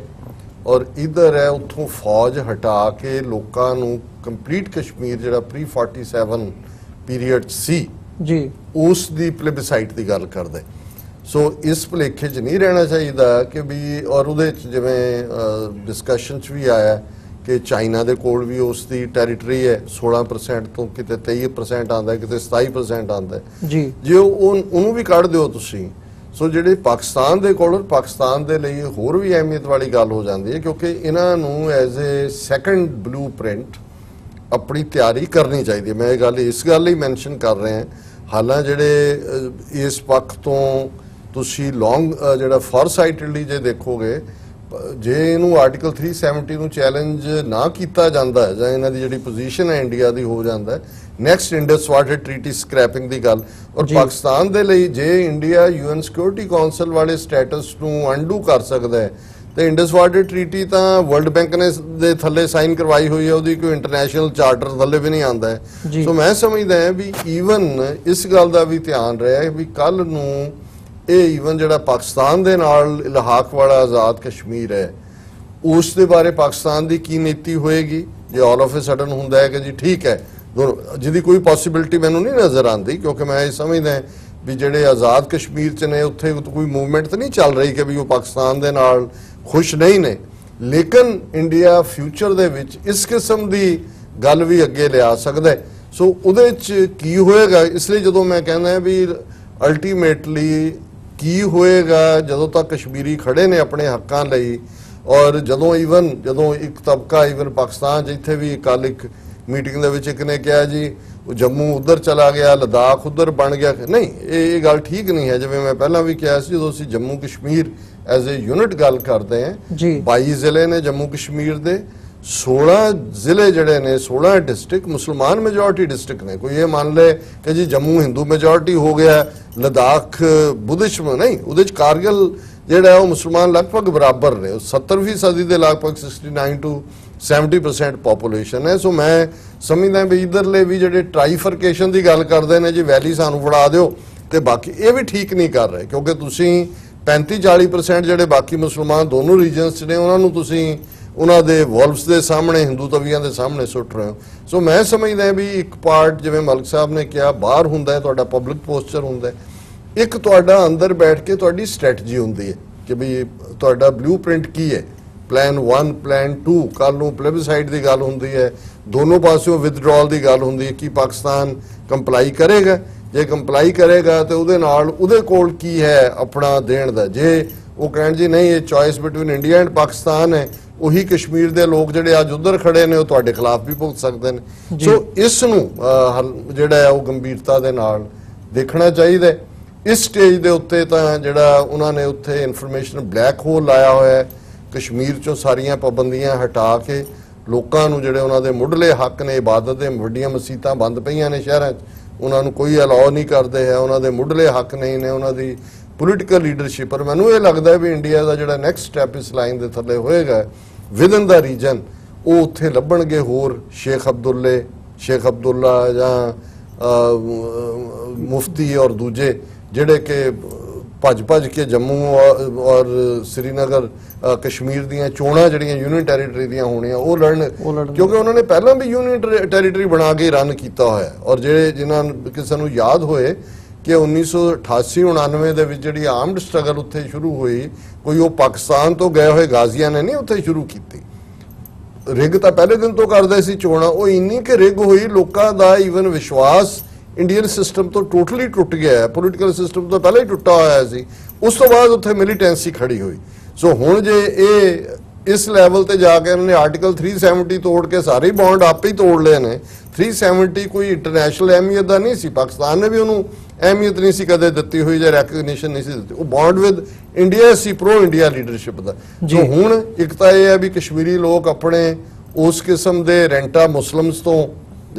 ਔਰ ਇਧਰ ਹੈ ਉੱਥੋਂ ਫੌਜ ਹਟਾ ਕੇ ਲੋਕਾਂ ਨੂੰ ਕੰਪਲੀਟ ਕਸ਼ਮੀਰ ਜਿਹੜਾ ਪ੍ਰੀ 47 ਪੀਰੀਅਡ ਸੀ ਜੀ ਉਸ ਦੀ ਪਲੇਬਸਾਈਟ ਦੀ ਗੱਲ ਕਰਦੇ। ਸੋ ਇਸ ਭੁਲੇਖੇ 'ਚ ਨਹੀਂ ਰਹਿਣਾ ਚਾਹੀਦਾ ਕਿ ਵੀ, ਔਰ ਉਹਦੇ 'ਚ ਜਿਵੇਂ ਡਿਸਕਸ਼ਨ 'ਚ ਵੀ ਆਇਆ ਕਿ ਚਾਈਨਾ ਦੇ ਕੋਲ ਵੀ ਉਸ ਦੀ ਟੈਰੀਟਰੀ ਹੈ, 16% ਤੋਂ ਕਿਤੇ 23% ਆਉਂਦਾ, ਕਿਤੇ 27% ਆਉਂਦਾ ਜੀ, ਜੇ ਉਹਨੂੰ ਵੀ ਕੱਢ ਦਿਓ ਤੁਸੀਂ। ਸੋ ਜਿਹੜੇ ਪਾਕਿਸਤਾਨ ਦੇ ਕੋਲ, ਪਾਕਿਸਤਾਨ ਦੇ ਲਈ ਹੋਰ ਵੀ ਅਹਿਮੀਅਤ ਵਾਲੀ ਗੱਲ ਹੋ ਜਾਂਦੀ ਹੈ ਕਿਉਂਕਿ ਇਹਨਾਂ ਨੂੰ as a second blue print ਆਪਣੀ ਤਿਆਰੀ ਕਰਨੀ ਚਾਹੀਦੀ ਹੈ। ਮੈਂ ਇਹ ਗੱਲ ਇਸ ਗੱਲ ਲਈ ਮੈਂਸ਼ਨ ਕਰ ਰਿਹਾ, ਹਾਲਾਂ ਜਿਹੜੇ ਇਸ ਪੱਖ ਤੋਂ ਤੁਸੀਂ ਲੌਂਗ ਜਿਹੜਾ ਫਾਰਸਾਈਟਡਲੀ ਜੇ ਦੇਖੋਗੇ, ਜੇ ਇਹਨੂੰ ਆਰਟੀਕਲ 370 ਨੂੰ ਚੈਲੰਜ ਨਾ ਕੀਤਾ ਜਾਂਦਾ ਜਾਂ ਇਹਨਾਂ ਦੀ ਜਿਹੜੀ ਪੋਜੀਸ਼ਨ ਹੈ ਇੰਡੀਆ ਦੀ ਹੋ ਜਾਂਦਾ next Indus water treaty scrapping ਦੀ ਗੱਲ। ਔਰ ਪਾਕਿਸਤਾਨ ਦੇ ਲਈ ਜੇ ਇੰਡੀਆ UN ਸਿਕਿਉਰਿਟੀ ਕਾਉਂਸਲ ਵਾਲੇ ਸਟੇਟਸ ਨੂੰ ਅਨਡੂ ਕਰ ਸਕਦਾ ਹੈ ਤੇ ਇੰਡਸ ਵਾਟਰ ਟ੍ਰੀਟੀ ਤਾਂ ਵਰਲਡ ਬੈਂਕ ਨੇ ਦੇ ਥੱਲੇ ਸਾਈਨ ਕਰਵਾਈ ਹੋਈ ਹੈ, ਉਹਦੀ ਕੋਈ ਇੰਟਰਨੈਸ਼ਨਲ ਚਾਰਟਰ ਥੱਲੇ ਵੀ ਨਹੀਂ ਆਉਂਦਾ ਹੈ। ਸੋ ਮੈਂ ਸਮਝਦਾ ਹਾਂ ਵੀ ਈਵਨ ਇਸ ਗੱਲ ਦਾ ਵੀ ਧਿਆਨ ਰਿਹਾ ਵੀ ਕੱਲ ਨੂੰ ਇਹ ਈਵਨ ਜਿਹੜਾ ਪਾਕਿਸਤਾਨ ਦੇ ਨਾਲ ਇਲਹਾਕ ਵਾਲਾ ਆਜ਼ਾਦ ਕਸ਼ਮੀਰ ਹੈ ਉਸ ਦੇ ਬਾਰੇ ਪਾਕਿਸਤਾਨ ਦੀ ਕੀ ਨੀਤੀ ਹੋਏਗੀ ਜੇ ਆਲ ਆਫ ਅ ਸਡਨ ਹੁੰਦਾ ਹੈ ਕਿ ਜੀ ਠੀਕ ਹੈ ਜਿਹਦੀ ਕੋਈ ਪੋਸਿਬਿਲਿਟੀ ਮੈਨੂੰ ਨਹੀਂ ਨਜ਼ਰ ਆਉਂਦੀ ਕਿਉਂਕਿ ਮੈਂ ਇਹ ਸਮਝਦਾ ਵੀ ਜਿਹੜੇ ਆਜ਼ਾਦ ਕਸ਼ਮੀਰ 'ਚ ਨੇ ਉੱਥੇ ਕੋਈ ਮੂਵਮੈਂਟ ਤਾਂ ਨਹੀਂ ਚੱਲ ਰਹੀ ਕਿ ਵੀ ਉਹ ਪਾਕਿਸਤਾਨ ਦੇ ਨਾਲ ਖੁਸ਼ ਨਹੀਂ ਨੇ ਲੇਕਿਨ ਇੰਡੀਆ ਫਿਊਚਰ ਦੇ ਵਿੱਚ ਇਸ ਕਿਸਮ ਦੀ ਗੱਲ ਵੀ ਅੱਗੇ ਲਿਆ ਸਕਦਾ ਹੈ ਸੋ ਉਹਦੇ 'ਚ ਕੀ ਹੋਏਗਾ ਇਸ ਲਈ ਜਦੋਂ ਮੈਂ ਕਹਿੰਦਾ ਵੀ ਅਲਟੀਮੇਟਲੀ ਕੀ ਹੋਏਗਾ ਜਦੋਂ ਤੱਕ ਕਸ਼ਮੀਰੀ ਖੜੇ ਨੇ ਆਪਣੇ ਹੱਕਾਂ ਲਈ ਔਰ ਜਦੋਂ ਇੱਕ ਤਬਕਾ ਈਵਨ ਪਾਕਿਸਤਾਨ ਜਿੱਥੇ ਵੀ ਕੱਲ ਇੱਕ ਮੀਟਿੰਗ ਦੇ ਵਿੱਚ ਇੱਕ ਨੇ ਕਿਹਾ ਜੀ ਉਹ ਜੰਮੂ ਉਧਰ ਚਲਾ ਗਿਆ ਲਦਾਖ ਉਧਰ ਬਣ ਗਿਆ ਨਹੀਂ ਇਹ ਗੱਲ ਠੀਕ ਨਹੀਂ ਹੈ ਜਿਵੇਂ ਮੈਂ ਪਹਿਲਾਂ ਵੀ ਕਿਹਾ ਸੀ ਜਦੋਂ ਅਸੀਂ Jammu Kashmir as a unit ਗੱਲ ਕਰਦੇ ਹਾਂ 22 ਜ਼ਿਲ੍ਹੇ ਨੇ ਜੰਮੂ ਕਸ਼ਮੀਰ ਦੇ 16 ਜ਼ਿਲ੍ਹੇ ਜਿਹੜੇ ਨੇ 16 ਡਿਸਟ੍ਰਿਕਟ ਮੁਸਲਮਾਨ ਮੈਜੋਰਿਟੀ ਡਿਸਟ੍ਰਿਕਟ ਨੇ ਕੋਈ ਇਹ ਮੰਨ ਲੇ ਕਿ ਜੀ ਜੰਮੂ ਹਿੰਦੂ ਮੈਜੋਰਿਟੀ ਹੋ ਗਿਆ ਲਦਾਖ ਬੁੱਧਿਸਟ ਨਹੀਂ ਉਹਦੇ ਚ ਕਾਰਗਿਲ ਜਿਹੜਾ ਉਹ ਮੁਸਲਮਾਨ ਲਗਭਗ ਬਰਾਬਰ ਨੇ 70ਵੀਂ ਸਦੀ ਦੇ ਲਗਭਗ 69 to 70% ਪੋਪੂਲੇਸ਼ਨ ਹੈ ਸੋ ਮੈਂ ਸਮਝਦਾ ਵੀ ਇਧਰਲੇ ਵੀ ਜਿਹੜੇ ਟ੍ਰਾਈਫਰਕੇਸ਼ਨ ਦੀ ਗੱਲ ਕਰਦੇ ਨੇ ਜੀ ਵੈਲੀ ਸਾਨੂੰ ਫੜਾ ਦਿਓ ਤੇ ਬਾਕੀ ਇਹ ਵੀ ਠੀਕ ਨਹੀਂ ਕਰ ਰਹੇ ਕਿਉਂਕਿ ਤੁਸੀਂ 35-40% ਜਿਹੜੇ ਬਾਕੀ ਮੁਸਲਮਾਨ ਦੋਨੋਂ ਰੀਜਨਸ 'ਚ ਨੇ ਉਹਨਾਂ ਨੂੰ ਤੁਸੀਂ ਉਹਨਾਂ ਦੇ ਵੋਲਵਸ ਦੇ ਸਾਹਮਣੇ ਹਿੰਦੂ ਤਵੀਆਂ ਦੇ ਸਾਹਮਣੇ ਸੁੱਟ ਰਹੇ ਹੋ ਸੋ ਮੈਂ ਸਮਝਦਾ ਵੀ ਇੱਕ ਪਾਰਟ ਜਿਵੇਂ ਮਲਕ ਸਾਹਿਬ ਨੇ ਕਿਹਾ ਬਾਹਰ ਹੁੰਦਾ ਹੈ ਤੁਹਾਡਾ ਪਬਲਿਕ ਪੋਸਚਰ ਹੁੰਦਾ ਹੈ ਇੱਕ ਤੁਹਾਡਾ ਅੰਦਰ ਬੈਠ ਕੇ ਤੁਹਾਡੀ ਸਟ੍ਰੈਟਜੀ ਹੁੰਦੀ ਹੈ ਕਿ ਵੀ ਤੁਹਾਡਾ ਬਲੂਪ੍ਰਿੰਟ ਕੀ ਹੈ ਪਲਾਨ 1 ਪਲਾਨ 2 ਕੱਲ ਨੂੰ ਪਲੇਬਸਾਈਡ ਦੀ ਗੱਲ ਹੁੰਦੀ ਹੈ ਦੋਨੋਂ ਪਾਸਿਓਂ ਵਿਦਡਰਾਅਲ ਦੀ ਗੱਲ ਹੁੰਦੀ ਹੈ ਕਿ ਪਾਕਿਸਤਾਨ ਕੰਪਲਾਈ ਕਰੇਗਾ ਜੇ ਕੰਪਲਾਈ ਕਰੇਗਾ ਤੇ ਉਹਦੇ ਨਾਲ ਉਹਦੇ ਕੋਲ ਕੀ ਹੈ ਆਪਣਾ ਦੇਣ ਦਾ ਜੇ ਉਹ ਕਹਿਣ ਜੀ ਨਹੀਂ ਇਹ choice between India and Pakistan ਹੈ ਉਹੀ ਕਸ਼ਮੀਰ ਦੇ ਲੋਕ ਜਿਹੜੇ ਅੱਜ ਉਧਰ ਖੜੇ ਨੇ ਉਹ ਤੁਹਾਡੇ ਖਿਲਾਫ ਵੀ ਭੁਗਤ ਸਕਦੇ ਨੇ ਸੋ ਇਸ ਨੂੰ ਜਿਹੜਾ ਹੈ ਉਹ ਗੰਭੀਰਤਾ ਦੇ ਨਾਲ ਦੇਖਣਾ ਚਾਹੀਦਾ ਇਸ ਸਟੇਜ ਦੇ ਉੱਤੇ ਤਾਂ ਜਿਹੜਾ ਉਹਨਾਂ ਨੇ ਉੱਥੇ ਇਨਫੋਰਮੇਸ਼ਨ ਬਲੈਕ ਹੋਲ ਲਾਇਆ ਹੋਇਆ ਹੈ ਕਸ਼ਮੀਰ ਚੋਂ ਸਾਰੀਆਂ ਪਾਬੰਦੀਆਂ ਹਟਾ ਕੇ ਲੋਕਾਂ ਨੂੰ ਜਿਹੜੇ ਉਹਨਾਂ ਦੇ ਮੁੱਢਲੇ ਹੱਕ ਨੇ ਇਬਾਦਤ ਦੇ ਵੱਡੀਆਂ ਮਸਜਿਦਾਂ ਬੰਦ ਪਈਆਂ ਨੇ ਸ਼ਹਿਰਾਂ 'ਚ ਉਹਨਾਂ ਨੂੰ ਕੋਈ ਅਲਾਉ ਨਹੀਂ ਕਰਦੇ ਹੈ ਉਹਨਾਂ ਦੇ ਮੁੱਢਲੇ ਹੱਕ ਨਹੀਂ ਨੇ ਉਹਨਾਂ ਦੀ ਪੋਲੀਟੀਕਲ ਲੀਡਰਸ਼ਿਪ ਪਰ ਮੈਨੂੰ ਇਹ ਲੱਗਦਾ ਵੀ ਇੰਡੀਆ ਦਾ ਜਿਹੜਾ ਨੈਕਸਟ ਸਟੈਪ ਇਸ ਲਾਈਨ ਦੇ ਥੱਲੇ ਹੋਏਗਾ ਵਿਦਨ ਦਾ ਰੀਜਨ ਉਹ ਉੱਥੇ ਲੱਭਣਗੇ ਹੋਰ ਸ਼ੇਖ ਅਬਦੁੱਲਾ ਜਾਂ ਮੁਫਤੀ ਔਰ ਦੂਜੇ ਜਿਹੜੇ ਕਿ ਭੱਜ ਕੇ ਜੰਮੂ ਔਰ ਸ੍ਰੀਨਗਰ ਕਸ਼ਮੀਰ ਦੀਆਂ ਚੋਣਾਂ ਜਿਹੜੀਆਂ ਯੂਨੀਅਨ ਟੈਰੀਟਰੀ ਦੀਆਂ ਹੋਣੀਆਂ ਉਹ ਲੜਨ ਕਿਉਂਕਿ ਉਹਨਾਂ ਨੇ ਪਹਿਲਾਂ ਵੀ ਯੂਨੀਅਨ ਟੈਰੀਟਰੀ ਬਣਾ ਕੇ ਰਨ ਕੀਤਾ ਹੋਇਆ ਔਰ ਜਿਹੜੇ ਜਿਨ੍ਹਾਂ ਕਿਸੇ ਨੂੰ ਯਾਦ ਹੋਏ ਕਿ 1988-99 ਦੇ ਵਿੱਚ ਜਿਹੜੀ ਆਰਮਡ ਸਟਰਗਲ ਉੱਥੇ ਸ਼ੁਰੂ ਹੋਈ ਕੋਈ ਉਹ ਪਾਕਿਸਤਾਨ ਤੋਂ ਗਏ ਹੋਏ ਗਾਜ਼ੀਆਂ ਨੇ ਨਹੀਂ ਉੱਥੇ ਸ਼ੁਰੂ ਕੀਤੀ ਰਿਗ ਤਾਂ ਪਹਿਲੇ ਦਿਨ ਤੋਂ ਕਰਦੇ ਸੀ ਚੋਣਾਂ ਉਹ ਇੰਨੀ ਕਿ ਰਿਗ ਹੋਈ ਲੋਕਾਂ ਦਾ ਈਵਨ ਵਿਸ਼ਵਾਸ ਇੰਡੀਅਨ ਸਿਸਟਮ ਤੋਂ ਟੋਟਲੀ ਟੁੱਟ ਗਿਆ ਹੈ ਪੋਲੀਟੀਕਲ ਸਿਸਟਮ ਤੋਂ ਪਹਿਲਾਂ ਹੀ ਟੁੱਟਾ ਹੋਇਆ ਸੀ ਉਸ ਤੋਂ ਬਾਅਦ ਉੱਥੇ ਮਿਲੀਟੈਂਸੀ ਖੜੀ ਹੋਈ ਸੋ ਹੁਣ ਜੇ ਇਹ ਇਸ ਲੈਵਲ ਤੇ ਜਾ ਕੇ ਇਹਨਾਂ ਨੇ ਆਰਟੀਕਲ 370 ਤੋੜ ਕੇ ਸਾਰੇ ਬੌਂਡ ਆਪੇ ਹੀ ਤੋੜ ਲਏ ਨੇ 370 ਕੋਈ ਇੰਟਰਨੈਸ਼ਨਲ ਅਹਿਮੀਅਤ ਦਾ ਨਹੀਂ ਸੀ ਪਾਕਿਸਤਾਨ ਨੇ ਵੀ ਉਹਨੂੰ ਅਹਿਮੀਅਤ ਨਹੀਂ ਸੀ ਕਦੇ ਦਿੱਤੀ ਹੋਈ ਜਾਂ ਰੈਕਗਨੀਸ਼ਨ ਨਹੀਂ ਸੀ ਦਿੱਤੀ ਉਹ ਬੌਂਡ ਵਿਦ ਇੰਡੀਆ ਸੀ ਪ੍ਰੋ ਇੰਡੀਆ ਲੀਡਰਸ਼ਿਪ ਦਾ ਸੋ ਹੁਣ ਇੱਕ ਤਾਂ ਇਹ ਹੈ ਵੀ ਕਸ਼ਮੀਰੀ ਲੋਕ ਆਪਣੇ ਉਸ ਕਿਸਮ ਦੇ ਰੈਂਟਾ ਮੁਸਲਿਮਸ ਤੋਂ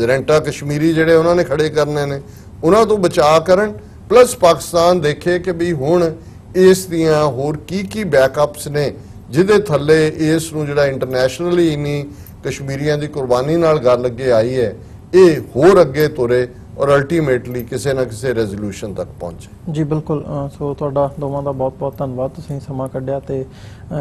ਰੈਂਟਾ ਕਸ਼ਮੀਰੀ ਜਿਹੜੇ ਉਹਨਾਂ ਨੇ ਖੜੇ ਕਰਨੇ ਨੇ ਉਹਨਾਂ ਤੋਂ ਬਚਾਅ ਕਰਨ ਪਲੱਸ ਪਾਕਿਸਤਾਨ ਦੇਖੇ ਕਿ ਵੀ ਹੁਣ ਇਸ ਦੀਆਂ ਹੋਰ ਕੀ ਬੈਕਅਪਸ ਨੇ ਜਿਹਦੇ ਥੱਲੇ ਇਸ ਨੂੰ ਜਿਹੜਾ ਇੰਟਰਨੈਸ਼ਨਲੀ ਇੰਨੀ ਕਸ਼ਮੀਰੀਆਂ ਦੀ ਕੁਰਬਾਨੀ ਨਾਲ ਗੱਲ ਅੱਗੇ ਆਈ ਹੈ ਇਹ ਹੋਰ ਅੱਗੇ ਤੁਰੇ ਔਰ ਅਲਟੀਮੇਟਲੀ ਕਿਸੇ ਨਾ ਕਿਸੇ ਰੈਜ਼ੋਲੂਸ਼ਨ ਤੱਕ ਪਹੁੰਚੇ ਜੀ ਬਿਲਕੁਲ ਸੋ ਤੁਹਾਡਾ ਦੋਵਾਂ ਦਾ ਬਹੁਤ ਧੰਨਵਾਦ ਤੁਸੀਂ ਸਮਾਂ ਕੱਢਿਆ ਤੇ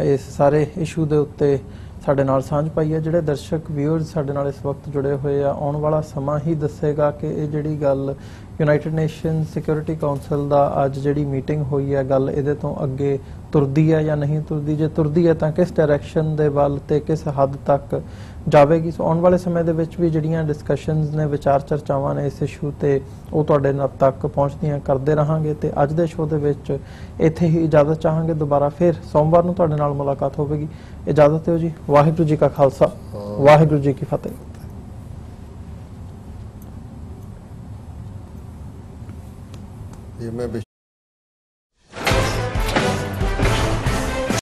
ਇਸ ਸਾਰੇ ਇਸ਼ੂ ਦੇ ਉੱਤੇ ਸਾਡੇ ਨਾਲ ਸਾਂਝ ਪਾਈ ਹੈ ਜਿਹੜੇ ਦਰਸ਼ਕ ਵਿਊਅਰਸ ਸਾਡੇ ਨਾਲ ਇਸ ਵਕਤ ਜੁੜੇ ਹੋਏ ਆ ਆਉਣ ਵਾਲਾ ਸਮਾਂ ਹੀ ਦੱਸੇਗਾ ਕਿ ਇਹ ਜਿਹੜੀ ਗੱਲ ਯੂਨਾਈਟਿਡ ਨੇਸ਼ਨ ਸਿਕਿਉਰਿਟੀ ਕਾਉਂਸਲ ਦਾ ਅੱਜ ਜਿਹੜੀ ਮੀਟਿੰਗ ਹੋਈ ਹੈ ਗੱਲ ਇਹਦੇ ਤੋਂ ਅੱਗੇ ਤੁਰਦੀ ਹੈ ਜਾਂ ਨਹੀਂ ਤੁਰਦੀ ਜੇ ਤੁਰਦੀ ਹੈ ਤਾਂ ਕਿਸ ਡਾਇਰੈਕਸ਼ਨ ਦੇ ਵੱਲ ਤੇ ਕਿਸ ਹੱਦ ਤੱਕ ਜਾਵੇਗੀ ਸੋ ਆਉਣ ਵਾਲੇ ਸਮੇਂ ਦੇ ਵਿੱਚ ਵੀ ਜਿਹੜੀਆਂ ਡਿਸਕਸ਼ਨਸ ਨੇ ਵਿਚਾਰ ਚਰਚਾਵਾਂ ਨੇ ਇਸ ਇਸ਼ੂ ਤੇ ਉਹ ਤੁਹਾਡੇ ਨਾਲ ਤੱਕ ਪਹੁੰਚਦੀਆਂ ਕਰਦੇ ਰਹਾਂਗੇ ਤੇ ਅੱਜ ਦੇ ਸ਼ੋਅ ਦੇ ਵਿੱਚ ਇੱਥੇ ਹੀ ਇਜਾਜ਼ਤ ਚਾਹਾਂਗੇ ਦੁਬਾਰਾ ਫਿਰ ਸੋਮਵਾਰ ਨੂੰ ਤੁਹਾਡੇ ਨਾਲ ਮੁਲਾਕਾਤ ਹੋਵੇਗੀ ਇਜਾਜ਼ਤ ਦਿਓ ਜੀ ਵਾਹਿਗੁਰੂ ਜੀ ਕਾ ਖਾਲਸਾ ਵਾਹਿਗੁਰੂ ਜੀ ਕੀ ਫਤਿਹ ਇਹ ਮੈਂ